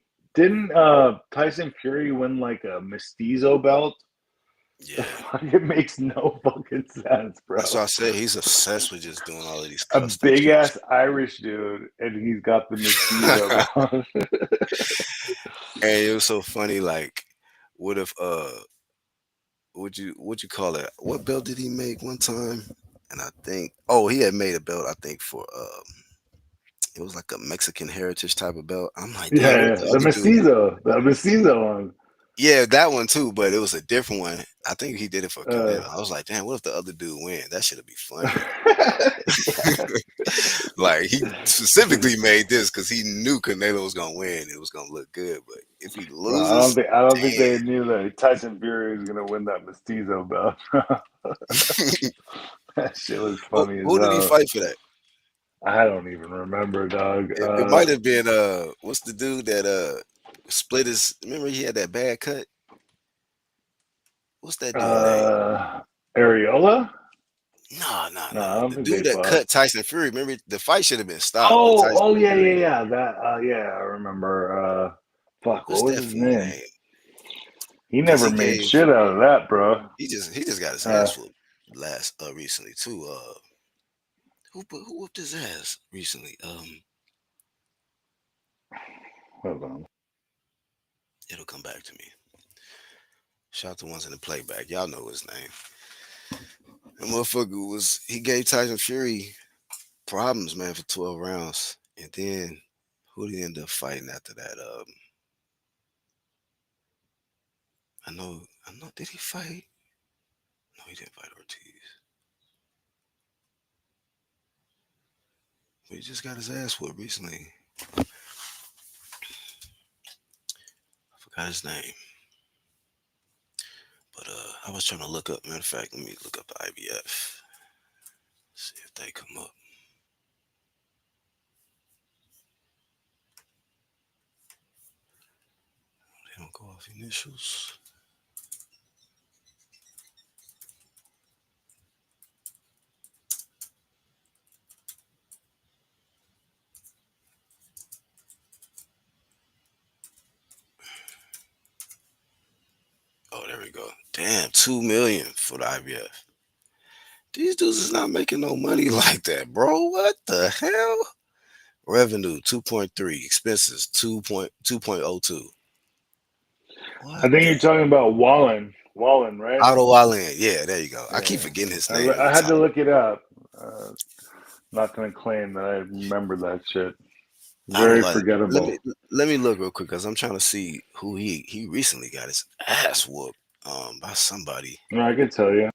Tyson Fury win like a Mestizo belt? The Yeah. fuck, it makes no fucking sense, That's bro. why I said he's obsessed with just doing all of these A custom big shit. ass Irish dude, and he's got the Mestizo belt. And it was so funny, like, what if would you call it? What belt did he make one time? And I think he had made a belt, I think, for it was like a Mexican heritage type of belt. I'm like, damn, what if Yeah, the the other dude Mestizo one. yeah, that one too, but it was a different one. I think he did it for Uh, Canelo. I was like, damn, what if the other dude win? That should be funny. yeah. Like he specifically made this because he knew Canelo was gonna win. It was gonna look good, but if he Bro, loses, I don't think damn. they knew that Tyson Fury was gonna win that Mestizo belt. That shit was who, funny as who did he hell. fight for that? I don't even remember, dog. It might have been what's the dude that split his? Remember he had that bad cut. What's that dude name? Uh, Areola? No, no, No, I no. don't The think they dude that fought. cut Tyson Fury. Remember the fight should have been stopped, but Oh, Tyson yeah, yeah, Fury. yeah. That, yeah, I remember. Fuck, what What's was that his fool name? name? He Because never he made gave shit out of that, bro. he just got his Uh, ass whooped last recently too. Who whooped his ass recently? Hold on. It'll come back to me. Shout out the ones in the playback. Y'all know his name. That motherfucker he gave Tyson Fury problems, man, for 12 rounds. And then who did he end up fighting after that? I know, did he fight? No, he didn't fight Ortiz. But he just got his ass whooped recently. I forgot his name. But I was trying to look up. Matter of fact, let me look up the IBF. See if they come up. They don't go off initials. Oh, there we go. Damn, 2 million for the IBF. These dudes is not making no money like that, bro. What the hell? Revenue 2.3, expenses 2.02. I What think the you're talking about Wallen, right? Otto Wallen? Yeah, there you go. I keep Yeah, forgetting his name every I had to time. look it up. Uh, Not gonna claim that I remember that shit. Otto Very Wallen. Let me forgettable. let me look real quick because I'm trying to see who he recently got his ass whooped by somebody. No, I could tell you.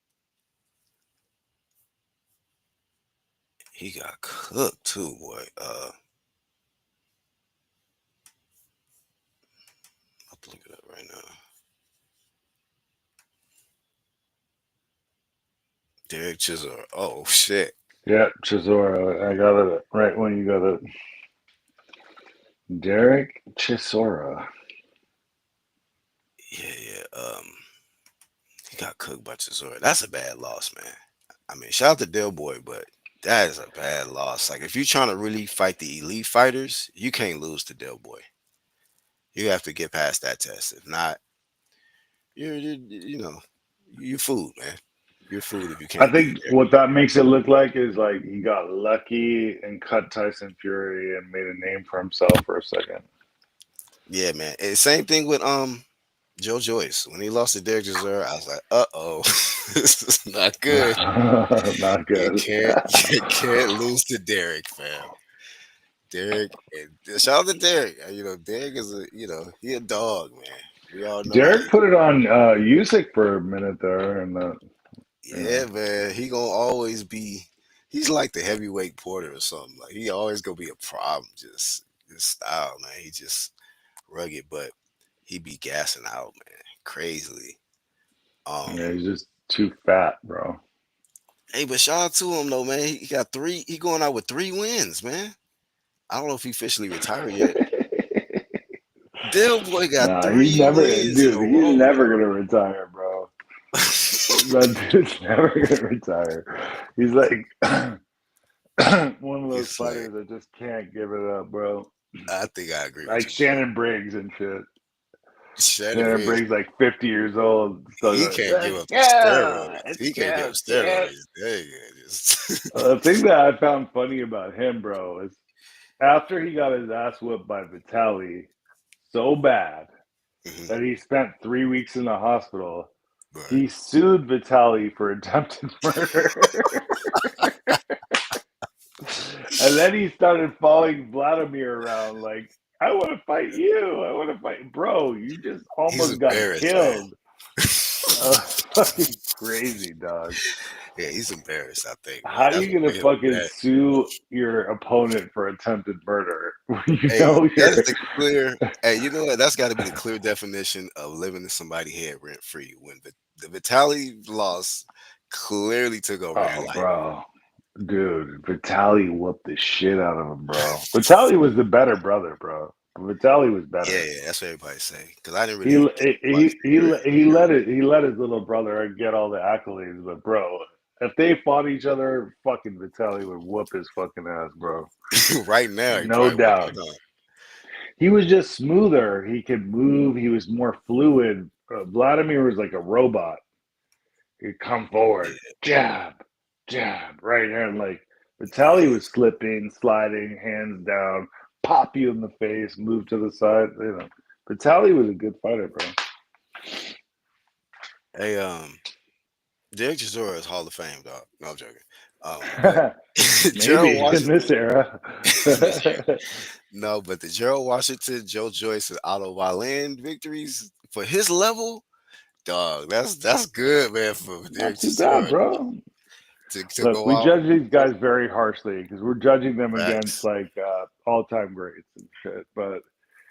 He got cooked too, boy. I'll have to look it up right now. Derek Chisholm. Oh shit. Yeah, Chisora. I got it right when you got it. Derek Chisora. Yeah, yeah. He got cooked by Chisora. That's a bad loss, man. I mean, shout out to Del Boy, but that is a bad loss. Like if you're trying to really fight the elite fighters, you can't lose to Del Boy. You have to get past that test. If not, you're food, man. You're food if you I can't beat think what that makes it look like is like he got lucky and cut Tyson Fury and made a name for himself for a second. Yeah, man. And same thing with Joe Joyce. When he lost to Derek Chisora, I was like, uh-oh, this is not good. Not You good. can't you can't lose to Derek, fam. Derek and shout out to Derek. Derek is he a dog, man. We all know how Derek he. put it on Usyk for a minute there, and you Yeah, know, man. He gonna always be. He's like the heavyweight Porter or something. Like he always gonna be a problem. Just his style, man. He just rugged, but he be gassing out, man, crazily. yeah, Um, he's just too fat, bro. hey, but shout out to him though, man. He got three. He going out with 3 wins, man. I don't know if he officially retired yet. Dill boy got Nah, he's three never, wins in a dude. He's row, never gonna retire, bro. That dude's never gonna retire. He's like one of those He's like, fighters that just can't give it up, bro. I think I agree with Like you, bro. Shannon Briggs and shit. Shannon Shannon Briggs, Briggs, like 50 years old, still he going, can't give let's up them go, steroids. let's He can't give go, up kid. steroids. There you go. Just The thing that I found funny about him, bro, is after he got his ass whooped by Vitali so bad Mhm. that he spent 3 weeks in the hospital, Right. he sued Vitali for attempted murder. And then he started following Vladimir around like, I want to fight you. I want to fight. Bro, you just He's almost got embarrassed, man. killed. Fucking crazy, dog. Yeah, he's embarrassed. I think, man. How That's you what gonna made him fucking mad. sue your opponent for attempted murder when you Hey, know that's you're the clear. Hey, you know what? That's got to be the clear definition of living in somebody's head rent free. When the Vitali loss clearly took over your oh life. bro. Dude, Vitali whooped the shit out of him, bro. Vitali was the better brother, bro. Vitali was Yeah, better. yeah, that's what everybody say. Because I didn't He really watch Fury. he let his little brother get all the accolades, but bro, if they fought each other, fucking Vitaly would whoop his fucking ass, bro. Right now, he No probably doubt. would. Huh? He was just smoother. He could move. He was more fluid. Vladimir was like a robot. He'd come forward, Yeah, jab, jab, right here, and like Vitaly yeah. was slipping, sliding, hands down, pop you in the face, move to the side. Vitaly was a good fighter, bro. Hey, Derek Chisora is Hall of Fame, dog. No, I'm joking. But Gerald Maybe in this Washington. era. No, but the Gerald Washington, Joe Joyce, and Otto Wallin victories for his level, dog. That's good, man, for Derek Not too bad, Chisora bro. to Look, go we out. judge these guys very harshly because we're judging them against Facts, like all-time greats and shit. But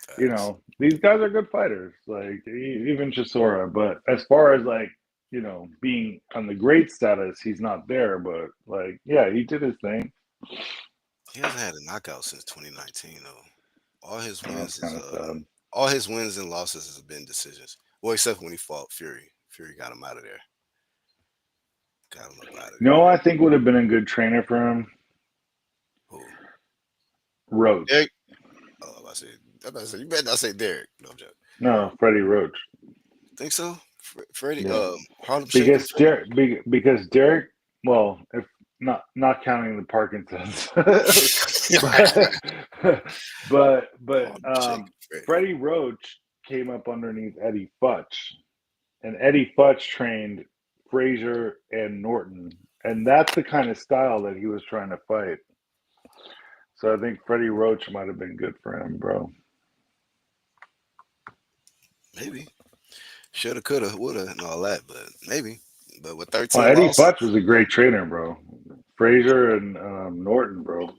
facts. these guys are good fighters, like even Chisora. But as far as like being on the great status, he's not there. But like, yeah, he did his thing. He hasn't had a knockout since 2019 though. All his That's wins is kind of sad. all his wins and losses has been decisions. Well, except when he fought Fury. Fury got him out of there. Got him up out of there. I think would have been a good trainer for him. Who? Roach. Derek? Oh, I about to say you better not say Derek. No, I'm joking. No, Freddie Roach. Think so? Freddie, Yeah, Harlem Shaking because Freddie. Derek. Well, if not counting the Parkinson's, but Harlem Shaking Freddie. Freddie Roach came up underneath Eddie Futch, and Eddie Futch trained Frazier and Norton, and that's the kind of style that he was trying to fight. So I think Freddie Roach might have been good for him, bro. Maybe. Shoulda, coulda, woulda, and all that, but maybe. But with Well, 13 Eddie losses, Futch was a great trainer, bro. Frazier and Norton, bro,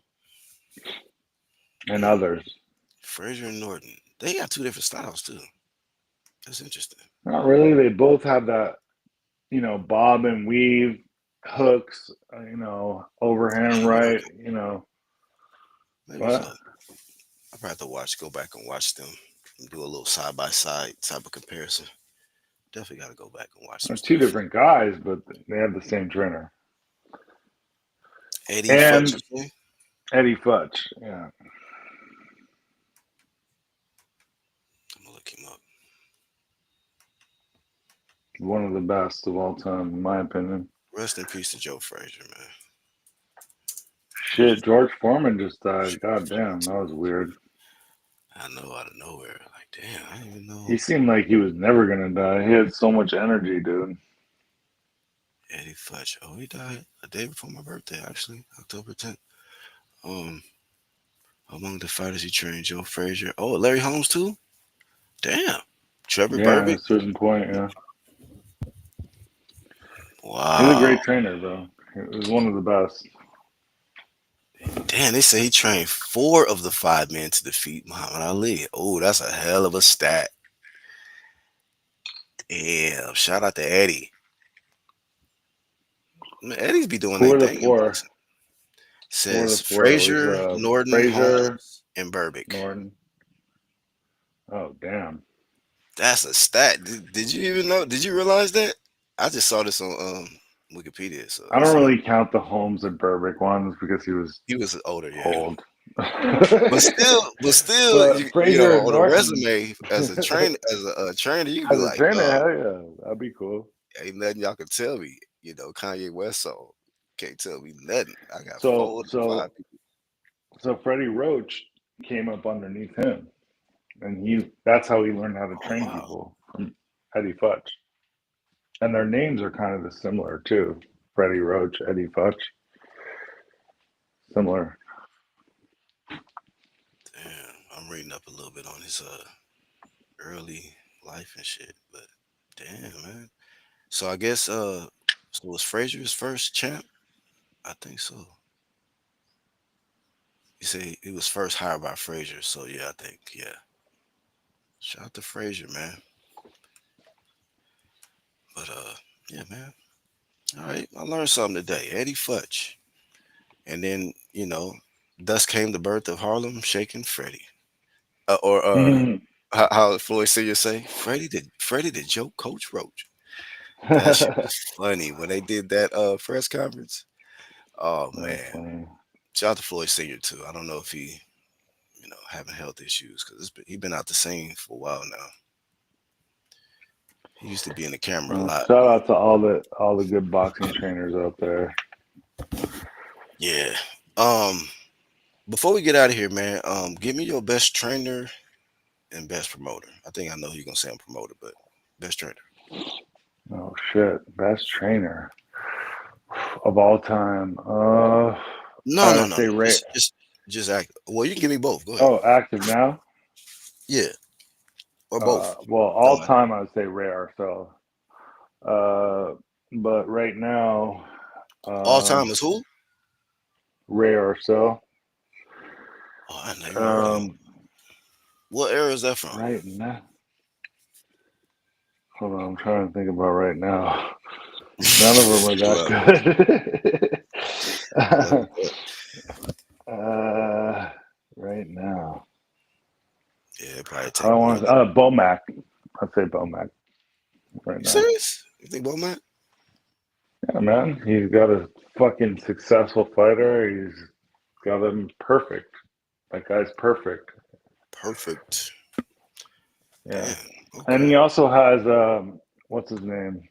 and mm, others. Frazier and Norton, they got two different styles too. That's interesting. Not really. They both had that, bob and weave hooks, overhand Oh, right, okay. Maybe so. what? I'll probably have to go back and watch them and do a little side by side type of comparison. Definitely got to go back and watch some They're two stuff. different guys, but they have the same trainer. Eddie Futch, And you say? Eddie Futch, yeah, I'm gonna look him up. one of the best of all time, in my opinion. Rest in peace to Joe Frazier, man. Shit, George Foreman just died. God damn, that was weird. I know out of nowhere. Like, damn, I didn't even know He seemed like he was never gonna die. He had so much energy, dude. Eddie Futch. Oh, he died a day before my birthday, actually, October 10th. Um, Among the fighters he trained, Joe Frazier. Oh, Larry Holmes too. Damn. Trevor Yeah, at a Burbick. certain point, yeah. He's a Wow. great trainer, bro. He was one of the best. Damn, they say he trained four of the five men to defeat Muhammad Ali. Oh, that's a hell of a stat. Damn. Shout out to Eddie. Man, Eddie's be doing Who their were the thing in four? boxing. Who were the Says four? It was Frazier, Norton, Frazier, Holmes, and Burbick. Norton. Oh, damn. That's a stat. Did you even know? Did you realize that? I just saw this on Wikipedia. So I it's don't like really count the Holmes and Burbick ones because he was he was older, yeah. old. But still, But you Frazier know, and on a Norton, resume as a trainer, trainer, you can be as a like, trainer, dog, hell yeah, that'd be cool. ain't nothing y'all can tell me. You know, Kanye West song can't tell me nothing. I got So, four to five so, people. so Freddie Roach came up underneath him, and that's how he learned how to Oh train wow, people from Eddie Futch. And their names are kind of similar too. Freddie Roach, Eddie Futch, similar. damn! I'm reading up a little bit on his early life and shit, but damn man. So I guess so was Frazier's first champ? I think so. You say he was first hired by Frazier, so yeah, I think yeah. Shout out to Frazier, man. But yeah, man. All right, I learned something today. Eddie Futch, and then thus came the birth of Harlem Shaking Freddie, or how Floyd Senior say, Freddie the joke Coach Roach. That shit was That's funny when they did that press conference. Oh man, funny. shout out to Floyd Senior too. I don't know if he having health issues because he been out the scene for a while now. He used to be in the camera a lot. Shout out to all the good boxing trainers out there. Yeah. Um. Before we get out of here, man, give me your best trainer and best promoter. I think I know who you're gonna say I'm promoter, but best trainer. Oh shit, best trainer of all time. No, I no, would no, say no. Ray. Just act. Well, you can give me both. Go ahead. Oh, active now. Yeah, or both. Well, Don't all matter. time I would say Ray Arcel. Uh, but right now, All um, time is who? Ray Arcel. Oh, I never even heard of him. Um, What era is that from? right now, Hold on, I'm trying to think about right now. None of them are Look, that look, good. look. uh, right now, Yeah, it probably I take don't one want of to. them. Bomac. I'd say Bomac right You now. serious? You think Womack? Yeah, man, he's got a fucking successful fighter. He's got him perfect. That guy's perfect. Perfect. Yeah, Damn. and Okay. he also has what's his name?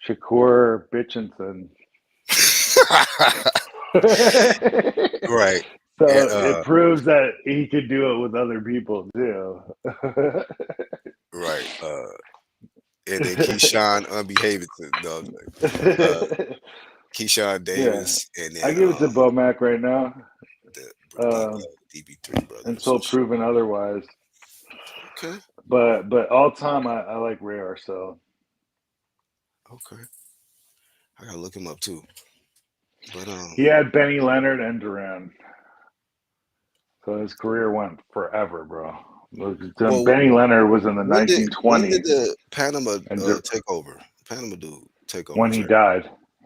Shakur Bitchinson. Right. So And it proves that he could do it with other people too. right. And then Keyshawn unbehaving to no, uh Keyshawn Yeah, Davis and I then give it to Bomac right now the um, DB3 brothers until and shit. proven otherwise. Okay. But all time, I like Ray Arcel. Okay. I gotta look him up too. But He had Benny Leonard and Duran, so his career went forever, bro. well, Benny Leonard was in the when did 1920s, the Panama and take over? Panama dude take over, when Jack.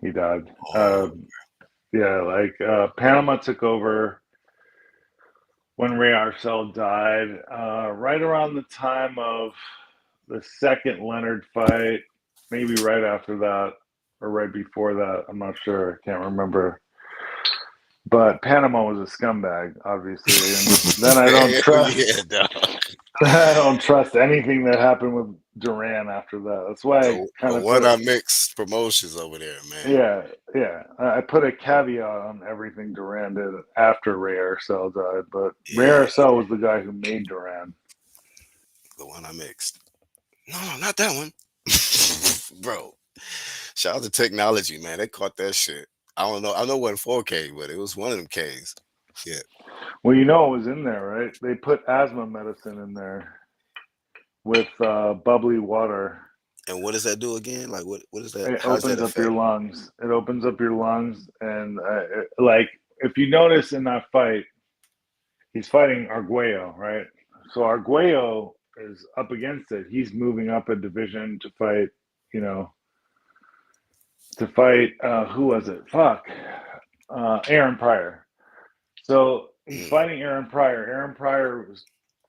he died. Oh, Yeah, like Panama took over when Ray Arcel died, right around the time of the second Leonard fight, maybe right after that or right before that. I'm not sure. I can't remember. But Panama was a scumbag, obviously, and then I don't hell trust. yeah, dog. I don't trust anything that happened with Duran after that. That's why I kind The of one put, I mixed promotions over there, man. yeah, yeah. I put a caveat on everything Duran did after Ray Arcel died, but Ray Yeah, Arcel was the guy who made Duran. the one I mixed. No, no, not that one. Bro. Shout out to technology, man. They caught that shit. I don't know. I know it wasn't 4K, but it was one of them Ks. Yeah. Well, you know it was in there, right? They put asthma medicine in there with bubbly water. And what does that do again? Like, what is that? It How does that opens up your affect? lungs. It opens up your lungs, and like if you notice in that fight, he's fighting Arguello, right? So Arguello is up against it. He's moving up a division to fight, you know, to fight who was it? Fuck, Aaron Pryor. So he's Mm, fighting Aaron Pryor. Aaron Pryor was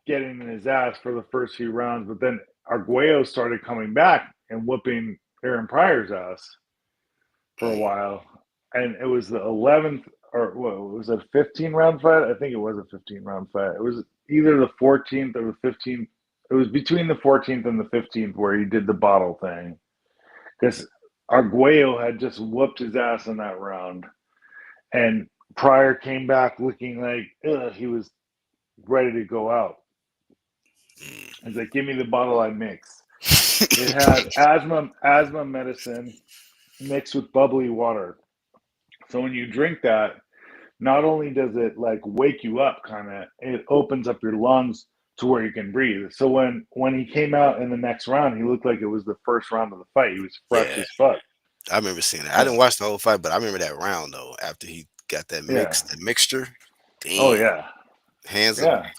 getting in his ass for the first few rounds, but then Arguello started coming back and whooping Aaron Pryor's ass for a mm, while. And it was the 11th, or what was it, a 15 round fight? I think it was a 15 round fight. It was either the 14th or the 15th. It was between the 14th and the 15th where he did the bottle thing. Because Arguello had just whooped his ass in that round. And Pryor came back looking like he was ready to go out. He's like, "Give me the bottle I mixed." It had asthma medicine mixed with bubbly water. So when you drink that, not only does it like wake you up, kind of, it opens up your lungs to where you can breathe. So when he came out in the next round, he looked like it was the first round of the fight. He was fresh yeah, as fuck. I remember seeing that. I Yeah, didn't watch the whole fight, but I remember that round though. After he got yeah. that mixture. Oh Damn, yeah, hands of yeah.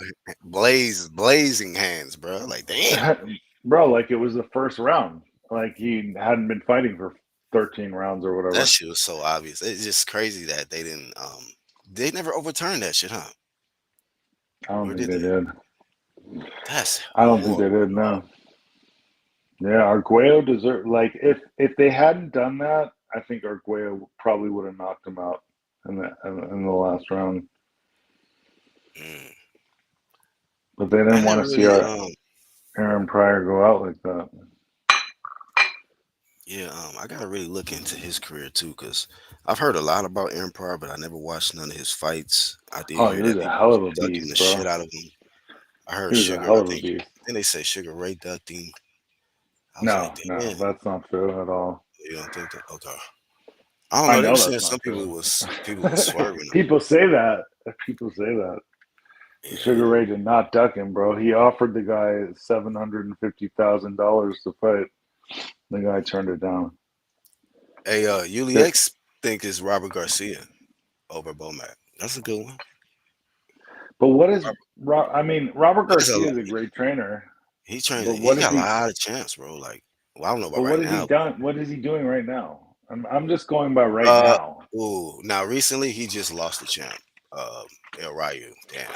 blazing hands, bro. Like, damn, Bro, like it was the first round. Like he hadn't been fighting for 13 rounds or that whatever. shit was so obvious. It's just crazy that they didn't. They never overturned that shit, huh? I don't Or think did they they? did. That's I don't think they did. horrible. No. Yeah, Arguello deserved. Like if they hadn't done that, I think Arguello probably would have knocked him out in the last round. Mm. But they I didn't want never to see really. our Aaron Pryor go out like that. Yeah. I gotta really look into his career too, cause I've heard a lot about Aaron Pryor, but I never watched none of his fights. I did Oh, he hear was that a people hell was of a ducking beast, the bro. shit out of him. I heard He was a Sugar. hell of a beast. Then they say Sugar Ray ducked him. I was like, No, no, damn. that's not true at all. You don't think that? Okay. I don't I know. They were know saying that's some not true. people was swerving him. People say that. People say that. Sugar Yeah. Ray did not duck him, bro. He offered the guy $750,000 to fight. The guy turned it down. Hey, Yuli X think is Robert Garcia over Bomac. That's a good one. But what is? I mean, Robert There's a Garcia lot. is a great trainer. He trained. But He what is got a he? lot of champs, bro. Like, well, I don't know But about what right has he now. done? What is he doing right now? I'm just going by right Uh, now. Now recently he just lost the champ. Um, El Ryu. Damn,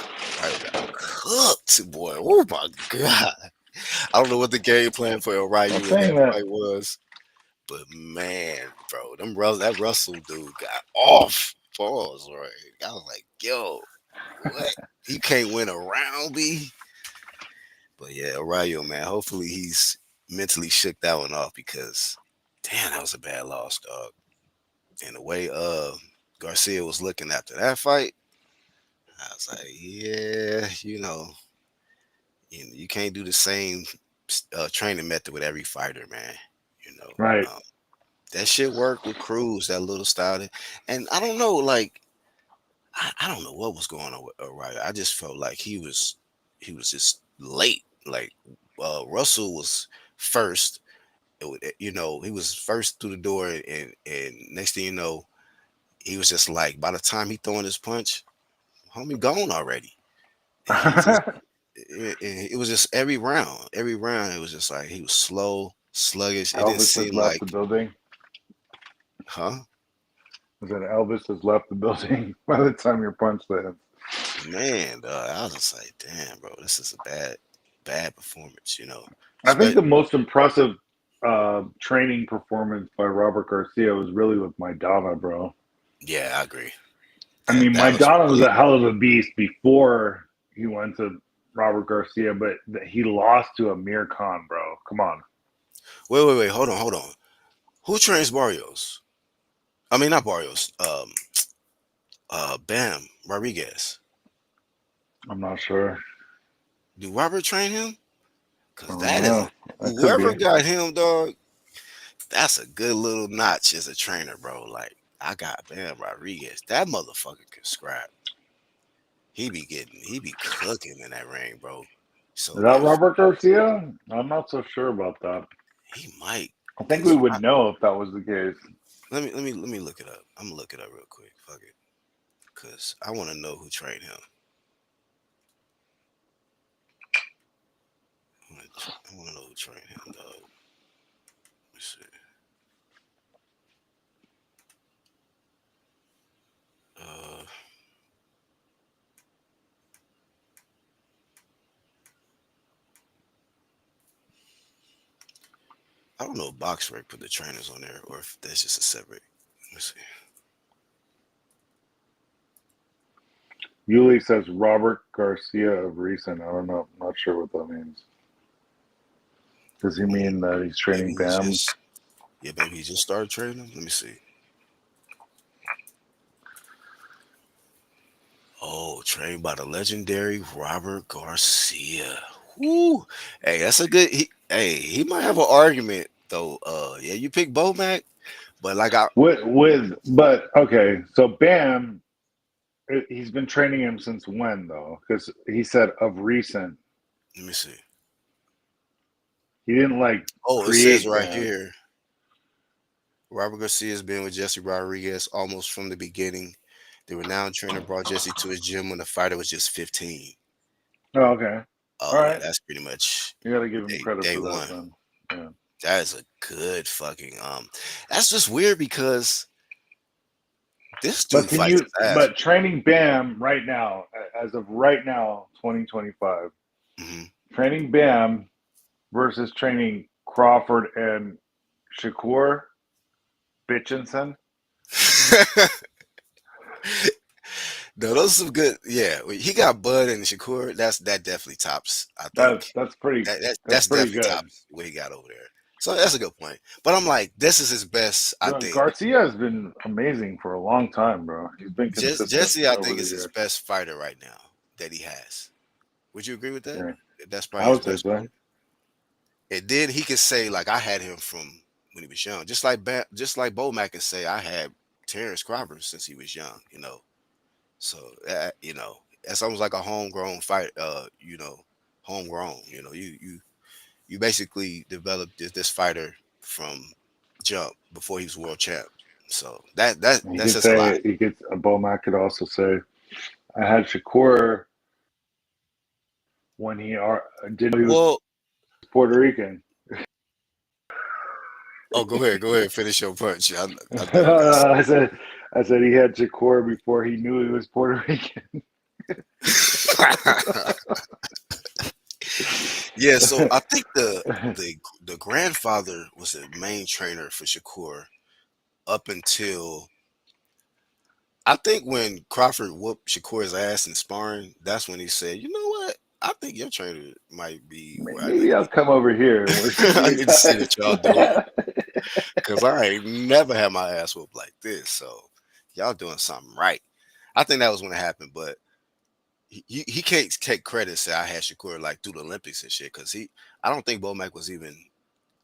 Ryu got cooked, boy. Oh my god. I don't know what the game plan for El I'm Ryu in saying that that. fight was, but man, bro, that Russell dude got off. Pause, right? I was like, yo, what? You can't win a round, B. But yeah, Ryu, man. Hopefully he's mentally shook that one off because, damn, that was a bad loss, dog. And the way Garcia was looking after that fight, I was like, yeah, you can't do the same training method with every fighter, man. You Right. know, that shit worked with Cruz, that little style. And I don't know, like, I don't know what was going on with Ryder. I just felt like he was just late. Like, Russell was first. He was first through the door, and next thing you know, he was just like, by the time he throwing his punch, homie gone already. And he just it was just every round it was just like he was slow, sluggish. It didn't Elvis has seem left like, the building. huh? I said Elvis has left the building by the time your punch lands. Man, I was just like, damn, bro, this is a bad performance. I think Spe- the most impressive training performance by Robert Garcia was really with Maidana, bro. yeah, I agree. I That mean, that was Maidana was really a hell of a beast before he went to Robert Garcia, but he lost to Amir Khan, bro. Come on. wait, hold on. Who trains Barrios? I mean, not Barrios. Bam Rodriguez. I'm not sure. Do Robert train him? I Cause don't that is know. a That could whoever be. got him, dog. That's a good little notch as a trainer, bro. Like, I got Bam Rodriguez. That motherfucker can scrap. He be cooking in that ring, bro. Is So that if Robert Garcia? I'm not so sure about that. he might, I think we cause would know if that was the case. let me look it up. I'm gonna look it up real quick. Fuck it, cause I want to know who trained him. I want to know who trained him, dog. Let's see. Uh, I don't know if BoxRec put the trainers on there or if that's just a separate. Let's see. Yuli says Robert Garcia of recent. I don't know. I'm not sure what that means. Does he Hmm, mean that he's Maybe training he's Bam? just yeah, maybe he just started training them. Let me see. Oh, trained by the legendary Robert Garcia. Woo. Hey, that's a good. He might have an argument though. Yeah, you pick Bomac, but like But okay, so Bam, he's been training him since when though? Because he said of recent. let me see. He didn't like Oh, it says create right Bam. here, Robert Garcia has been with Jesse Rodriguez almost from the beginning. The renowned trainer brought Jesse to his gym when the fighter was just 15. Oh, okay. All Oh yeah, right. that's pretty much You got to give him credit day for that one. then. Yeah. That is a good fucking That's just weird because this But dude fights his ass. but training Bam right now, as of right now, 2025, Hmm. training Bam versus training Crawford and Shakur Bitchinson. No, those are some good. Yeah, he got Bud and Shakur. That definitely tops. I think That's pretty. That's that's pretty definitely good. tops what he got over there. So that's a good point. But I'm like, this is his best. I think Garcia has been amazing for a long time, bro. He's been consistent Jesse, I over think the is his years. best fighter right now that he has. Would you agree with that? Yeah, That's I probably his would say best so. fighter. And then he could say like, I had him from when he was young, just like Bo Mack can say, I had Terrence Crawford since he was young. So that's almost like a homegrown fight. Homegrown. You basically developed this fighter from jump before he was world champ. So He that could says a lot. say he could. Bomac could also say, "I had Shakur when he did. He was Well, Puerto Rican. Oh, go ahead, finish your punch. I know you got I said, he had Shakur before he knew he was Puerto Rican. some. Yeah, so I think the grandfather was the main trainer for Shakur up until I think when Crawford whooped Shakur's ass in sparring, that's when he said, "You know what? I think your trainer might be where I need Maybe to I'll be. come over here and we'll I see. need to see what y'all doing because I ain't never had my ass whooped like this. So y'all doing something right." I think that was when it happened, but he can't take credit. Say I had Shakur like through the Olympics and shit because I don't think Bomac was even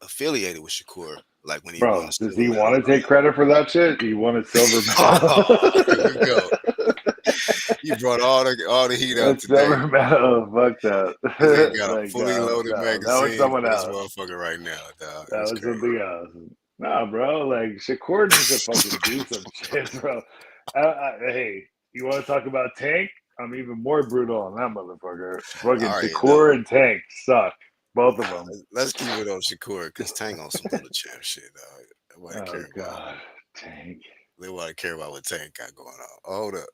affiliated with Shakur like when he won the Bro, does silver he medal. want to take credit for that shit? He won a silver medal. Oh, here we go. You brought all the heat A out today. silver medal. Fuck This nigga that. got a Like, fully no, loaded no. That was magazine someone for this else. motherfucker right now, dog. That It's was crazy. something else. Nah, bro. Like, Shakur needs to fucking do some shit, bro. Hey, you want to talk about Tank? I'm even more brutal on that motherfucker. I Fucking already know. Shakur and Tank suck. Both of them. Let's keep it on Shakur because Tank on some little champ shit, dog. Nobody Oh, care about. God. Tank. They want to care about what Tank got going on. Oh, hold up.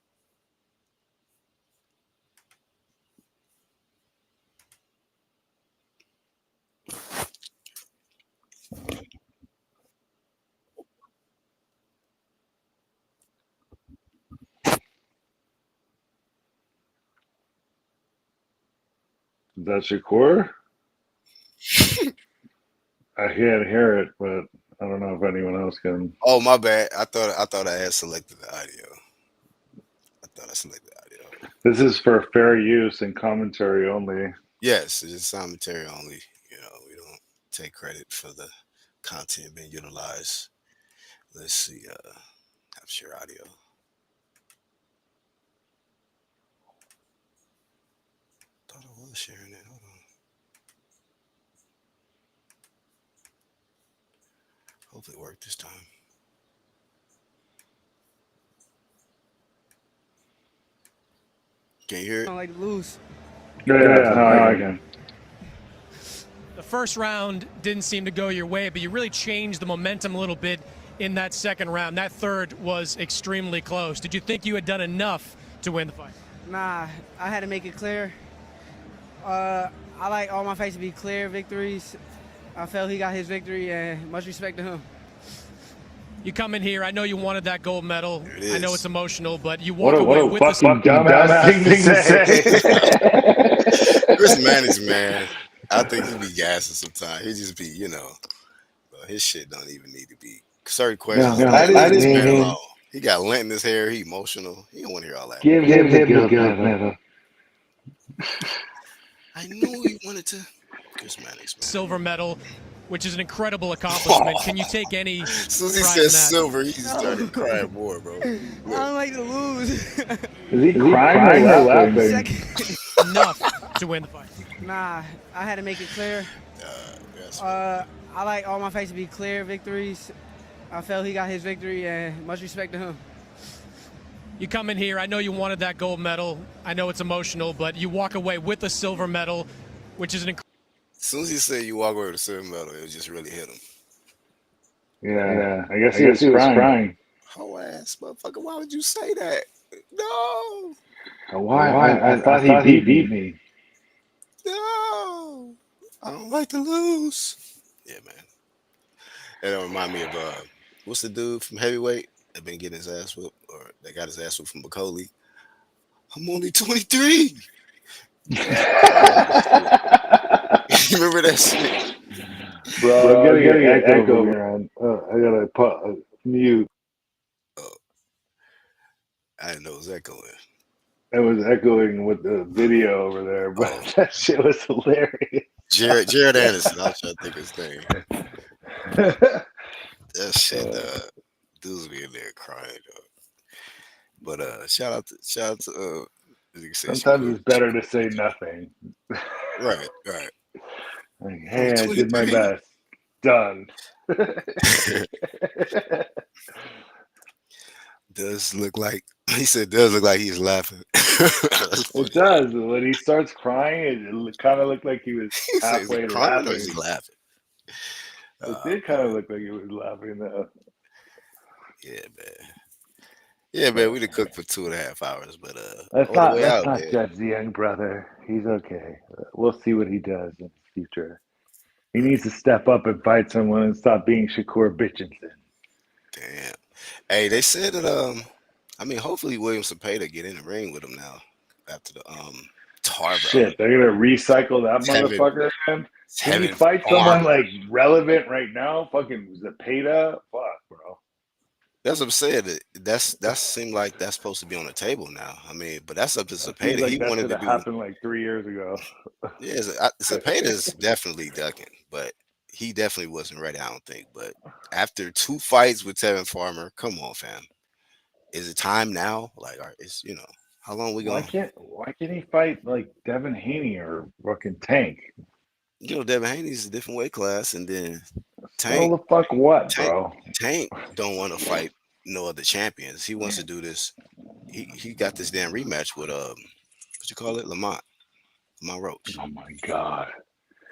Is that Shakur? I can't hear it, but I don't know if anyone else can. Oh, my bad. I thought I had selected the audio. I thought I selected the audio. This is for fair use and commentary only. Yes, it's just commentary only. We don't take credit for the content being utilized. Let's see. Capture audio. Thought I was sharing it. Hold on. Hopefully, it worked this time. Can you hear I it? don't like to lose. Yeah, no, I can. The first round didn't seem to go your way, but you really changed the momentum a little bit in that second round. That third was extremely close. Did you think you had done enough to win the fight? Nah, I had to make it clear. I like all my fights to be clear victories. I felt he got his victory, and much respect to him. You come in here, I know you wanted that gold medal. There it I know is. it's emotional, but you What walk a away with the fucking dumbass thing to say. Chris Mannix, man, I think he be gassing sometimes. He just be, but his shit don't even need to be certain questions. No, Like, I leave didn't this man mean alone. He got lint in his hair. He emotional. He don't want to hear all that. give him the gold medal. I knew he wanted to. Chris Mannix, man. silver medal, which is an incredible accomplishment. Can you take any As soon as he pride said in that? silver, he just No. started crying more, bro. I Look, don't like to lose. Is he crying or laughing? Second. Enough to win the fight. Nah, I had to make it clear. that's I like all my fights to be clear victories. I felt he got his victory, and much respect to him. You come in here, I know you wanted that gold medal. I know it's emotional, but you walk away with the silver medal, which is an as soon as he said you walk away with a silver medal, it just really hit him. Yeah, I guess he was crying. Oh ass motherfucker, why would you say that? No, Why? I thought he beat me. no, I don't like to lose. Yeah, man. That don't remind me of what's the dude from heavyweight that been getting his ass whooped, or that got his ass whooped from McCauley? I'm only 23. You remember that shit? Bro, I'm getting an echo here. I gotta mute. Oh, I didn't know it was echoing. It was echoing with the video over there, but Oh, that shit was hilarious. Jared Ennis. I was trying to think of his name. That shit, dudes be in there crying, dog. But shout out to as you say, Sometimes Shakur. it's better to say nothing. Right, right. Like, Only hey, I did my 23. best. Done. Does look like he said does look like he's laughing. That's It funny. Like does. When he starts crying, it kind of looked like he was he says, "Is he halfway crying or is he laughing. laughing?" It Oh did kind of man, look like he was laughing. yeah, man. Yeah, man. We done cooked for 2.5 hours, but Let's on the not way let's out, not man. judge the young brother. He's okay. We'll see what he does in the future. He needs Right. to step up and fight someone and stop being Shakur Bitchinson. Damn. Hey, they said that I mean, hopefully William Cepeda get in the ring with him now after the Shit, they're gonna recycle that Tevin motherfucker again. Can you Tevin fight someone Farmer. like relevant right now? Fucking Zepeda? Fuck, bro. That's what I'm saying. That seemed like that's supposed to be on the table now. I mean, but that's up to It seems Cepeda. He like that wanted should to have do. happened like 3 years ago. Yeah, Cepeda's definitely ducking, but he definitely wasn't ready. I don't think. But after two fights with Tevin Farmer, come on, fam. Is it time now? Like, it's how long we going? Why can't he fight like Devin Haney or fucking Tank? Devin Haney's a different weight class, and then So Tank the fuck what, Tank bro? Tank don't want to fight no other champions. He wants to do this. He got this damn rematch with what you call it, Lamont Roach. Oh my god.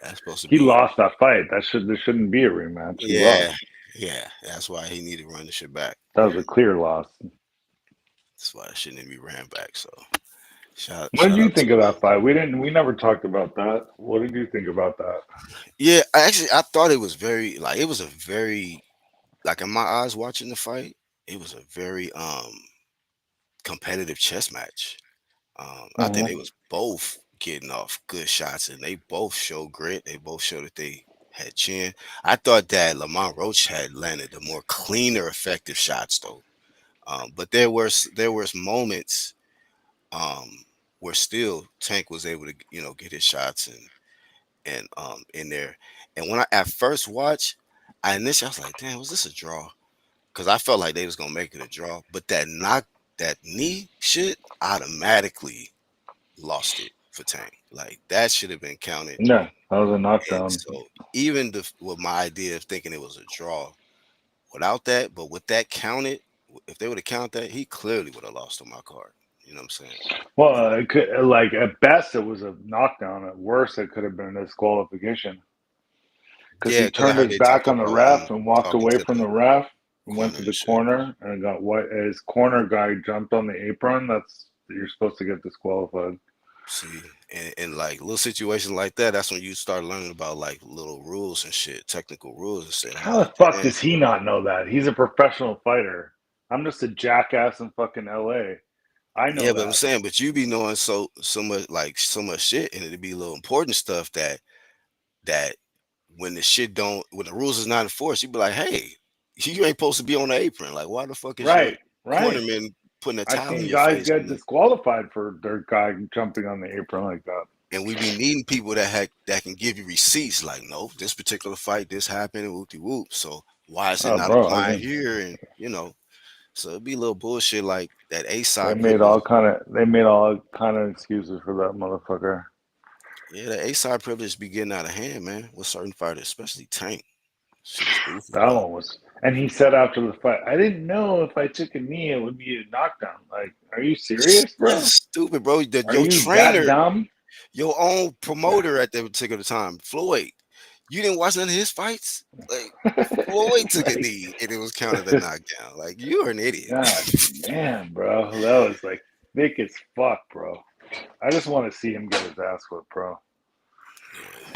That's supposed to He be. lost that fight. There shouldn't be a rematch. He Yeah, lost. yeah. That's why he needed to run the shit back. That was a clear loss. That's why it shouldn't be ran back. So What did shout you out to think of that fight? We never talked about that. What did you think about that? yeah. I thought it was very like it was a very like in my eyes watching the fight. It was a very competitive chess match. I think they Hmm. was both getting off good shots, and they both show grit. They both showed that they had chin. I thought that Lamont Roach had landed the more cleaner, effective shots though. But there was moments um, where still Tank was able to get his shots and in there. And when I at first watched, I was like, damn, was this a draw? Because I felt like they was gonna make it a draw. But that knee shit automatically lost it for Tank. Like that should have been counted. Yeah, that was a And knockdown. so even with my idea of thinking it was a draw, without that, but with that counted, if they would have counted that, he clearly would have lost on my card. You know what I'm saying? You Well, know, it could, like at best it was a knockdown. At worst, it could have been a disqualification because yeah, he because I turned heard his they back talked on the about ref and walked talking away to from the the ref and went corner to and the shit. corner and got what his corner guy jumped on the apron. That's you're supposed to get disqualified. See, and like little situations like that, that's when you start learning about like little rules and shit, technical rules and shit. I'm How the like, fuck damn. does he not know that? He's a professional fighter. I'm just a jackass in fucking LA. I know Yeah, but I'm that. saying, but you be knowing so much like so much shit, and it'd be little important stuff that when the shit don't when the rules is not enforced, you be like, hey, you ain't supposed to be on the apron. Like, why the fuck is your Right, right. cornerman putting a I've towel in seen your guys face? get disqualified for their guy jumping on the apron like that. And we be needing people that can give you receipts. Like, no, this particular fight, this happened, and whoop de whoop. So why is it Oh, not bro, I applying can. here? And so it'd be a little bullshit like that A They side made privilege. all kind of. They made all kind of excuses for that motherfucker. Yeah, the A side privilege be getting out of hand, man. With certain fighters, especially Tank. Shit is goofy, That bro. one was. And he said after the fight, "I didn't know if I took a knee, it would be a knockdown." Like, are you serious, That's bro? stupid, bro. Are Your you that trainer, dumb? your own promoter at that particular time, Floyd. You didn't watch none of his fights. Like Floyd took a Like, knee and it was counted a knockdown. Like you're an idiot. God damn, bro. That was like thick as fuck, bro. I just want to see him get his ass whipped, bro. Yeah.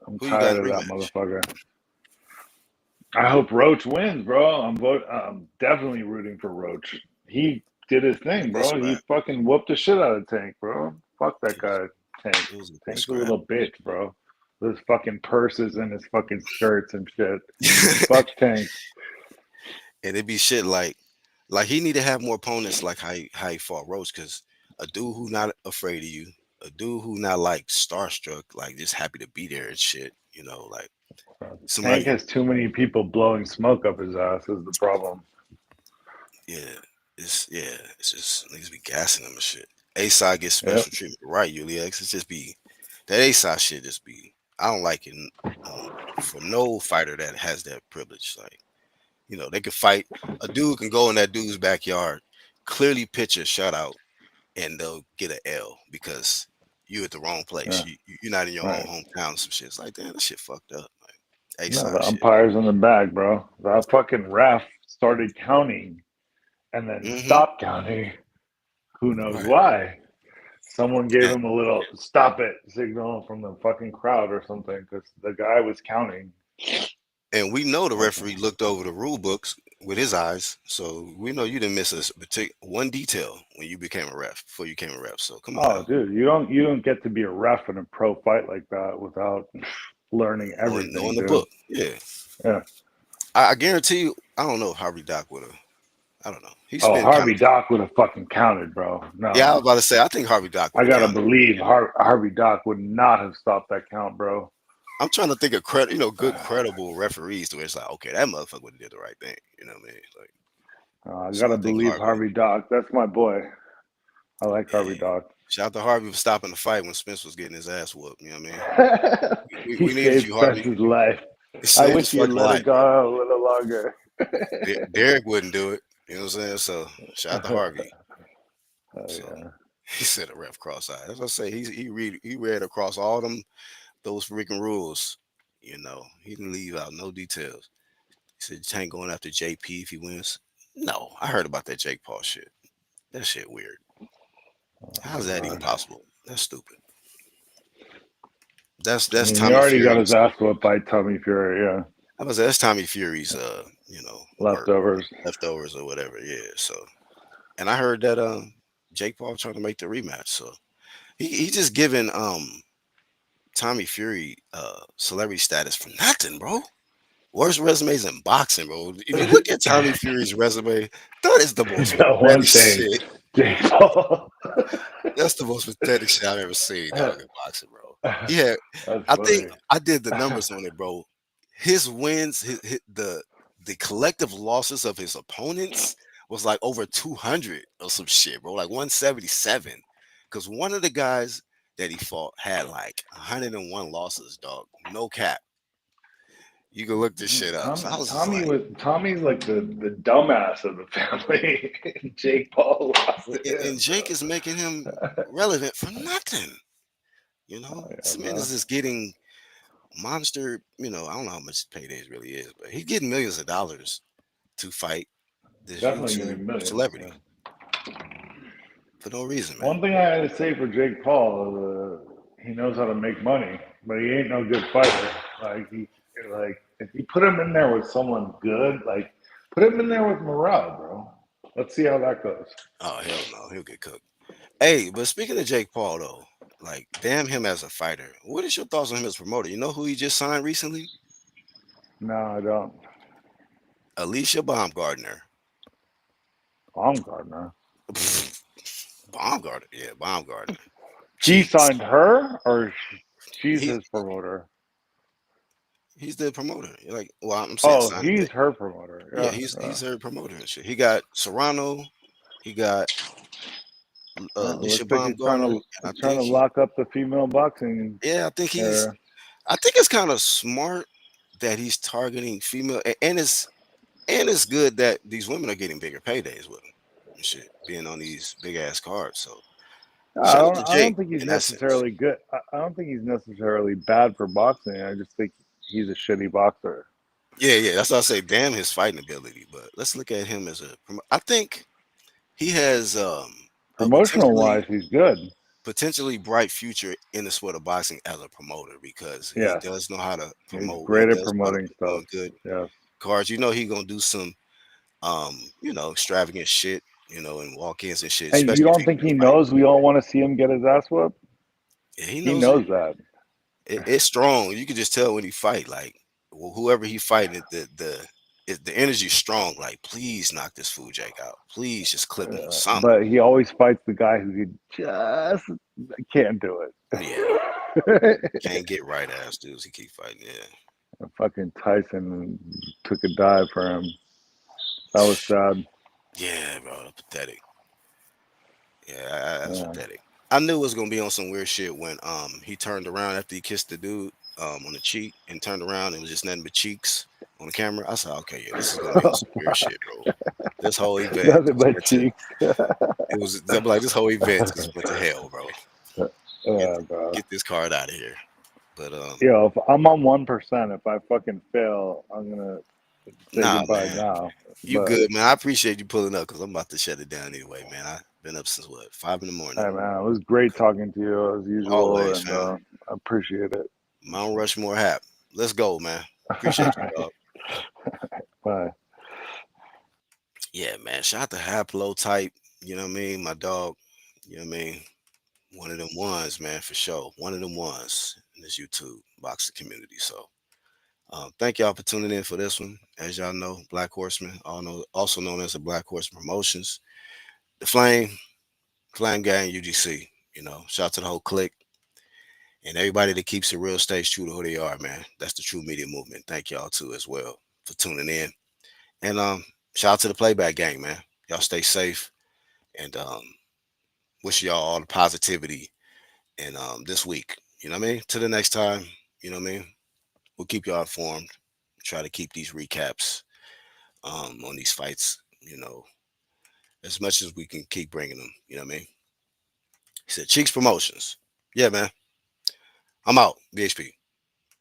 I'm Who you got tired in of the that rematch? motherfucker. I hope Roach wins, bro. I'm definitely rooting for Roach. He did his A thing, good bro. He scrap. fucking whooped the shit out of Tank, bro. Fuck that It was guy, Tank. it was a good Tank's a scrap. little bitch, bro. With his fucking purses and his fucking skirts and shit. Fuck Tank. And it'd be shit like he need to have more opponents like how he fought Roach because a dude who not afraid of you, a dude who not like starstruck, like just happy to be there and shit. Like Tank somebody. has too many people blowing smoke up his ass is the problem. Yeah, it's just niggas be gassing them and shit. A side gets Yep. special treatment, right? Uliax, it's just be that A side shit. Just be, I don't like it for no fighter that has that privilege. Like, they could fight a dude can go in that dude's backyard, clearly pitch a shutout, and they'll get a L because you at the wrong place. Yeah, You're not in your own right. hometown. Some shit. It's like, damn, that shit fucked up. Like A No, side the shit. umpire's in the bag, bro. That fucking ref started counting and then Mm-hmm. stopped counting. Who knows Right. why? Someone gave And, him a little stop it signal from the fucking crowd or something because the guy was counting. and we know the referee Fucking, looked over the rule books with his eyes, so we know you didn't miss a particular one detail when you became a ref before you became a ref. So come on oh, now, dude, you don't get to be a ref in a pro fight like that without learning knowing everything, the dude. book. Yeah, Yeah. I guarantee you. I don't know if Harvey Doc would have. I don't know. He's Oh, been kind Harvey of. Doc would have fucking counted, bro. Yeah, I was No, about to say. I think Harvey Doc would I have gotta counted. believe Harvey Doc would not have stopped that count, bro. I'm trying to think of good credible referees to where it's like, okay, that motherfucker would have did the right thing. You know what I mean? Like, I so gotta I think believe Harvey. Harvey Doc. That's my boy. I like Harvey Yeah. Doc. Shout out to Harvey for stopping the fight when Spence was getting his ass whooped. You know what I mean? He We needed saved you, Harvey. Spence's life. He I saved his wish he had fucking let life, it bro. go a little longer. Derek wouldn't do it. You know what I'm saying? So shout out to Oh Harvey. So yeah. he said a ref cross-eyed. That's what I say. He read across all those freaking rules. You know, he didn't leave out no details. He said Tank going after JP if he wins. No, I heard about that Jake Paul shit. That shit weird. Oh How's my that even god. possible? That's stupid. I That's mean, he Tommy already got his Fury's. ass whooped by Tommy Fury. Yeah, I was that's Tommy Fury's work leftovers. leftovers or whatever. Yeah. So and I heard that Jake Paul trying to make the rematch. So he just giving Tommy Fury celebrity status for nothing, bro. Worst resumes in boxing, bro. If you look at Tommy Fury's resume, that is the most The pathetic one thing, shit. Jake Paul. That's the most pathetic shit I've ever seen, dog, in boxing, bro. He had, That's I think funny. I did the numbers on it, bro. His wins, the collective losses of his opponents was like over 200 or some shit, bro. Like 177. Because one of the guys that he fought had like 101 losses, dog. No cap. You can look this shit up. So I was just like, Tommy's like the dumbass of the family. Jake Paul lost to and him, Jake is making him relevant for nothing. You know, yeah, this man bro. is just getting monster. I don't know how much paydays really is, but he's getting millions of dollars to fight this Definitely YouTube getting millions. celebrity Yeah. for no reason, man. One thing I had to say for Jake Paul, he knows how to make money, but he ain't no good fighter. Like if you put him in there with someone good, like put him in there with Morale, bro. Let's see how that goes. Oh hell no, he'll get cooked. Hey, but speaking of Jake Paul though, like damn him as a fighter. What is your thoughts on him as a promoter? You know who he just signed recently? No, I don't. Alicia Baumgardner. Baumgartner. Baumgardner, yeah, Baumgardner. He Jeez, signed her, or she's he his promoter. he's the promoter. Like, well, I'm saying Oh, signing, but he's her promoter. yeah, Yeah, he's yeah. her promoter and shit. He got Serrano, he got Well, it Alicia looks like Baumgardner, and I he's trying think to lock up the female boxing yeah, era. I think it's kind of smart that he's targeting female, and it's good that these women are getting bigger paydays with him and shit, being on these big ass cards. So No, shout out to I don't Jake think he's in that sense. necessarily good. I don't think he's necessarily bad for boxing. I just think he's a shitty boxer. Yeah, yeah, that's why I say damn his fighting ability. But let's look at him as I think he has a Promotional wise, he's good. potentially bright future in the sport of boxing as a promoter because he Yes, does know how to he's promote. He great at does know how to promoting put stuff. on good Yes, cards. You know he gonna do some extravagant shit, and walk-ins and shit, and you especially if don't he think can he fight. knows we all want to see him get his ass whooped? Yeah, he He knows it. knows that. It's strong. You can just tell when he fight. Like whoever he fighting, the energy is strong. Like please knock this fool Jake out. Please just clip him with something. But he always fights the guy who just can't do Yeah, it. can't get right ass dudes. He keep fighting. Yeah. Fucking Tyson took a dive for him. That was sad. Yeah, bro, pathetic. Yeah, that's Yeah. pathetic. I knew it was gonna be on some weird shit when he turned around after he kissed the dude on the cheek and turned around and it was just nothing but cheeks on the camera. I said, okay, yeah, this is gonna be on some weird shit, bro. This whole event Nothing just but went to cheeks. it was. I'm like, this whole event just went to hell, bro. Get Bro. get this card out of here. But Yo, if I'm on 1%, if I fucking fail, I'm gonna say nah, goodbye man, now. you But good, man. I appreciate you pulling up because I'm about to shut it down anyway, man. I've been up since what 5 in the morning. hey, man, it was great talking to you as usual, Always, and fam. I appreciate it. Mount Rushmore Hap. Let's go, man. All Appreciate you, right, dog. bye. Yeah, man. Shout out to Hap Low Type. You know what I mean? My dog. You know what I mean? One of them ones, man, for sure. One of them ones in this YouTube boxing community. So thank y'all for tuning in for this one. As y'all know, Black Horseman, also known as the Black Horse Promotions. The Flame Gang UGC. Shout out to the whole clique and everybody that keeps it real stays true to who they are, man. That's the true media movement. Thank y'all too as well for tuning in. And shout out to the playback gang, man. Y'all stay safe and wish y'all all the positivity and this week. You know what I mean? Till the next time, you know what I mean? We'll keep y'all informed. Try to keep these recaps on these fights, as much as we can keep bringing them. You know what I mean? He said, Cheeks Promotions. Yeah, man. I'm out. BHP.